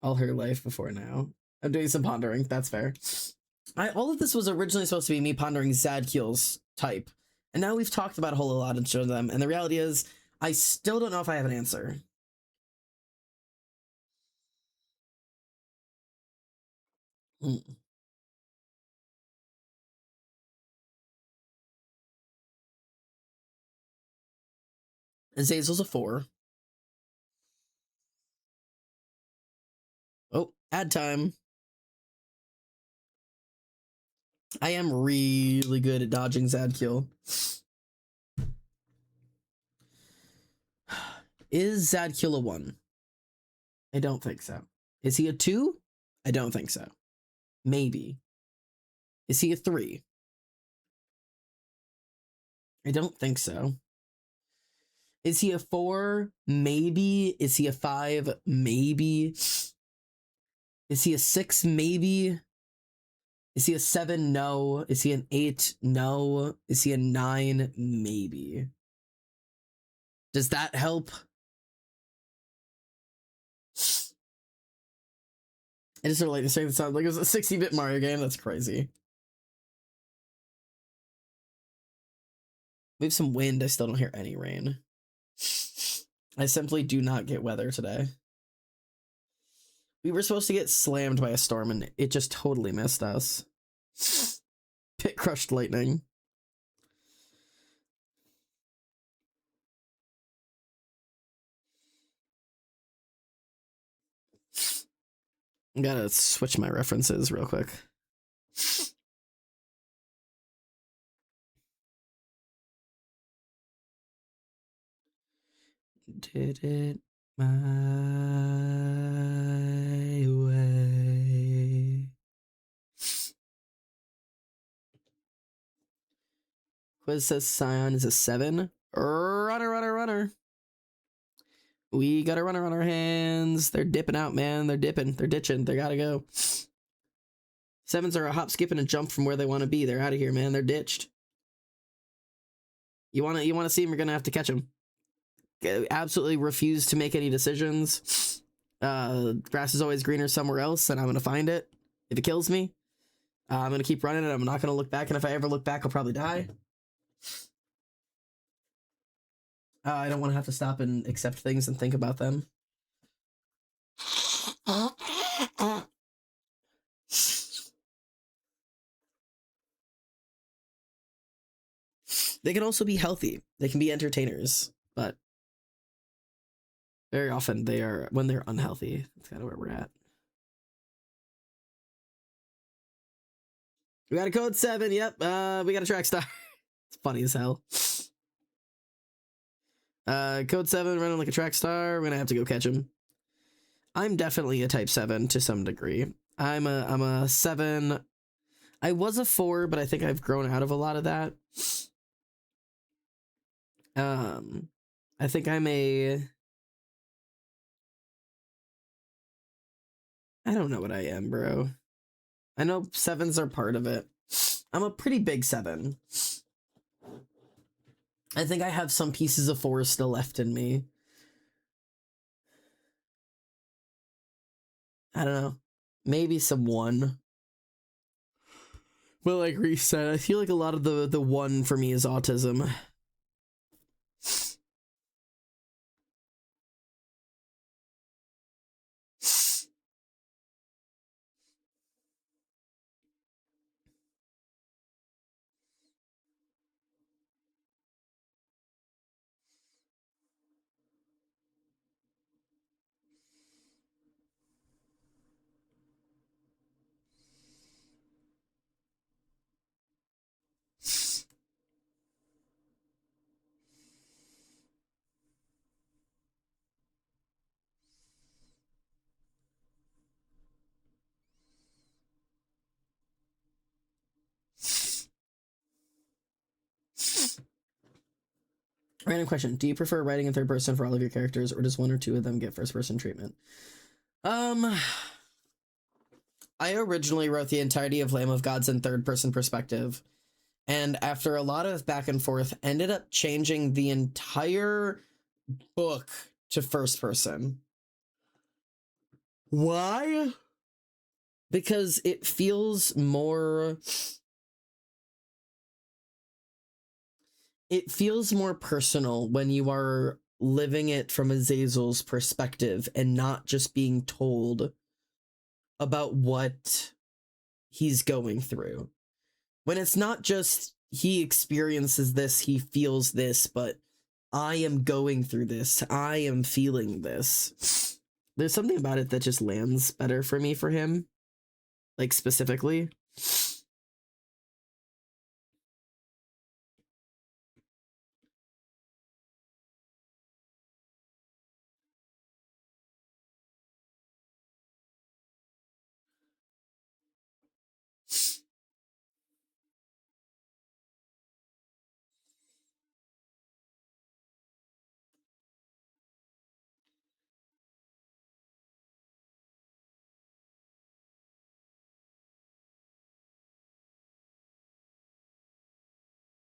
all her life before now. I'm doing some pondering. That's fair. All of this was originally supposed to be me pondering Zadkiel's type. And now we've talked about a whole lot and shown them. And the reality is, I still don't know if I have an answer. Mm. Azazel's a 4. Oh, ad time. I am really good at dodging Zadkiel. Is Zadkiel a 1? I don't think so. Is he a 2? I don't think so. Maybe. Is he a 3? I don't think so. Is he a 4? Maybe. Is he a 5? Maybe. Is he a 6? Maybe. Is he a 7? No. Is he an 8? No. Is he a 9? Maybe. Does that help? I just sort of like to say the sound like it was a 60-bit Mario game. That's crazy. We have some wind. I still don't hear any rain. I simply do not get weather today. We were supposed to get slammed by a storm and it just totally missed us. Pit crushed lightning. I gotta switch my references real quick. Did it my way. Quiz says Scion is a 7. Runner, runner, runner. We got a runner on our hands. They're dipping out, man. They're dipping. They're ditching. They gotta go. 7s are a hop, skip, and a jump from where they want to be. They're out of here, man. They're ditched. You wanna see them? You're gonna have to catch them. Absolutely refuse to make any decisions. Grass is always greener somewhere else, and I'm gonna find it. If it kills me, I'm gonna keep running, and I'm not gonna look back. And if I ever look back, I'll probably die. I don't want to have to stop and accept things and think about them. They can also be healthy. They can be entertainers, but very often when they're unhealthy. That's kind of where we're at. We got a code 7. Yep. We got a track star. It's funny as hell. Code 7 running like a track star. We're gonna have to go catch him. I'm definitely a type 7 to some degree. I'm a 7. I was a 4, but I think I've grown out of a lot of that. I think I'm a... I don't know what I am, bro. I know 7s are part of it. I'm a pretty big 7. I think I have some pieces of 4 still left in me. I don't know. Maybe some 1. Well, like Reese said, I feel like a lot of the 1 for me is autism. Random question. Do you prefer writing in third person for all of your characters, or does 1 or 2 of them get first person treatment? I originally wrote the entirety of Lamb of Gods in third person perspective, and after a lot of back and forth, ended up changing the entire book to first person. Why? Because it feels more... It feels more personal when you are living it from Azazel's perspective and not just being told about what he's going through. When it's not just he experiences this, he feels this, but I am going through this. I am feeling this. There's something about it that just lands better for me for him, like specifically.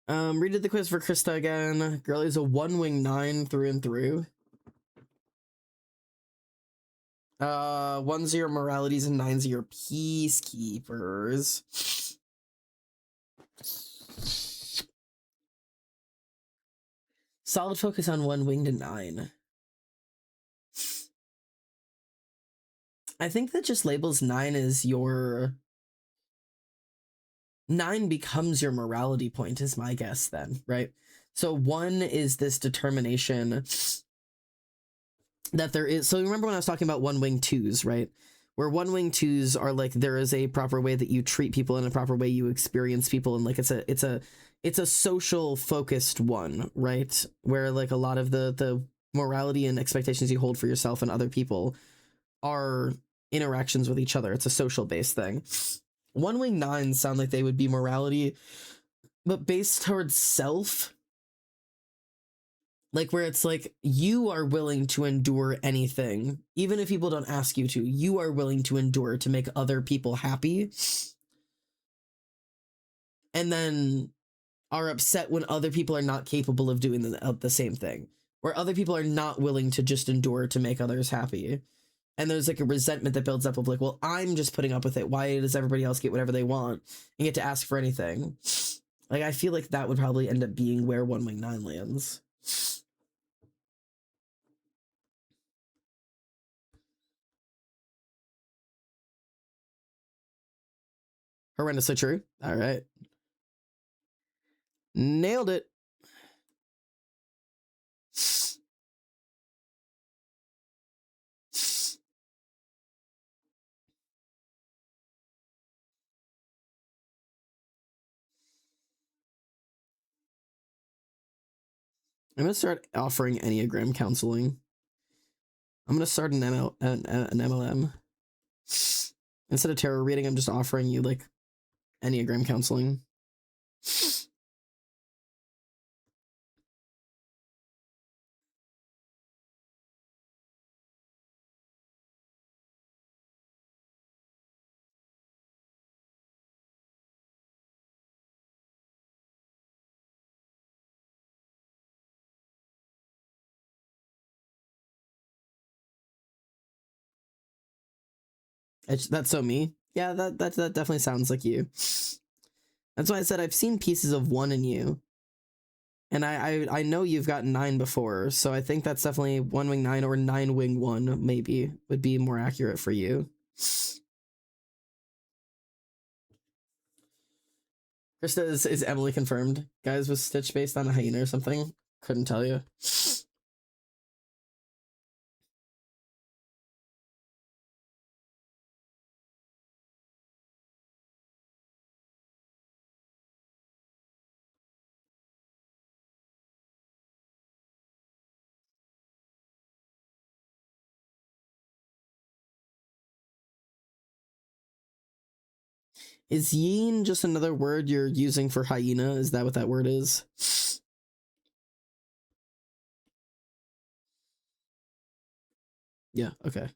Redid the quiz for Krista again. Girl is a 1-wing 9 through and through. 1-0 moralities and 9-0 peacekeepers. Solid focus on 1-wing to 9. I think that just labels 9 as your 9 becomes your morality point is my guess then, right? So 1 is this determination that there is. So remember when I was talking about 1-wing 2s, right? Where 1-wing 2s are like there is a proper way that you treat people and a proper way you experience people, and like it's a social focused one, right? Where like a lot of the morality and expectations you hold for yourself and other people are interactions with each other. It's a social based thing. 1-wing 9s sound like they would be morality, but based towards self. Like where it's like you are willing to endure anything, even if people don't ask you to. You are willing to endure to make other people happy, and then are upset when other people are not capable of doing the same thing. Where other people are not willing to just endure to make others happy. And there's like a resentment that builds up of like, well, I'm just putting up with it. Why does everybody else get whatever they want and get to ask for anything? Like, I feel like that would probably end up being where 1-wing 9 lands. Horrendously true. All right. Nailed it. I'm going to start offering Enneagram counseling. I'm going to start an MLM. Instead of tarot reading, I'm just offering you like Enneagram counseling. That's so me. Yeah, that definitely sounds like you. That's why I said I've seen pieces of 1 in you. And I know you've got 9 before, so I think that's definitely 1-wing 9 or 9-wing 1 maybe would be more accurate for you. Krista, is Emily confirmed? Guys, was Stitch based on a hyena or something? Couldn't tell you. Is yeen just another word you're using for hyena? Is that what that word is? Yeah, okay.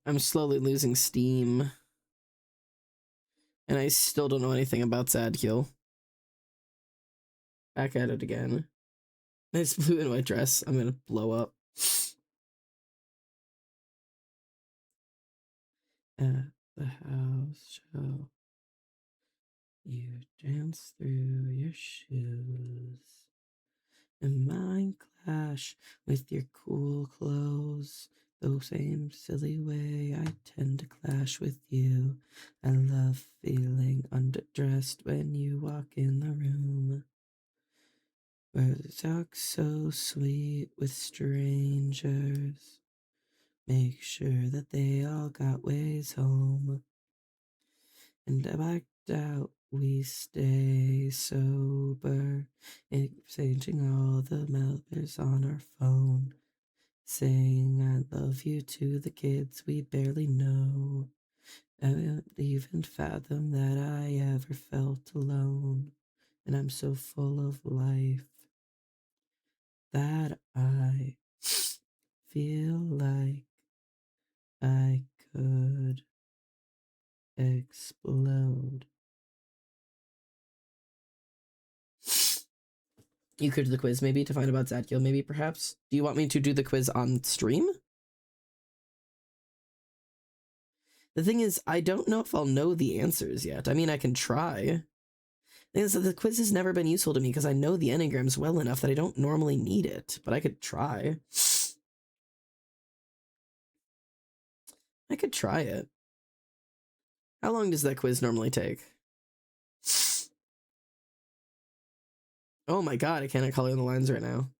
I'm slowly losing steam. And I still don't know anything about Zadkiel. Back at it again. Nice blue and white dress. I'm gonna blow up. At the house show, you dance through your shoes, and mine clash with your cool clothes. The same silly way I tend to clash with you. I love feeling underdressed when you walk in the room. Where the talk's so sweet with strangers. Make sure that they all got ways home. And I backed out, we stay sober. Exchanging all the numbers on our phone. Saying I love you to the kids we barely know. I don't even fathom that I ever felt alone. And I'm so full of life that I feel like I could explode. You could do the quiz maybe to find about Zadkiel, maybe perhaps. Do you want me to do the quiz on stream? The thing is, I don't know if I'll know the answers yet. I mean, I can try. The thing is that the quiz has never been useful to me because I know the enneagrams well enough that I don't normally need it, but I could try. I could try it. How long does that quiz normally take? Oh my god, I cannot color in the lines right now.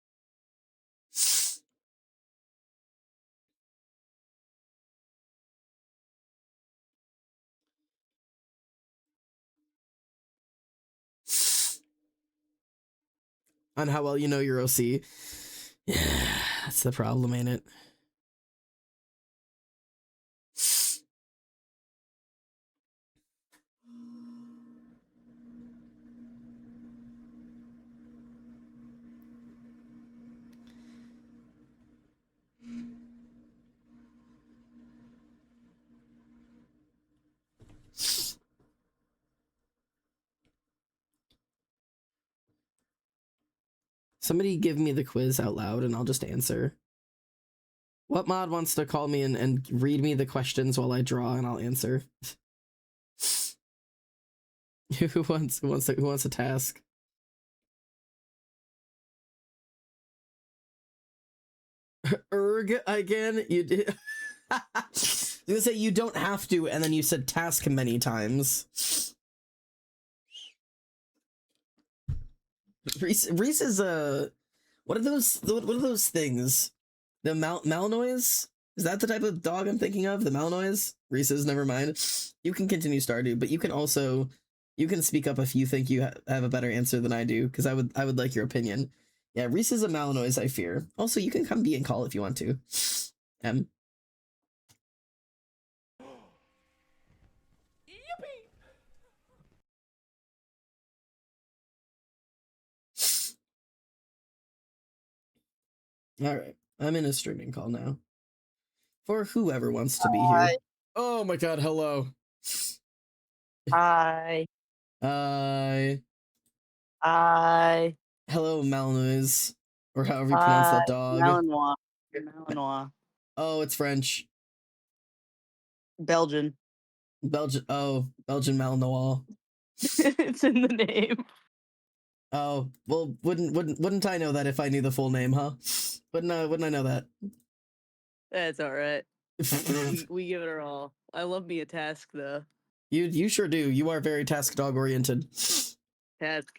On how well you know your OC. Yeah, that's the problem, ain't it? Somebody give me the quiz out loud and I'll just answer. What mod wants to call me and read me the questions while I draw and I'll answer? who wants a task? Erg again? You did. I was gonna say you don't have to, and then you said task many times. Reese is a what are those things? The Malinois? Is that the type of dog I'm thinking of? The Malinois? Reese's, never mind. You can continue Stardew, but you can speak up if you think you have a better answer than I do, because I would like your opinion. Yeah, Reese is a Malinois, I fear. Also, you can come be in call if you want to. All right, I'm in a streaming call now. For whoever wants to be here. Oh my god, hello. Hi. Hi. Hi. Hello, Malinois. Or however you pronounce that dog. Malinois. Malinois. Oh, it's French. Belgian. Belgian Malinois. It's in the name. Oh, well, wouldn't I know that if I knew the full name, huh? Wouldn't I know that? That's all right. we give it our all. I love me a task though. You sure do. You are very task dog oriented. Task.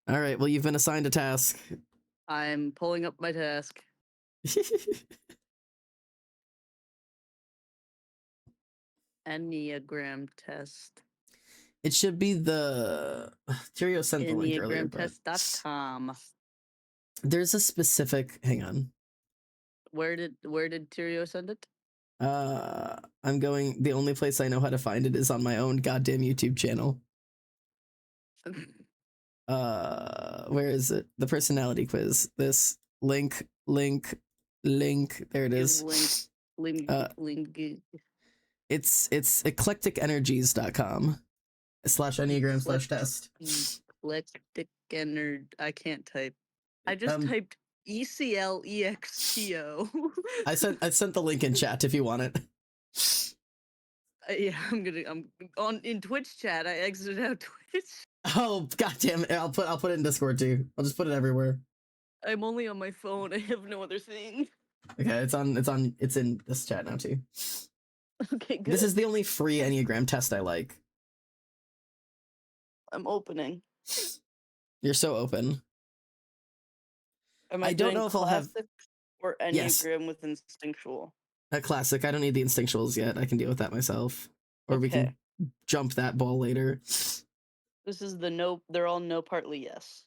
All right. Well, you've been assigned a task. I'm pulling up my task. Enneagram test. It should be the Tyrio sent the link earlier, but Enneagramtest.com. there's a specific. Hang on. Where did Tyrio send it? I'm going. The only place I know how to find it is on my own goddamn YouTube channel. Where is it? The personality quiz. This link. There it is. Ling, Uh, ling, it's eclecticenergies.com/enneagram/test. eclectic and I can't type. I just Um, typed ECLEXTO. I sent the link in chat if you want it. Yeah, I'm on in Twitch chat. I exited out Twitch. Oh goddamn it! I'll put it in Discord too. I'll just put it everywhere. I'm only on my phone. I have no other thing. Okay, it's in this chat now too. Okay, good. This is the only free Enneagram test I like. I'm opening. You're so open. Am I don't doing know if I'll have classic or yes Enneagram with instinctual? a classic. I don't need the instinctuals yet. I can deal with that myself. Or we Okay. can jump that ball later. This is the no. They're all no, partly yes.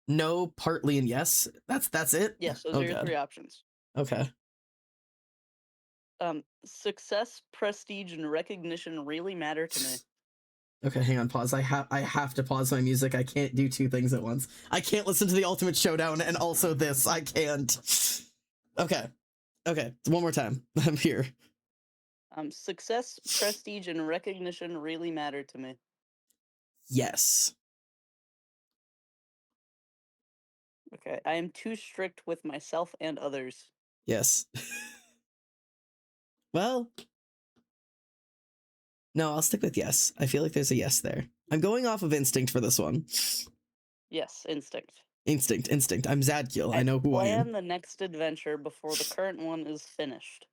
No, partly, and yes. That's it. Yes, those Oh are your god. three options. Okay. Success, prestige, and recognition really matter to me. Okay, hang on, pause. I have to pause my music. I can't do two things at once. I can't listen to the Ultimate Showdown and also this. I can't. Okay. Okay. One more time. I'm here. Success, prestige, and recognition really matter to me. Yes. Okay. I am too strict with myself and others. Yes. Well, no, I'll stick with yes. I feel like there's a yes there. I'm going off of instinct for this one. Yes, instinct. Instinct. I'm Zadkiel. I know who I am. Plan the next adventure before the current one is finished.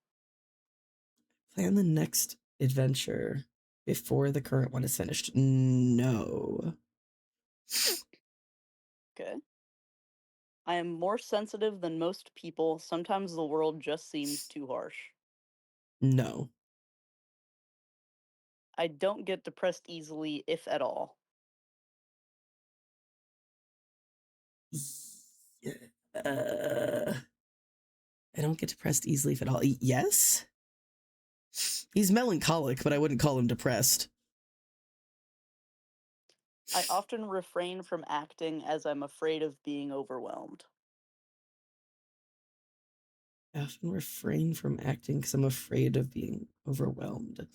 Plan the next adventure before the current one is finished. No. Okay. I am more sensitive than most people. Sometimes the world just seems too harsh. No. I don't get depressed easily, if at all. I don't get depressed easily if at all. Yes? He's melancholic, but I wouldn't call him depressed. I often refrain from acting as I'm afraid of being overwhelmed. I often refrain from acting because I'm afraid of being overwhelmed.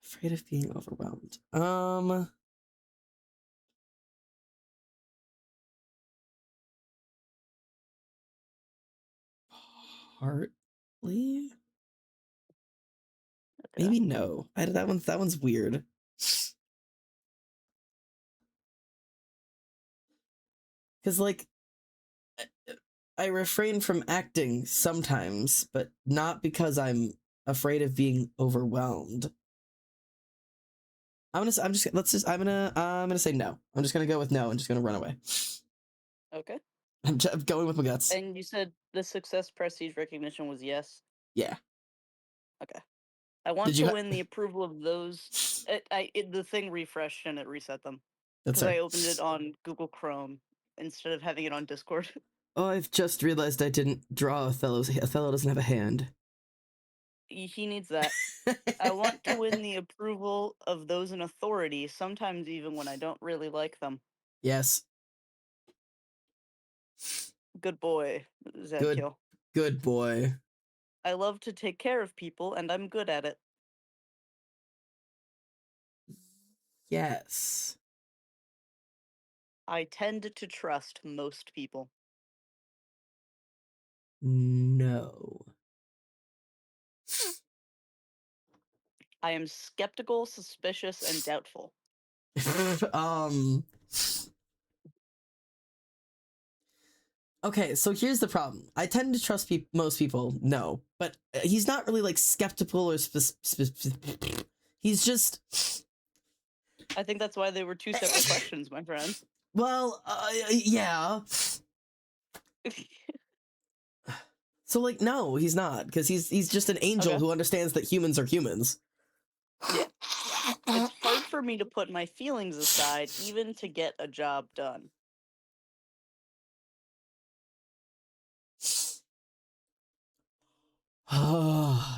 Afraid of being overwhelmed. Partly? Okay. Maybe no. That one's weird. Because like I refrain from acting sometimes, but not because I'm afraid of being overwhelmed. I'm gonna say no. I'm just gonna go with no. I'm just gonna run away. Okay. I'm going with my guts. And you said the success, prestige, recognition was yes? Yeah. Okay. I want to win the approval of those. The thing refreshed and it reset them. That's Because I opened it on Google Chrome instead of having it on Discord. Oh, I've just realized I didn't draw Othello. Othello doesn't have a hand. He needs that. I want to win the approval of those in authority, sometimes even when I don't really like them. Yes. Good boy, Zadkiel. Good boy. I love to take care of people, and I'm good at it. Yes. I tend to trust most people. No. I am skeptical, suspicious, and doubtful. Okay, so here's the problem. I tend to trust most people, no, but he's not really like skeptical or he's just. I think that's why they were two separate questions, my friend. Well, yeah. So like, no, he's not, because he's just an angel who understands that humans are humans. Yeah. It's hard for me to put my feelings aside, even to get a job done.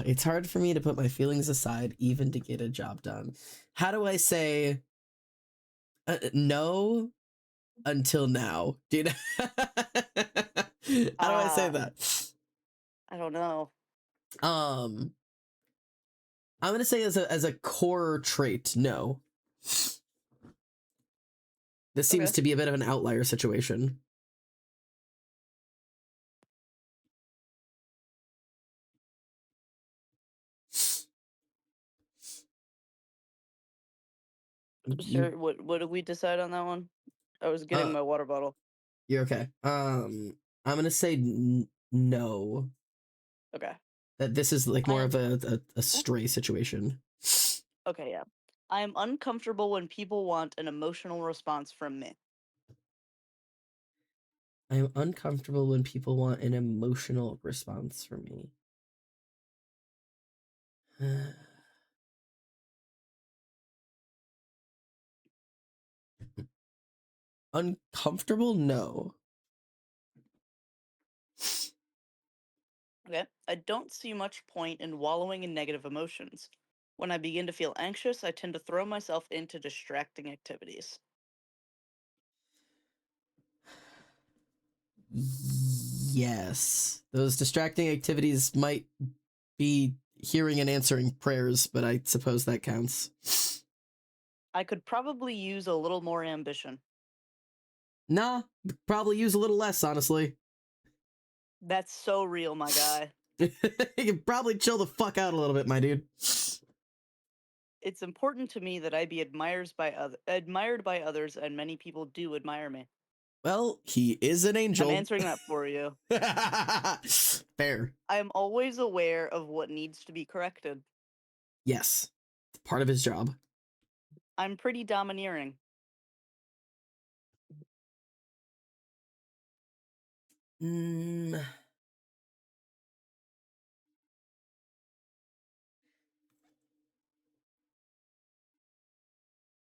It's hard for me to put my feelings aside, even to get a job done. How do I say no until now, dude? How do I say that? I don't know. Um, I'm gonna say as a core trait, no. This seems Okay. to be a bit of an outlier situation. You, Sir, what did we decide on that one? I was getting uh, my water bottle. you're okay. I'm gonna say no. Okay. That this is like more I of a Oop, stray situation. okay, yeah. I am uncomfortable when people want an emotional response from me. I am uncomfortable when people want an emotional response from me. Uncomfortable? No. Okay. I don't see much point in wallowing in negative emotions. When I begin to feel anxious, I tend to throw myself into distracting activities. Yes. Those distracting activities might be hearing and answering prayers, but I suppose that counts. I could probably use a little more ambition. Nah, probably use a little less, honestly. That's so real, my guy. You could probably chill the fuck out a little bit, my dude. It's important to me that I be admired by others, and many people do admire me. Well, he is an I'm angel. answering that for you. Fair. I am always aware of what needs to be corrected. Yes. It's part of his job. I'm pretty domineering. Mm,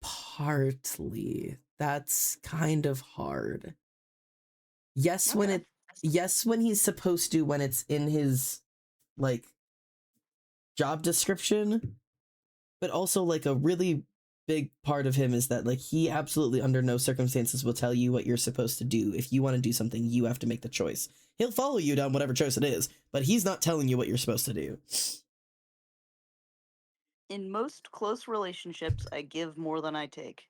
partly. That's kind of hard. Yes, when Okay. it yes, when he's supposed to, when it's in his like job description, but also like a really big part of him is that like he absolutely under no circumstances will tell you what you're supposed to do. If you want to do something, you have to make the choice. He'll follow you down whatever choice it is, but he's not telling you what you're supposed to do. In most close relationships, I give more than I take.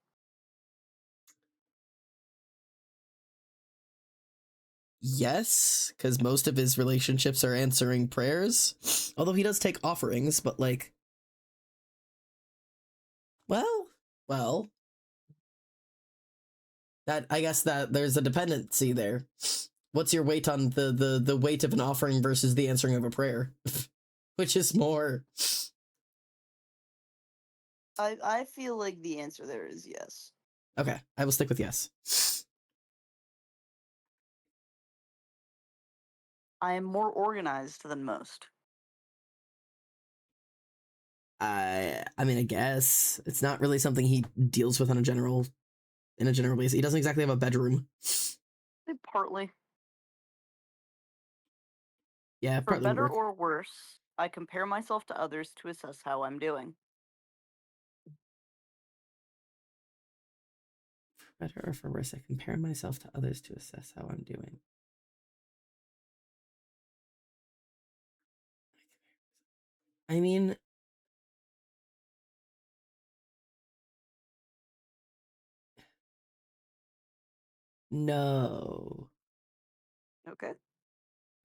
Yes, because most of his relationships are answering prayers. Although he does take offerings, but like, well, that I guess that there's a dependency there. What's your weight on the weight of an offering versus the answering of a prayer? Which is more? I feel like the answer there is yes. Okay, I will stick with yes. I am more organized than most. I mean, I guess it's not really something he deals with on a general basis. He doesn't exactly have a bedroom. Partly. Yeah, For partly would better work. or worse, I compare myself to others to assess how I'm doing. For better or for worse, I compare myself to others to assess how I'm doing. I mean, no. Okay.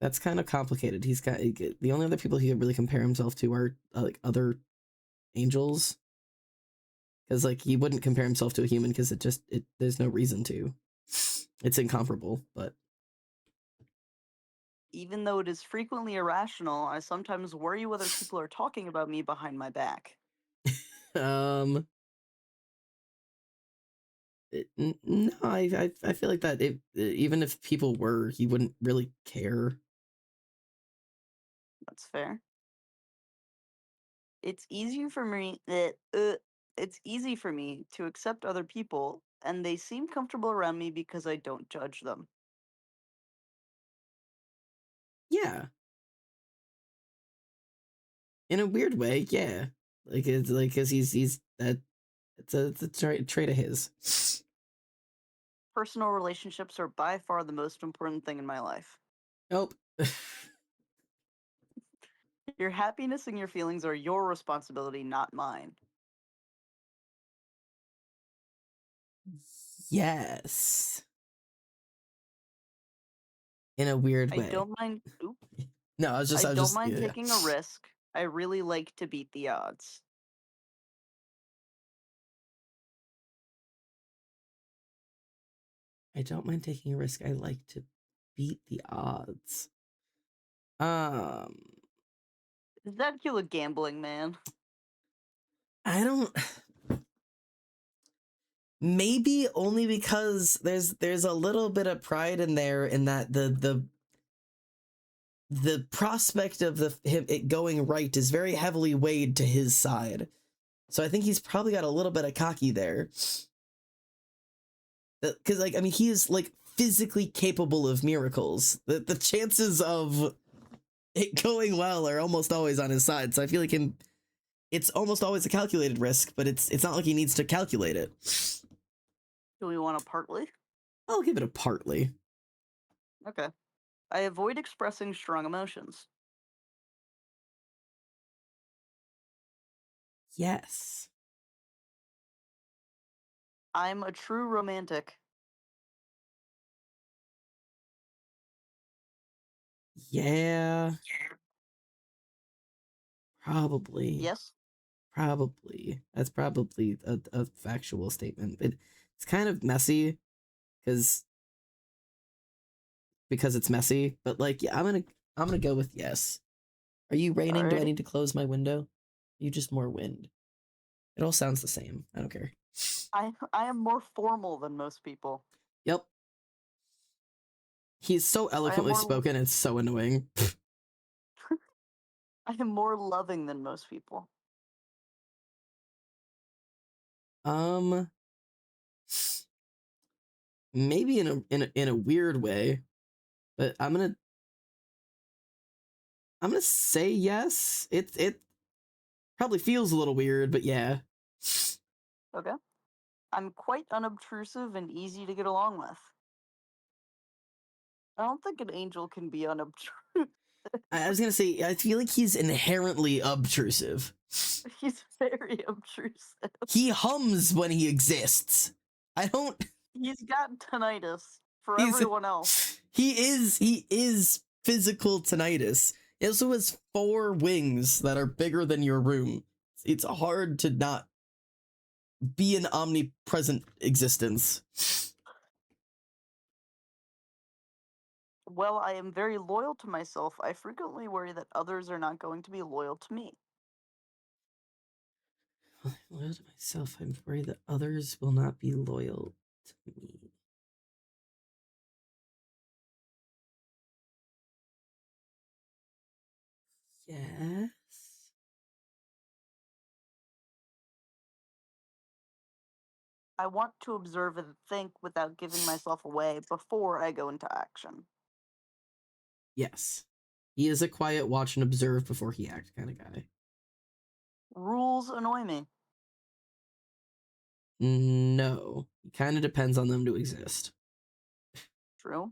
That's kind of complicated. He's got the only other people he could really compare himself to are like other angels, because like he wouldn't compare himself to a human because it there's no reason to. It's incomparable, but Even though it is frequently irrational, I sometimes worry whether people are talking about me behind my back. um, no, I feel like that even if people were, he wouldn't really care. That's fair. It's easy for me it's easy for me to accept other people, and they seem comfortable around me because I don't judge them. Yeah, in a weird way, yeah. Like it's like because he's that it's a trait of his. Personal relationships are by far the most important thing in my life. Nope. Your happiness and your feelings are your responsibility, not mine. Yes. In a weird I way. don't mind. Oop, No, I I was don't just, mind yeah. taking a risk. I really like to beat the odds. I don't mind taking a risk. I like to beat the odds. Um, Is that you a gambling man? I don't. Maybe only because there's a little bit of pride in there in that the prospect of him it going right is very heavily weighed to his side. So I think he's probably got a little bit of cocky there. Because like I mean he is like physically capable of miracles. The chances of it going well are almost always on his side. So I feel like it's almost always a calculated risk, but it's not like he needs to calculate it. Do we want to partly? I'll give it a partly. Okay. I avoid expressing strong emotions. Yes. I'm a true romantic. Yeah, probably. Yes? Probably. That's probably a factual statement. It's kind of messy because it's messy, but like yeah, I'm gonna go with yes. Are you raining? Do I Alrighty. need to close my window? You just more wind. It all sounds the same. I don't care. I am more formal than most people. Yep. He's so I am eloquently more spoken, it's so annoying. I am more loving than most people. Um maybe in a weird way, but I'm gonna say yes. It probably feels a little weird, but yeah. Okay. I'm quite unobtrusive and easy to get along with. I don't think an angel can be unobtrusive. I was gonna say I feel like he's inherently obtrusive. He's very obtrusive. He hums when he exists. I don't. He's got tinnitus for He's everyone else. he is physical tinnitus. He also has 4 wings that are bigger than your room. It's hard to not be an omnipresent existence. Well, I am very loyal to myself. I frequently worry that others are not going to be loyal to me. I'm loyal to myself. I'm worried that others will not be loyal to me. Yes. I want to observe and think without giving myself away before I go into action. Yes. He is a quiet watch and observe before he act kind of guy. Rules annoy me. No. It kind of depends on them to exist. True.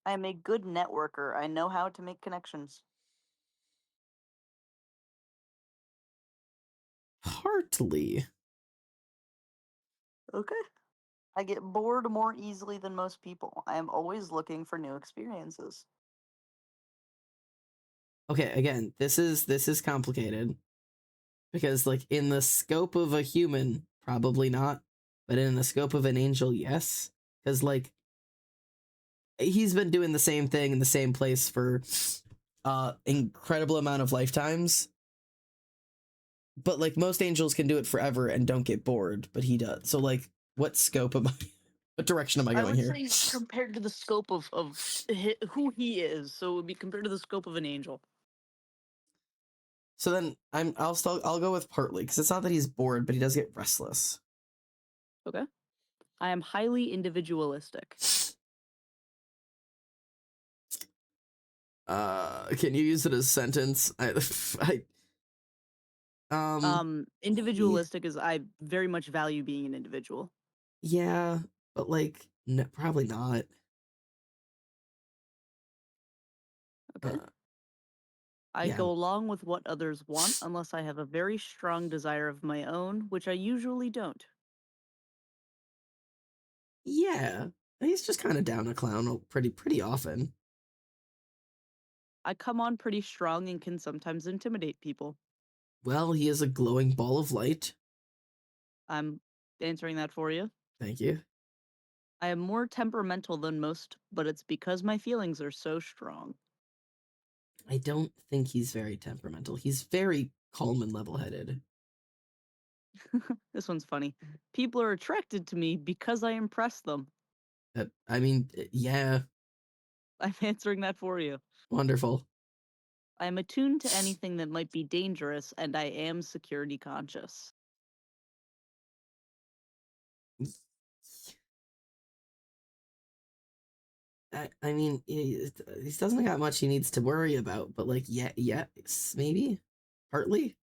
I am a good networker. I know how to make connections. Partly. Okay. I get bored more easily than most people. I am always looking for new experiences. Okay, again, this is complicated because like in the scope of a human, probably not, but in the scope of an angel, yes. Cuz like he's been doing the same thing in the same place for incredible amount of lifetimes. But like most angels can do it forever and don't get bored, but he does. So like what scope am I what direction am I I going would here? say compared to the scope of who he is, so it would be compared to the scope of an angel. So then I'll go with partly because it's not that he's bored, but he does get restless. Okay. I am highly individualistic. Can you use it as a sentence? He, Individualistic is I very much value being an individual. yeah, but like no, probably not. Okay. I Yeah. go along with what others want unless I have a very strong desire of my own, which I usually don't. Yeah. He's just kind of down a clown pretty often. I come on pretty strong and can sometimes intimidate people. Well, he is a glowing ball of light. I'm answering that for you. Thank you. I am more temperamental than most, but it's because my feelings are so strong. I don't think he's very temperamental. He's very calm and level-headed. This one's funny. People are attracted to me because I impress them. I mean, yeah, I'm answering that for you. wonderful. I am attuned to anything that might be dangerous, and I am security conscious. I mean, he doesn't got much he needs to worry about, but like, yeah, maybe, partly,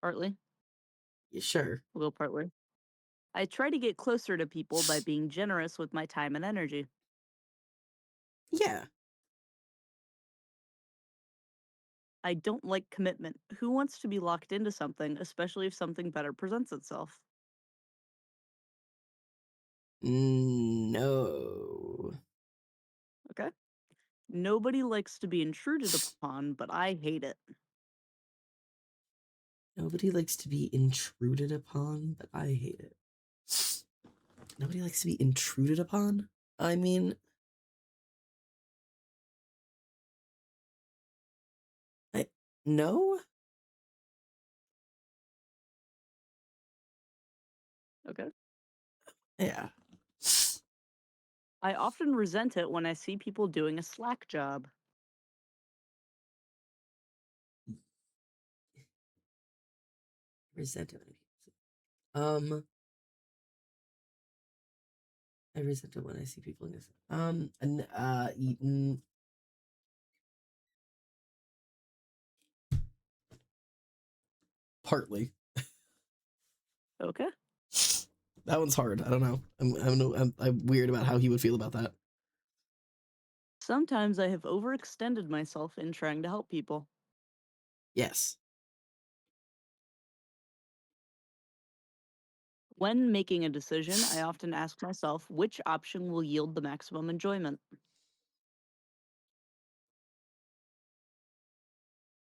Partly. yeah, sure, We'll go partly. I try to get closer to people by being generous with my time and energy. yeah. I don't like commitment. Who wants to be locked into something, especially if something better presents itself? No, Okay. Nobody likes to be intruded upon, but I hate it. nobody likes to be intruded upon, but I hate it. Nobody likes to be intruded upon. I mean, I no, Okay. yeah. I often resent it when I see people doing a slack job. Resentment. Um, I resent it when I see people in this. And partly. Okay. That one's hard. I don't know. I'm weird about how he would feel about that. Sometimes I have overextended myself in trying to help people. Yes. When making a decision, I often ask myself which option will yield the maximum enjoyment.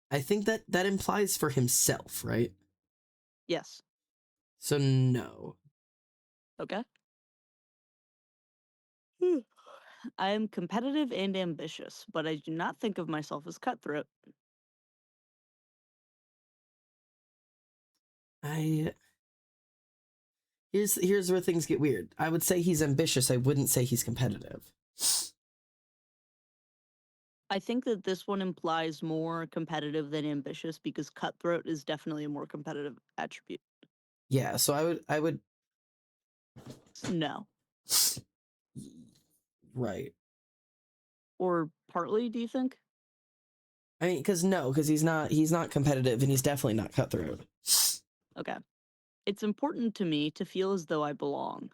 I think that that implies for himself, right? Yes. So no. Okay. I am competitive and ambitious, but I do not think of myself as cutthroat. I here's where things get weird. I would say he's ambitious. I wouldn't say he's competitive. I think that this one implies more competitive than ambitious because cutthroat is definitely a more competitive attribute. Yeah, so I would No. right. Or partly, do you think? I mean, because he's not competitive and he's definitely not cutthroat. Okay. It's important to me to feel as though I belong.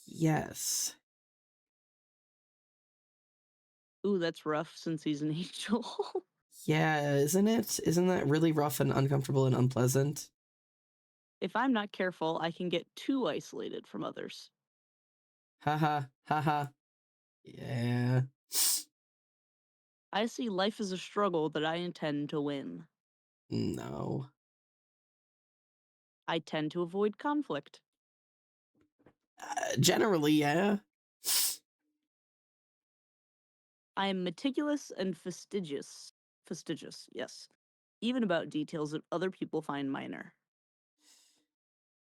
Yes. Ooh, that's rough since he's an angel. Yeah, isn't it? Isn't that really rough and uncomfortable and unpleasant? If I'm not careful, I can get too isolated from others. Haha, haha. Yeah. I see life as a struggle that I intend to win. No. I tend to avoid conflict. Generally, yeah. I am meticulous and fastidious. Fastidious, yes. Even about details that other people find minor.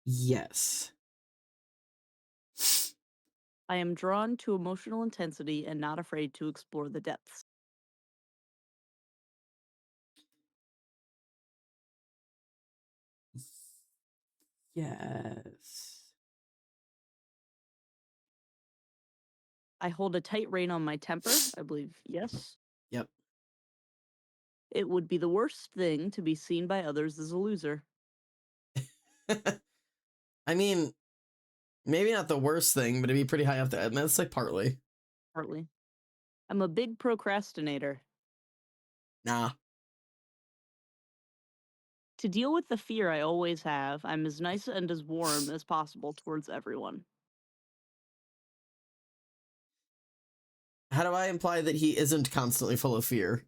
Yes. I am drawn to emotional intensity and not afraid to explore the depths. Yes. I hold a tight rein on my temper, I believe, yes. Yep. It would be the worst thing to be seen by others as a loser. I mean, maybe not the worst thing, but it'd be pretty high up there. I mean, that's like partly. Partly. I'm a big procrastinator. Nah. To deal with the fear I always have, I'm as nice and as warm as possible towards everyone. How do I imply that he isn't constantly full of fear?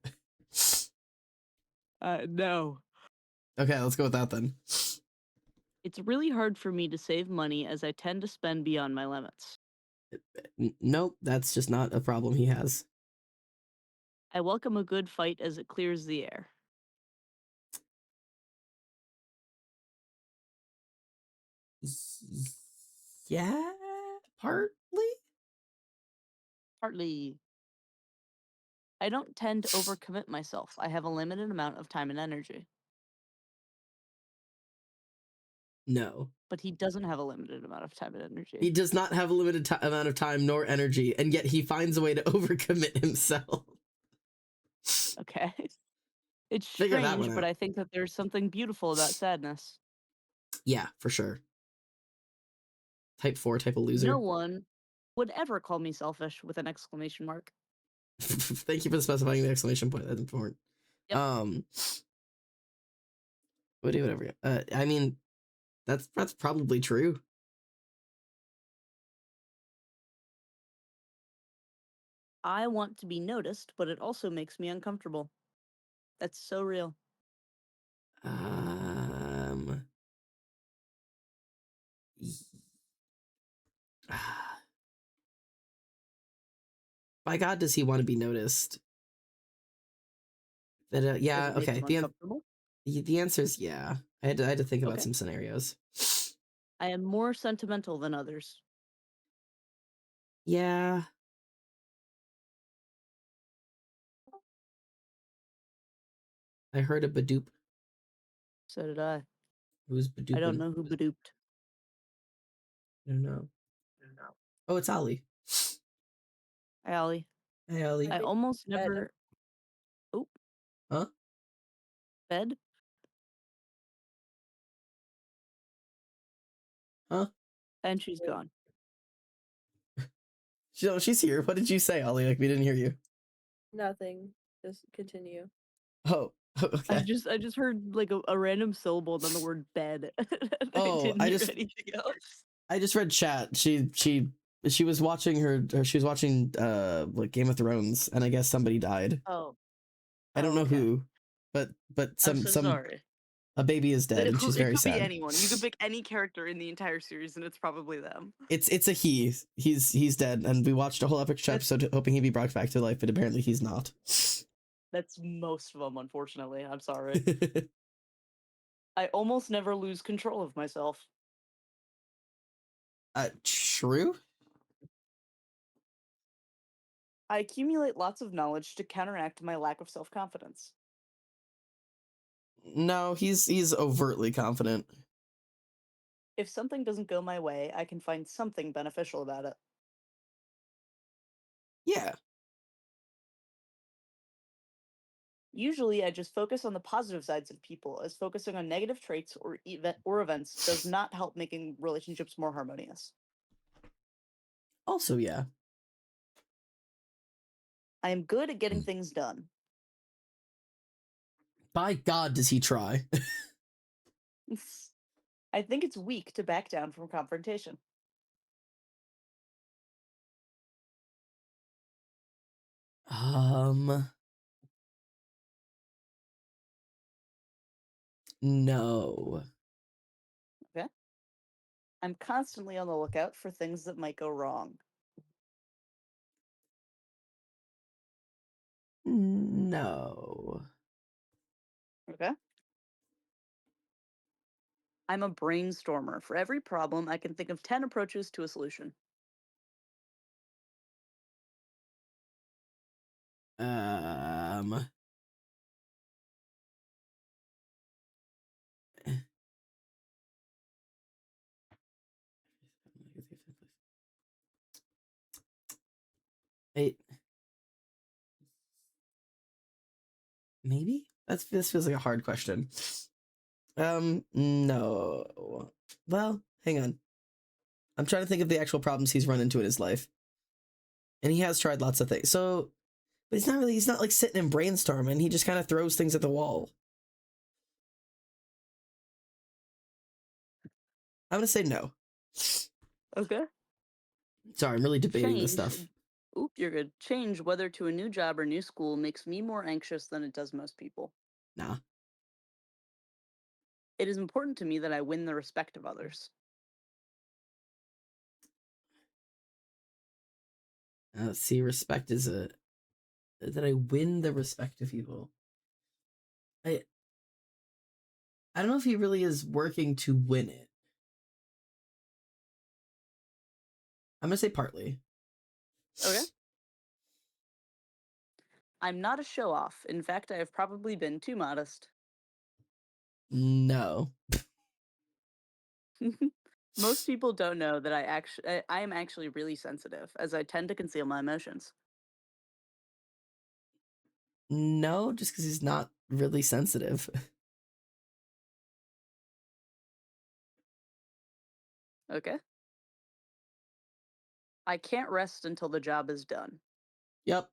No. Okay, let's go with that then. It's really hard for me to save money as I tend to spend beyond my limits. Nope, that's just not a problem he has. I welcome a good fight as it clears the air. Yeah, partly? Partly. I don't tend to overcommit myself. I have a limited amount of time and energy. No. But he doesn't have a limited amount of time and energy. He does not have a limited amount of time nor energy, and yet he finds a way to overcommit himself. Okay. It's Figure that one strange, but out. I think that there's something beautiful about sadness. Yeah, for sure. Type 4, type of No loser. one would ever call me selfish with an exclamation mark. Thank you for specifying the exclamation point. That's important. Yep. Whatever. I mean, that's probably true. I want to be noticed, but it also makes me uncomfortable. That's so real. Um, by God, does he want to be noticed? That Does yeah, it make okay. him uncomfortable? The answer is yeah. I had to think about Okay. some scenarios. I am more sentimental than others. Yeah, I heard a Badoop. So did I. Who's I don't Badooping? know who bedooped. I don't know. Oh, it's Ollie. Hi, Ollie. Hey, Ollie. I almost never. Oh, Huh? bed? Huh? And she's gone. She's here. What did you say, Ollie? Like we didn't hear you. Nothing. Just continue. Oh, okay. I just heard like a random syllable and then the word bed. I Oh, didn't hear anything else. I just read chat. She was watching she was watching like Game of Thrones, and I guess somebody died. Oh. I don't know Okay. who, but I'm so some sorry. a baby is dead, and she's It very could be sad. anyone. You could pick any character in the entire series, and it's probably them. It's a he. He's dead, and we watched a whole epic episode hoping he'd be brought back to life, but apparently he's not. That's most of them, unfortunately. I'm sorry. I almost never lose control of myself. True. I accumulate lots of knowledge to counteract my lack of self-confidence. No, he's overtly confident. If something doesn't go my way, I can find something beneficial about it. Yeah. Usually, I just focus on the positive sides of people, as focusing on negative traits or events does not help making relationships more harmonious. Also, yeah. I am good at getting things done. By God, does he try? I think it's weak to back down from confrontation. No. Okay? I'm constantly on the lookout for things that might go wrong. No. Okay? I'm a brainstormer. For every problem, I can think of 10 approaches to a solution. Um. It, maybe this feels like a hard question. No. Well, hang on. I'm trying to think of the actual problems he's run into in his life. And he has tried lots of things. So, but he's not like sitting and brainstorming. He just kind of throws things at the wall. I'm going to say no. Okay. Sorry, I'm really debating this Change. stuff. Oop, you're good. Change, whether to a new job or new school, makes me more anxious than it does most people. Nah. It is important to me that I win the respect of others. See, respect is that I win the respect of people. I don't know if he really is working to win it. I'm going to say partly. Okay. I'm not a show-off. In fact, I have probably been too modest. No. Most people don't know that I am actually really sensitive, as I tend to conceal my emotions. No, just because he's not really sensitive. Okay. I can't rest until the job is done. Yep.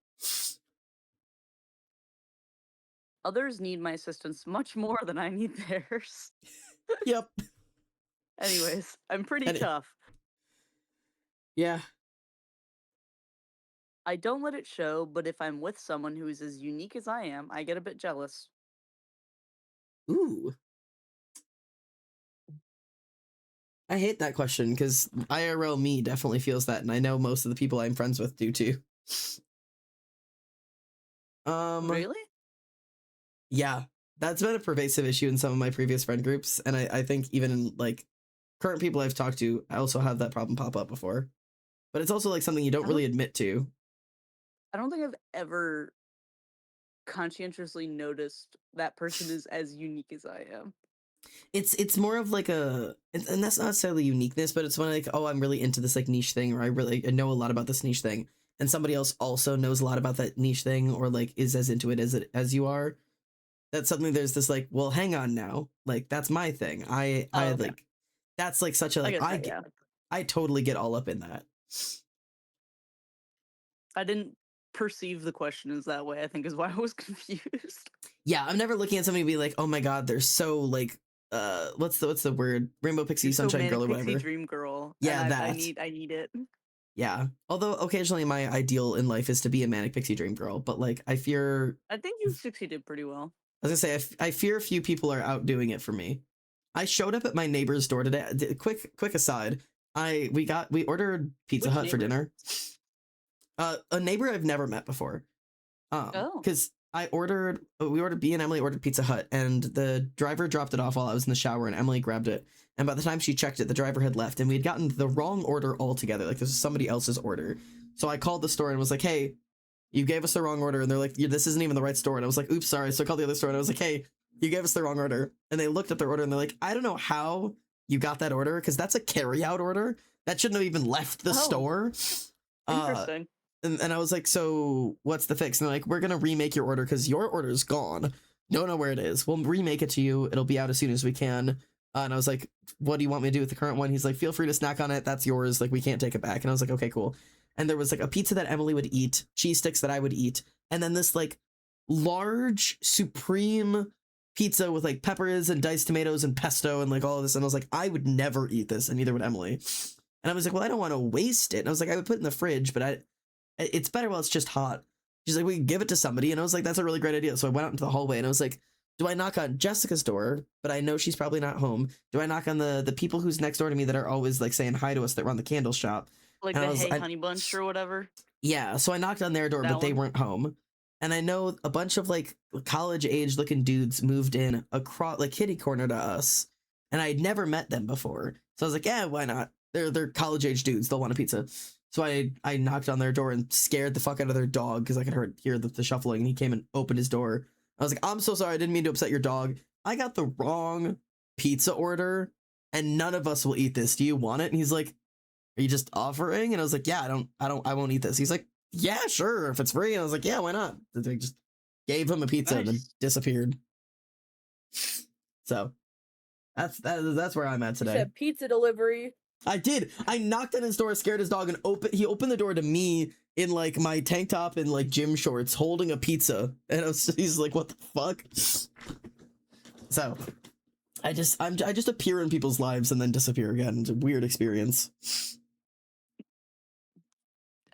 Others need my assistance much more than I need theirs. Yep. Anyways, I'm pretty tough. Yeah. I don't let it show, but if I'm with someone who is as unique as I am, I get a bit jealous. Ooh. I hate that question because IRL me definitely feels that, and I know most of the people I'm friends with do too. Really? Yeah, that's been a pervasive issue in some of my previous friend groups, and I think even in like current people I've talked to, I also have that problem pop up before. But it's also like something you don't really admit to. I don't think I've ever conscientiously noticed that person is as unique as I am. It's more of like and that's not necessarily uniqueness, but it's when like, oh, I'm really into this like niche thing, or I know a lot about this niche thing, and somebody else also knows a lot about that niche thing, or like is as into it as you are. That's something. There's this like, well, hang on now, like that's my thing. I Okay. like that's like such a like I totally get all up in that. I didn't perceive the question as that way, I think is why I was confused. Yeah, I'm never looking at somebody and be like, oh my god, they're so like what's the word? Rainbow Pixie Sunshine Girl or whatever. Pixie Dream Girl. Yeah, that. I need it. Yeah. Although occasionally my ideal in life is to be a manic pixie dream girl, but like I think you succeeded pretty well. I was gonna say I fear a few people are out doing it for me. I showed up at my neighbor's door today. Quick aside. We ordered Pizza Hut for dinner. A neighbor I've never met before. Because we ordered B and Emily ordered Pizza Hut, and the driver dropped it off while I was in the shower, and Emily grabbed it. And by the time she checked it, the driver had left, and we had gotten the wrong order altogether. Like, this was somebody else's order. So I called the store and was like, hey, you gave us the wrong order. And they're like, this isn't even the right store. And I was like, oops, sorry. So I called the other store and I was like, hey, you gave us the wrong order. And they looked at their order and they're like, I don't know how you got that order, because that's a carryout order. That shouldn't have even left the store. Interesting. And I was like, so what's the fix? And they're like, we're going to remake your order because your order's gone. Don't know where it is. We'll remake it to you. It'll be out as soon as we can. And I was like, what do you want me to do with the current one? He's like, feel free to snack on it. That's yours. Like, we can't take it back. And I was like, okay, cool. And there was like a pizza that Emily would eat, cheese sticks that I would eat, and then this like large supreme pizza with like peppers and diced tomatoes and pesto and like all of this. And I was like, I would never eat this, and neither would Emily. And I was like, well, I don't want to waste it. And I was like, I would put it in the fridge, but it's better while it's just hot. She's like, we can give it to somebody. And I was like, that's a really great idea. So I went out into the hallway and I was like, do I knock on Jessica's door? But I know she's probably not home. Do I knock on the people who's next door to me that are always like saying hi to us that run the candle shop? Like the Hey Honey Bunch or whatever? Yeah, so I knocked on their door, but they weren't home. And I know a bunch of like college age looking dudes moved in across like kitty corner to us. And I'd never met them before. So I was like, yeah, why not? They're college age dudes. They'll want a pizza. So I knocked on their door and scared the fuck out of their dog because I could hear the shuffling, and he came and opened his door. I was like, I'm so sorry. I didn't mean to upset your dog. I got the wrong pizza order and none of us will eat this. Do you want it? And he's like, are you just offering? And I was like, yeah, I won't eat this. He's like, yeah, sure. If it's free. And I was like, yeah, why not? And they just gave him a pizza and then disappeared. So that's where I'm at today. You said pizza delivery. I did. I knocked on his door, scared his dog, and he opened the door to me in like my tank top and like gym shorts holding a pizza, and he's like, what the fuck? So I just appear in people's lives and then disappear again. It's a weird experience.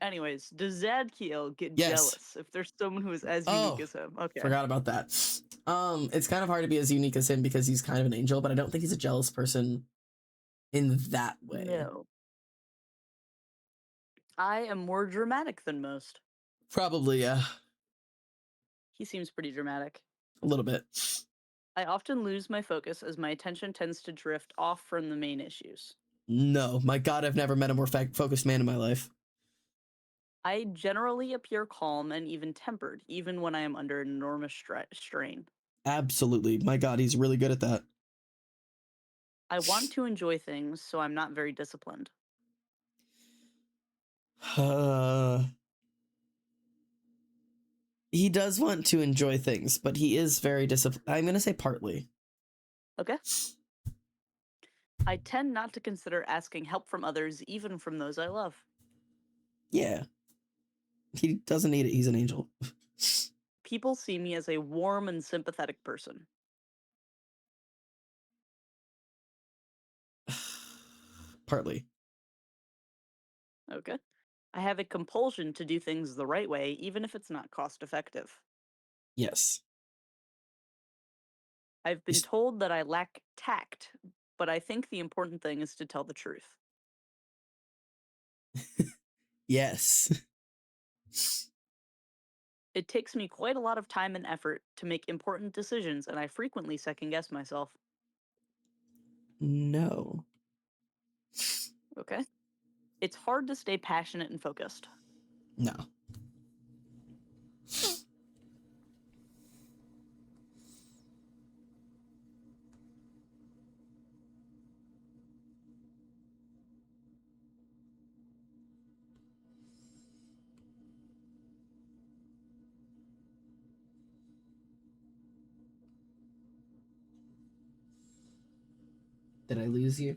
Anyways, does Zadkiel get Yes. jealous if there's someone who is as unique as him? Okay. Forgot about that. It's kind of hard to be as unique as him because he's kind of an angel, but I don't think he's a jealous person in that way. No. I am more dramatic than most. Probably, yeah. He seems pretty dramatic. A little bit. I often lose my focus as my attention tends to drift off from the main issues. No, my God, I've never met a more focused man in my life. I generally appear calm and even tempered, even when I am under an enormous strain. Absolutely. My God, he's really good at that. I want to enjoy things, so I'm not very disciplined. He does want to enjoy things, but he is very disciplined. I'm going to say partly. Okay. I tend not to consider asking help from others, even from those I love. Yeah. He doesn't need it. He's an angel. People see me as a warm and sympathetic person. Partly. Okay. I have a compulsion to do things the right way, even if it's not cost effective. Yes. I've been told that I lack tact, but I think the important thing is to tell the truth. Yes. It takes me quite a lot of time and effort to make important decisions, and I frequently second guess myself. No. Okay. It's hard to stay passionate and focused. No. Did I lose you?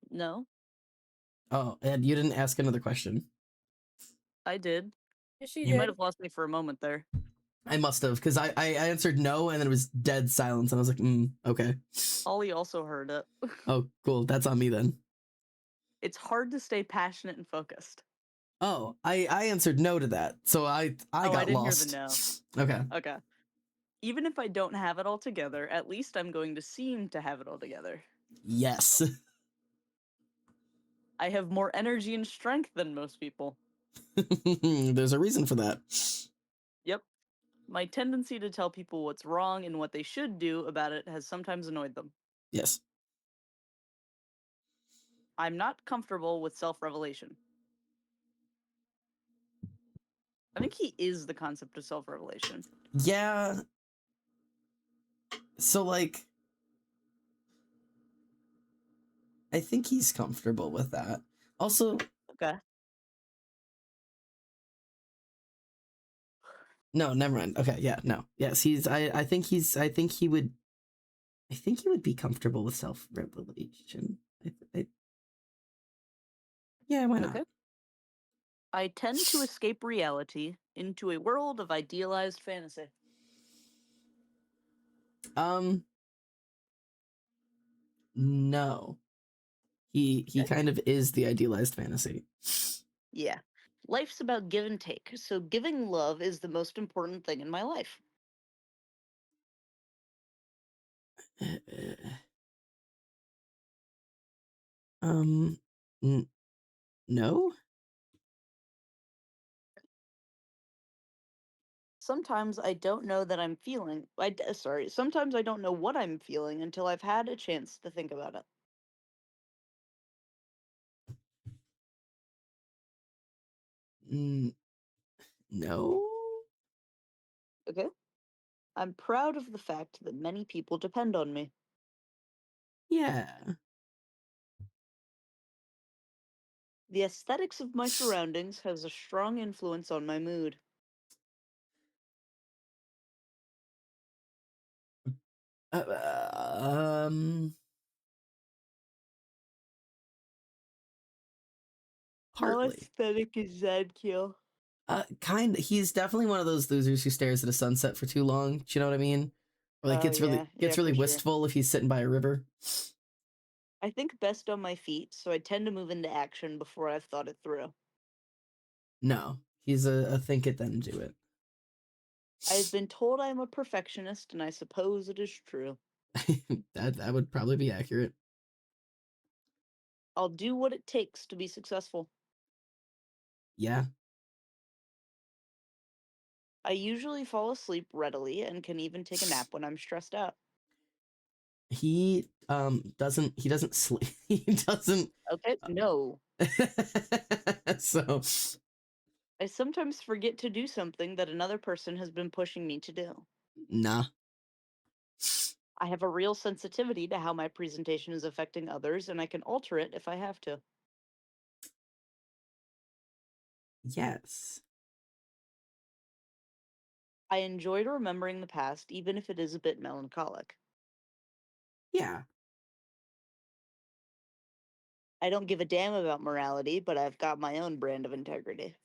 No, Oh, and you didn't ask another question. I did. Yes, she You might did. have lost me for a moment there. I must have, because I answered no, and then it was dead silence, and I was like, okay. Ollie also heard it. Oh, cool. That's on me then. It's hard to stay passionate and focused. Oh, I answered no to that, so I got I didn't lost. hear the Okay. no. Okay. Even if I don't have it all together, at least I'm going to seem to have it all together. Yes. I have more energy and strength than most people. There's a reason for that. Yep. My tendency to tell people what's wrong and what they should do about it has sometimes annoyed them. Yes. I'm not comfortable with self-revelation. I think he is the concept of self-revelation. Yeah. So, like, I think he's comfortable with that. Also, Okay. no, never mind. Okay, yeah, no. Yes, I think he would be comfortable with self-revelation. Yeah, why not? Okay. I tend to escape reality into a world of idealized fantasy. No. He Okay. kind of is the idealized fantasy. Yeah. Life's about give and take, so giving love is the most important thing in my life. No? Sometimes I don't know that I'm feeling. Sometimes I don't know what I'm feeling until I've had a chance to think about it. No? Okay? I'm proud of the fact that many people depend on me. Yeah. The aesthetics of my surroundings has a strong influence on my mood. Um Partly. aesthetic is Zadkiel? Kind of. He's definitely one of those losers who stares at a sunset for too long. Do you know what I mean? Or like Oh, yeah. gets Yeah, really for sure. wistful if he's sitting by a river. I think best on my feet, so I tend to move into action before I've thought it through. No, he's a think it then do it. I've been told I'm a perfectionist, and I suppose it is true. That would probably be accurate. I'll do what it takes to be successful. Yeah. I usually fall asleep readily and can even take a nap when I'm stressed out. He doesn't sleep. He doesn't Okay, no. so I sometimes forget to do something that another person has been pushing me to do. nah. I have a real sensitivity to how my presentation is affecting others, and I can alter it if I have to. Yes. I enjoyed remembering the past, even if it is a bit melancholic. Yeah. I don't give a damn about morality, but I've got my own brand of integrity.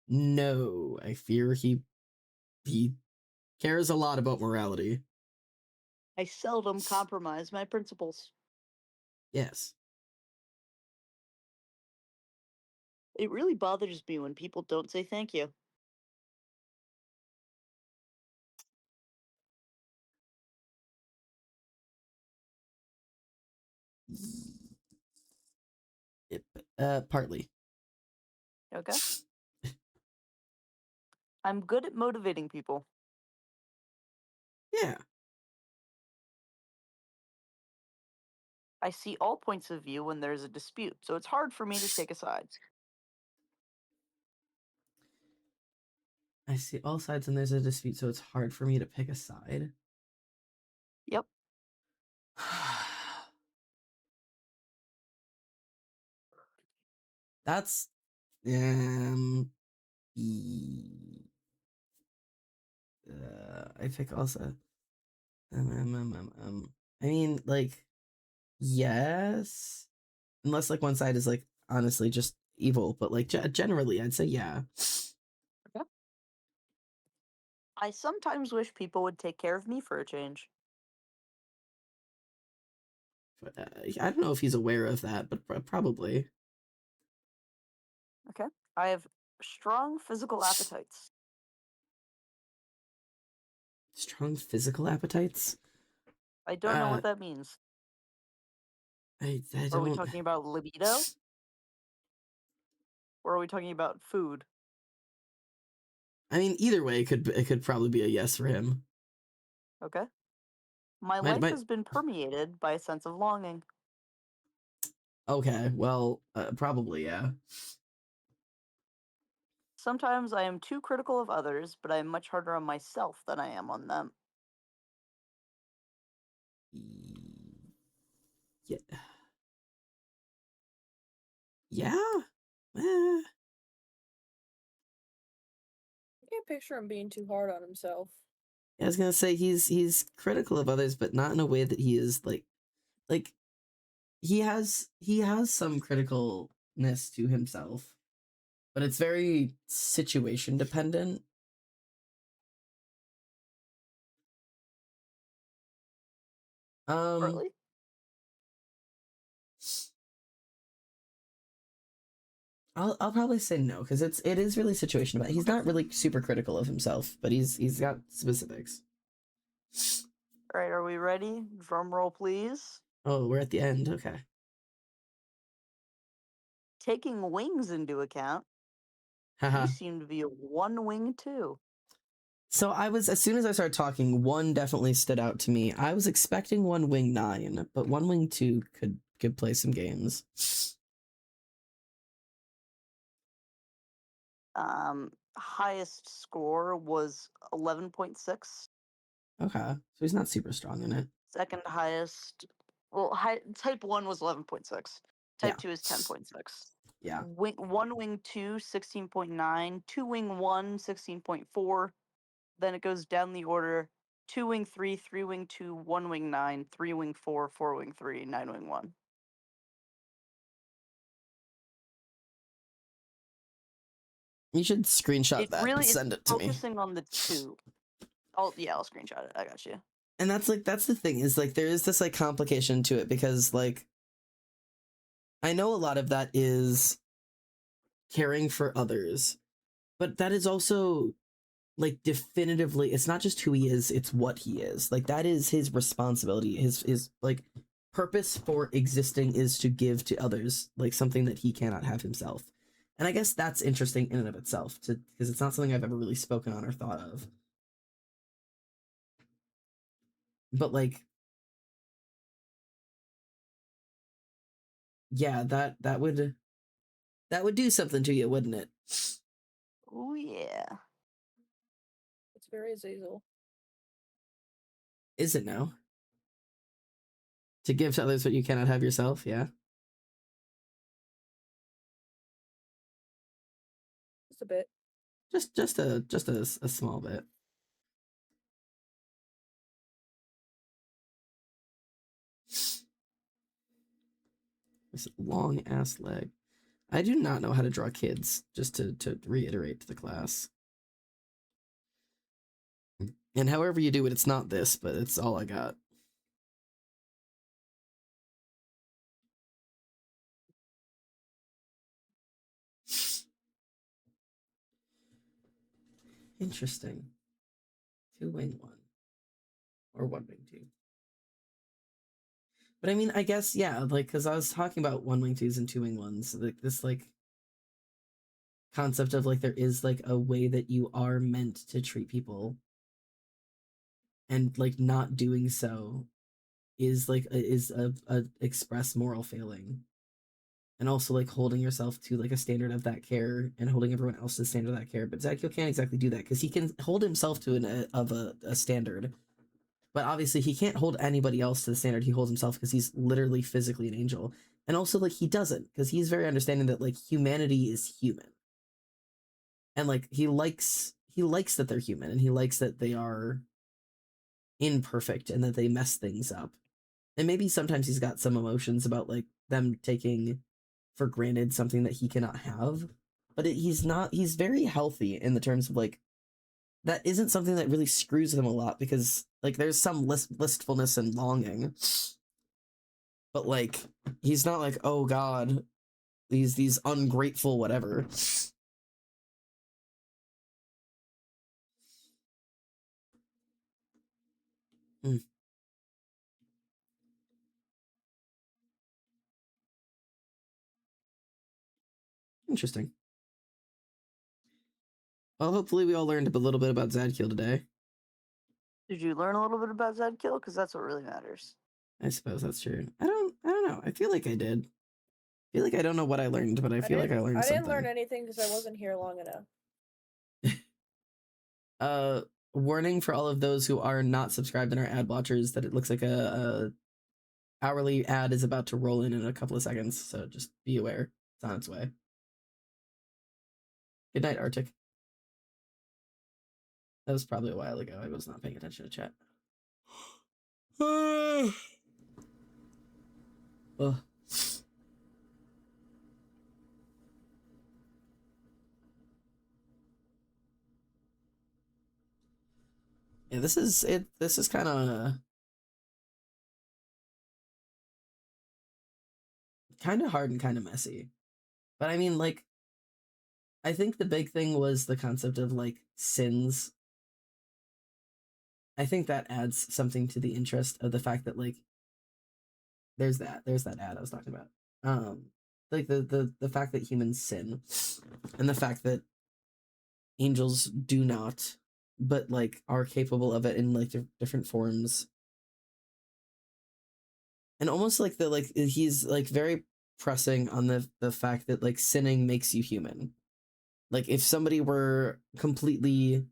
No, I fear he cares a lot about morality. I seldom compromise my principles. Yes. It really bothers me when people don't say thank you. Yep. Partly. Okay? I'm good at motivating people. Yeah. I see all points of view when there's a dispute, so it's hard for me to take a side. I see all sides and there's a dispute, so it's hard for me to pick a side. Yep. That's I pick also. I mean, like, yes, unless like one side is like honestly just evil, but like generally, I'd say yeah. Okay. I sometimes wish people would take care of me for a change. But, I don't know if he's aware of that, but probably Okay. I have strong physical appetites. strong physical appetites. I don't know Uh, what that means. I Are we don't. talking about libido? Or are we talking about food? I mean, either way, it could probably be a yes for him. Okay. My Might life might. has been permeated by a sense of longing. Okay, well, probably yeah. Sometimes I am too critical of others, but I am much harder on myself than I am on them. Yeah. Yeah. Eh. I can't picture him being too hard on himself. I was gonna say he's critical of others, but not in a way that he is like he has some criticalness to himself, but it's very situation dependent. Um, Partly? I'll probably say no because it is really situation dependent. He's not really super critical of himself, but he's got specifics. All right, are we ready? Drum roll, please. Oh, we're at the end. Okay. Taking wings into account, you Haha. seem to be a one wing too. So I was as soon as I started talking, one definitely stood out to me. I was expecting one wing 9, but one wing 2 could play some games. Highest score was 11.6. Okay, so he's not super strong in it. Second highest, type 1 was 11.6. Yeah. Type 2 is 10.6. Yeah. One wing 2, 16.9. Two wing 1, 16.4. Then it goes down the order: two wing 3, three wing 2, one wing 9, three wing 4, four wing 3, nine wing 1. You should screenshot It that really and is send it to me. focusing on the two. I'll screenshot it. I got you. And that's the thing is like there is this like complication to it because like I know a lot of that is caring for others, but that is also like definitively it's not just who he is, it's what he is. Like that is his responsibility. His like purpose for existing is to give to others like something that he cannot have himself. And I guess that's interesting in and of itself to because it's not something I've ever really spoken on or thought of. But like yeah, that would do something to you, wouldn't it? Oh yeah. It's very Azazel. Is it now? To give to others what you cannot have yourself, yeah. Just a bit. Just a small bit. This long ass leg. I do not know how to draw kids, just to reiterate to the class. And however you do it, it's not this, but it's all I got. Interesting. 2-wing 1. Or 1-wing 2. But I mean, I guess, yeah, like, because I was talking about 1-wing 2s and 2-wing 1s, like, this, like, concept of, like, there is, like, a way that you are meant to treat people. And, like, not doing so is, like, a express moral failing. And also, like, holding yourself to, like, a standard of that care and holding everyone else to the standard of that care. But Zadkiel can't exactly do that, because he can hold himself to a standard. But obviously he can't hold anybody else to the standard he holds himself because he's literally physically an angel. And also like he doesn't because he's very understanding that like humanity is human. And like he likes that they're human and he likes that they are imperfect and that they mess things up. And maybe sometimes he's got some emotions about like them taking for granted something that he cannot have. But he's very healthy in the terms of like that isn't something that really screws with him a lot because like there's some listfulness and longing, but like he's not like, oh god, these ungrateful whatever. Hmm. Interesting. Well, hopefully we all learned a little bit about Zadkiel today. Did you learn a little bit about Zadkiel? Because that's what really matters. I suppose that's true. I don't know. I feel like I did. I feel like I don't know what I learned, but I feel like I learned something. I didn't learn anything because I wasn't here long enough. Warning for all of those who are not subscribed in our ad watchers that it looks like a hourly ad is about to roll in a couple of seconds, so just be aware. It's on its way. Good night, Arctic. That was probably a while ago. I was not paying attention to chat. Ugh. Yeah, this is it. This is kind of hard and kind of messy. But I mean, like, I think the big thing was the concept of like sins. I think that adds something to the interest of the fact that like there's that ad I was talking about. Like the fact that humans sin, and the fact that angels do not, but like are capable of it in like different forms. And almost like he's like very pressing on the fact that like sinning makes you human. Like if somebody were completely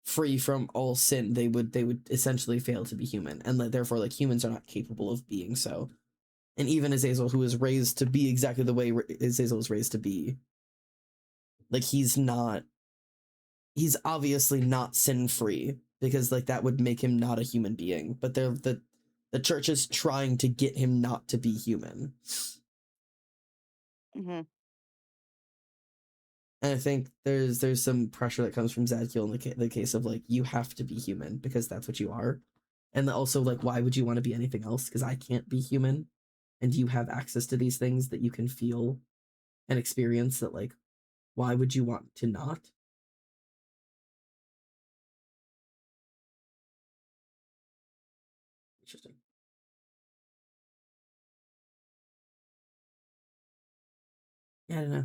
free from all sin, they would essentially fail to be human, and therefore like humans are not capable of being so. And even Azazel, who is raised to be exactly the way Azazel is raised to be, like he's obviously not sin free because like that would make him not a human being. But the church is trying to get him not to be human. Mm-hmm. And I think there's some pressure that comes from Zadkiel in the case of like you have to be human because that's what you are, and also like why would you want to be anything else? Because I can't be human, and you have access to these things that you can feel and experience. That like, why would you want to not? Interesting. Yeah, I don't know.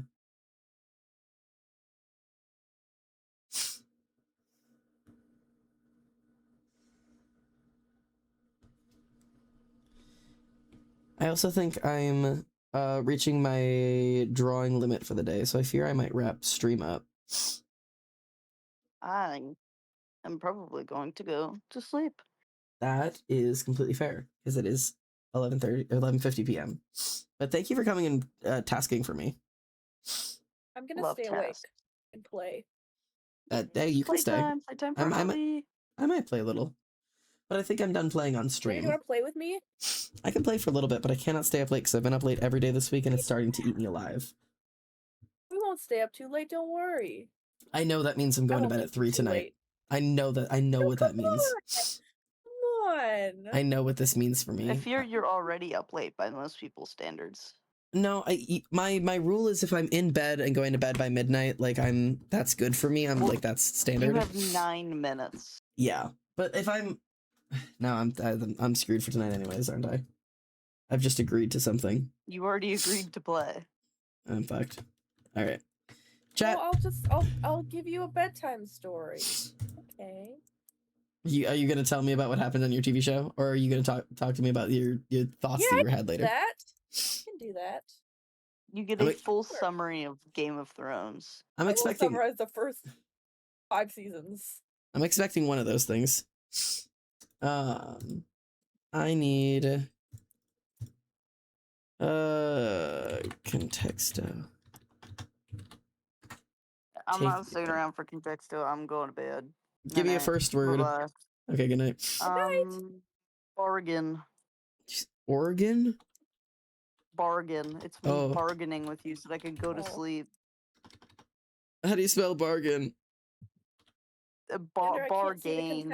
I also think I'm reaching my drawing limit for the day, so I fear I might wrap stream up. I am probably going to go to sleep. That is completely fair because it is 11:50 p.m. But thank you for coming and tasking for me. I'm gonna Love stay awake task. and play. Hey, you can stay. Playtime for I hobby. might play a little, but I think I'm done playing on Are you stream. gonna play with me? I can play for a little bit, but I cannot stay up late because I've been up late every day this week and it's starting to eat me alive. We won't stay up too late. Don't worry. I know that means I'm going to won't bed leave at 3 too tonight. late. I know what that means. Come on. I know what this means for me. I fear you're already up late by most people's standards. No, my rule is if I'm in bed and going to bed by midnight, like that's good for me. I'm Well, like that's standard. You have 9 minutes. Yeah, but if I'm no, I'm screwed for tonight anyways, aren't I? I've just agreed to something. You already agreed to play. I'm fucked. All right, chat. Well, I'll give you a bedtime story. Okay. Are you gonna tell me about what happened on your TV show, or are you gonna talk to me about your thoughts that you had later? That I can do that. You get a full summary of Game of Thrones. I'm I expecting. will summarize the first 5 seasons. I'm expecting one of those things. I need contexto. I'm not sticking around for contexto. I'm going to bed. Give me a first word. Bye-bye. Okay, good night. Bargain. Oregon? Bargain. It's me bargaining with you so that I could go to sleep. How do you spell bargain? Bargain.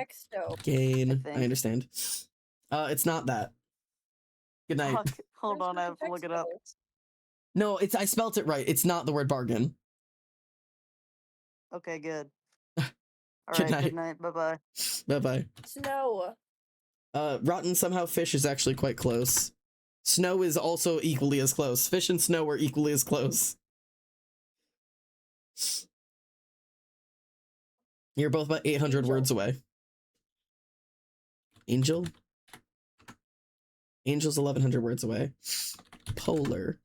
Gain. I understand. It's not that. Good night. Fuck. Hold on, I have to look it up. No, I spelt it right. It's not the word bargain. Okay, good. Good night. Good night. Bye-bye. Bye-bye. Snow. Rotten somehow fish is actually quite close. Snow is also equally as close. Fish and snow are equally as close. You're both about 800 words away. Angel? Angel's 1100 words away. Polar.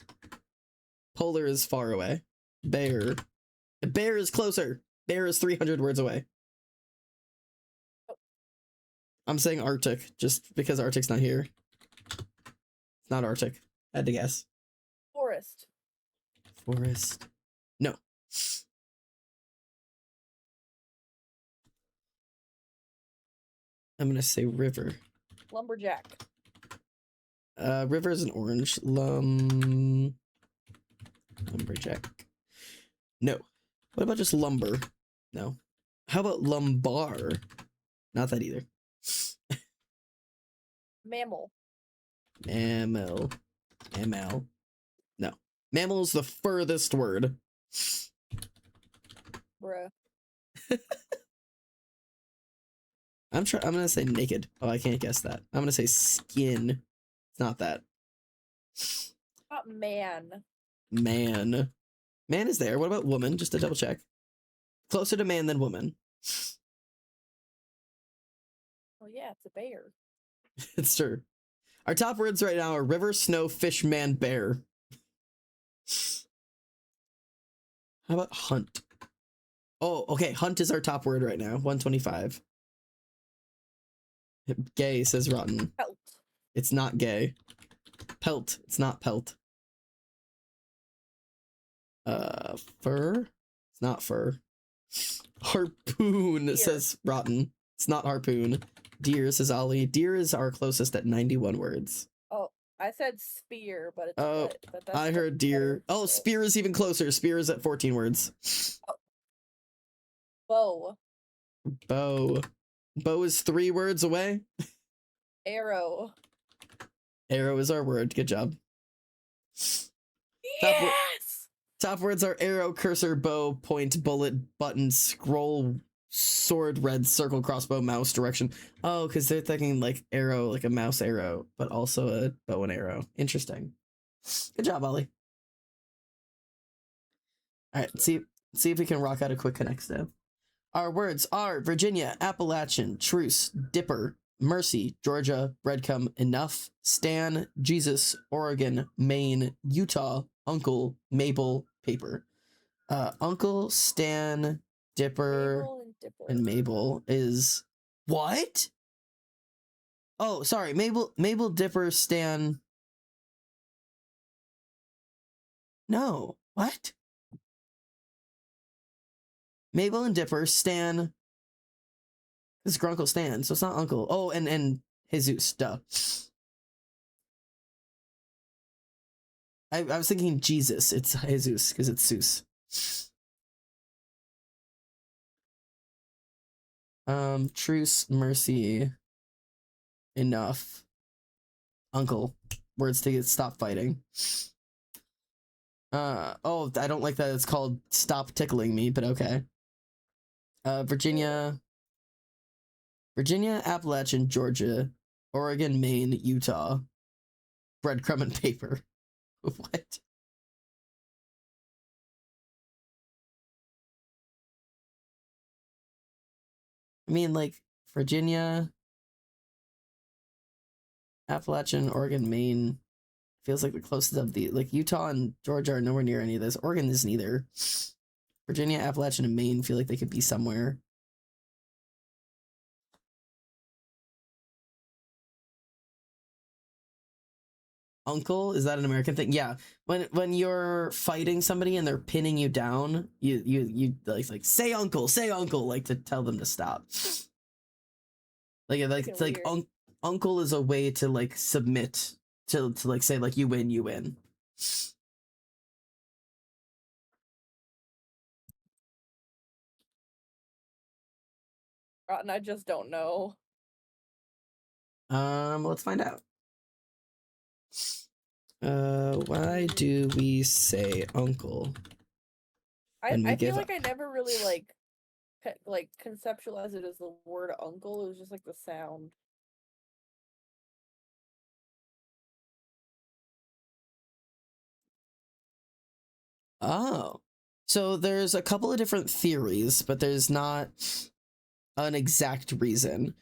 Polar is far away. Bear. Bear is closer. Bear is 300 words away. I'm saying Arctic, just because Arctic's not here. It's not Arctic. I had to guess. Forest. Forest. No. I'm gonna say river. Lumberjack. River is an orange. Lumberjack. No. What about just lumber? No. How about lumbar? Not that either. Mammal. Mammal. Mammal. No. Mammal is the furthest word. Bruh. I'm gonna say naked. Oh, I can't guess that. I'm gonna say skin. It's not that. Not man. Man. Man is there. What about woman? Just to double check. Closer to man than woman. Oh yeah, it's a bear. It's true. Our top words right now are river, snow, fish, man, bear. How about hunt? Oh, okay. Hunt is our top word right now. 125. Gay, says Rotten. Pelt. It's not gay. Pelt. It's not pelt. Fur? It's not fur. Harpoon, Deer. says Rotten. It's not harpoon. Deer, says Ollie. Deer is our closest at 91 words. Oh, I said spear, but it's Oh, but that's I the heard deer. better Oh, guess. spear is even closer. Spear is at 14 words. Bow. Bow. Bow is 3 words away. Arrow. Arrow is our word. Good job. Top, Yes! top words are arrow, cursor, bow, point, bullet, button, scroll, sword, red, circle, crossbow, mouse, direction. Oh, because they're thinking like arrow, like a mouse arrow, but also a bow and arrow. Interesting. Good job, Ollie. All right, see if we can rock out a quick connect though. Our words are Virginia, Appalachian, Truce, Dipper, Mercy, Georgia, Breadcrumb, Enough, Stan, Jesus, Oregon, Maine, Utah, Uncle, Mabel, Paper. Uncle, Stan, Dipper, Mabel and Dipper. and Mabel is what? Oh, sorry, Mabel, Dipper, Stan. No, what? Mabel and Dipper, Stan. This is Grunkle Stan, so it's not Uncle. Oh, and Jesus, duh. I was thinking Jesus. It's Jesus because it's Zeus. Truce, Mercy, Enough, Uncle. Words to stop fighting. Oh, I don't like that it's called Stop Tickling Me, but okay. Virginia, Appalachian, Georgia, Oregon, Maine, Utah, Breadcrumb and Paper. What? I mean, like, Virginia, Appalachian, Oregon, Maine feels like the closest of the, like, Utah and Georgia are nowhere near any of this. Oregon isn't either. Virginia, Appalachian, and Maine feel like they could be somewhere. Uncle, is that an American thing? Yeah. When you're fighting somebody and they're pinning you down, you like say uncle, like to tell them to stop. Like it's like uncle is a way to like submit to like say like you win. And I just don't know. Let's find out. Why do we say uncle? I feel like I never really like conceptualize it as the word uncle. It was just like the sound. Oh. So there's a couple of different theories, but there's not an exact reason.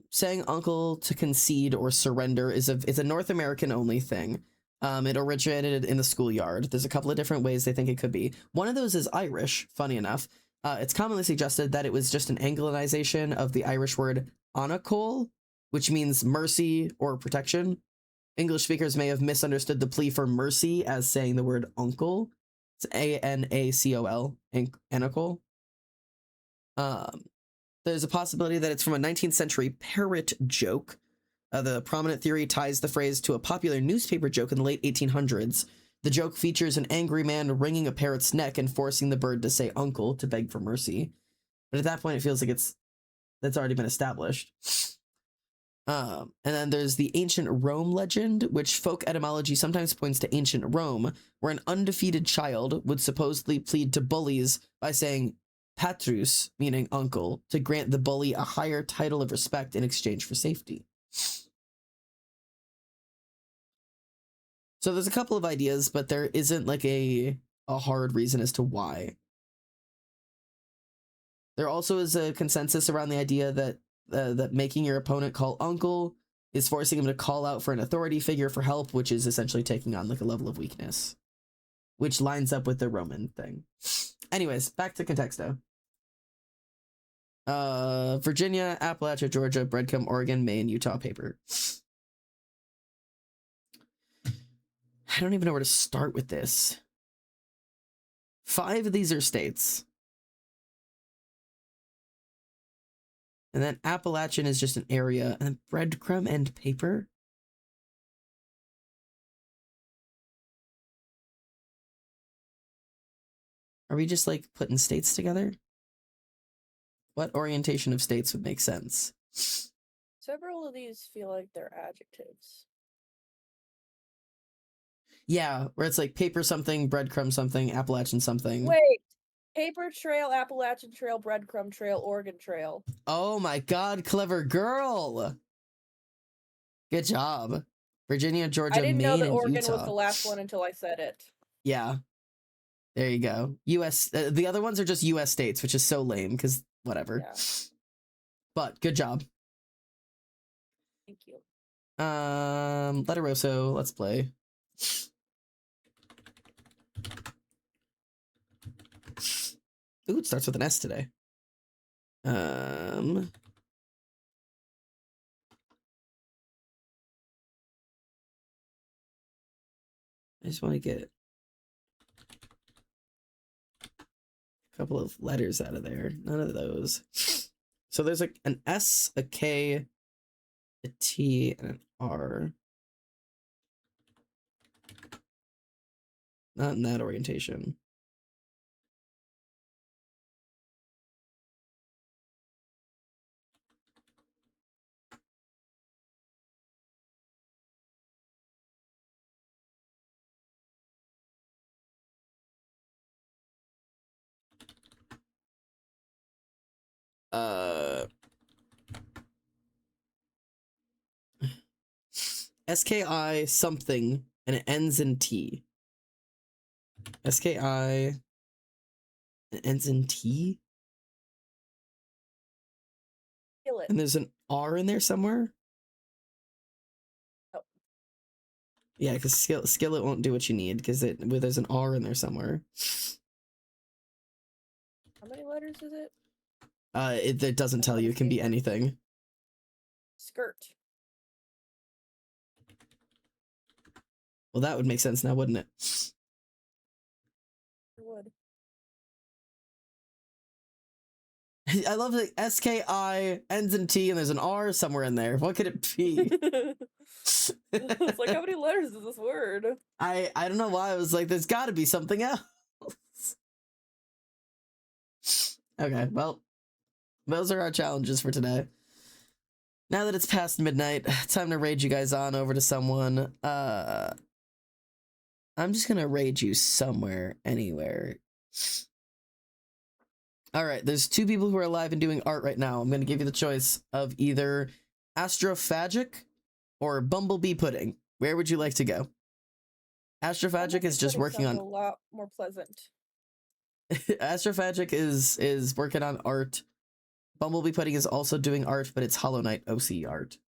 Saying uncle to concede or surrender is a North American only thing. It originated in the schoolyard. There's a couple of different ways they think it could be. One of those is Irish, funny enough. It's commonly suggested that it was just an Anglicization of the Irish word anacol, which means mercy or protection. English speakers may have misunderstood the plea for mercy as saying the word uncle. It's A-N-A-C-O-L, anacol. There's a possibility that it's from a 19th century parrot joke. The prominent theory ties the phrase to a popular newspaper joke in the late 1800s. The joke features an angry man wringing a parrot's neck and forcing the bird to say uncle to beg for mercy. But at that point, it feels like that's already been established. And then there's the ancient Rome legend, which folk etymology sometimes points to ancient Rome, where an undefeated child would supposedly plead to bullies by saying patrus, meaning uncle, to grant the bully a higher title of respect in exchange for safety. So there's a couple of ideas, but there isn't like a hard reason as to why. There also is a consensus around the idea that that making your opponent call uncle is forcing him to call out for an authority figure for help, which is essentially taking on like a level of weakness, which lines up with the Roman thing. Anyways, back to Contexto. Virginia, Appalachia, Georgia, Breadcrumb, Oregon, Maine, Utah, Paper. I don't even know where to start with this. 5 of these are states. And then Appalachian is just an area. And then Breadcrumb and Paper. Are we just like putting states together? What orientation of states would make sense? Several of these feel like they're adjectives. Yeah, where it's like paper something, breadcrumb something, Appalachian something. Wait. Paper trail, Appalachian trail, breadcrumb trail, Oregon trail. Oh my god, clever girl! Good job. Virginia, Georgia, I didn't Maine, know that and Oregon Utah. was the last one until I said it. Yeah. There you go. US. The other ones are just US states, which is so lame, because whatever. Yeah. But good job. Thank you. Letteroso, let's play. Ooh, it starts with an S today. I just want to get a couple of letters out of there. None of those. So there's like an S, a K, a T, and an R. Not in that orientation. SKI something, and it ends in T. SKI, and it ends in T? Skillet. And there's an R in there somewhere? Oh. Yeah, because skillet won't do what you need, because there's an R in there somewhere. How many letters is it? It doesn't tell you. It can be anything. Skirt. Well, that would make sense now, wouldn't it? It would. I love that SKI ends in T and there's an R somewhere in there. What could it be? It's like, how many letters is this word? I don't know why I was like, there's got to be something else. Okay, well, those are our challenges for today. Now that it's past midnight, time to raid you guys on over to someone. I'm just gonna raid you somewhere, anywhere. All right, there's two people who are alive and doing art right now. I'm gonna give you the choice of either Astrophagic or Bumblebee Pudding. Where would you like to go? Astrophagic is just working on a lot more pleasant. Astrophagic is working on art. Bumblebee Pudding is also doing art, but it's Hollow Knight OC art.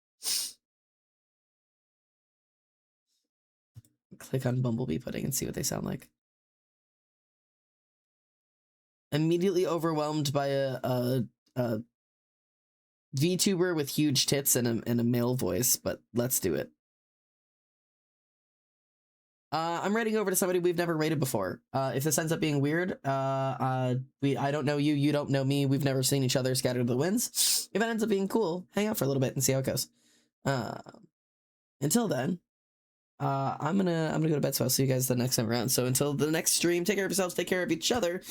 Click on Bumblebee Pudding and see what they sound like. Immediately overwhelmed by a VTuber with huge tits and a male voice, but let's do it. I'm raiding over to somebody we've never raided before. If this ends up being weird, I don't know you, you don't know me, we've never seen each other, scattered to the winds. If it ends up being cool, hang out for a little bit and see how it goes. Until then, I'm gonna go to bed, so I'll see you guys the next time around. So until the next stream, take care of yourselves, take care of each other,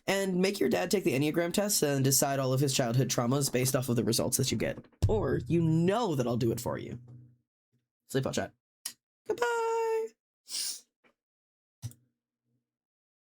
and make your dad take the Enneagram test and decide all of his childhood traumas based off of the results that you get. Or you know that I'll do it for you. Sleep well, chat. Goodbye.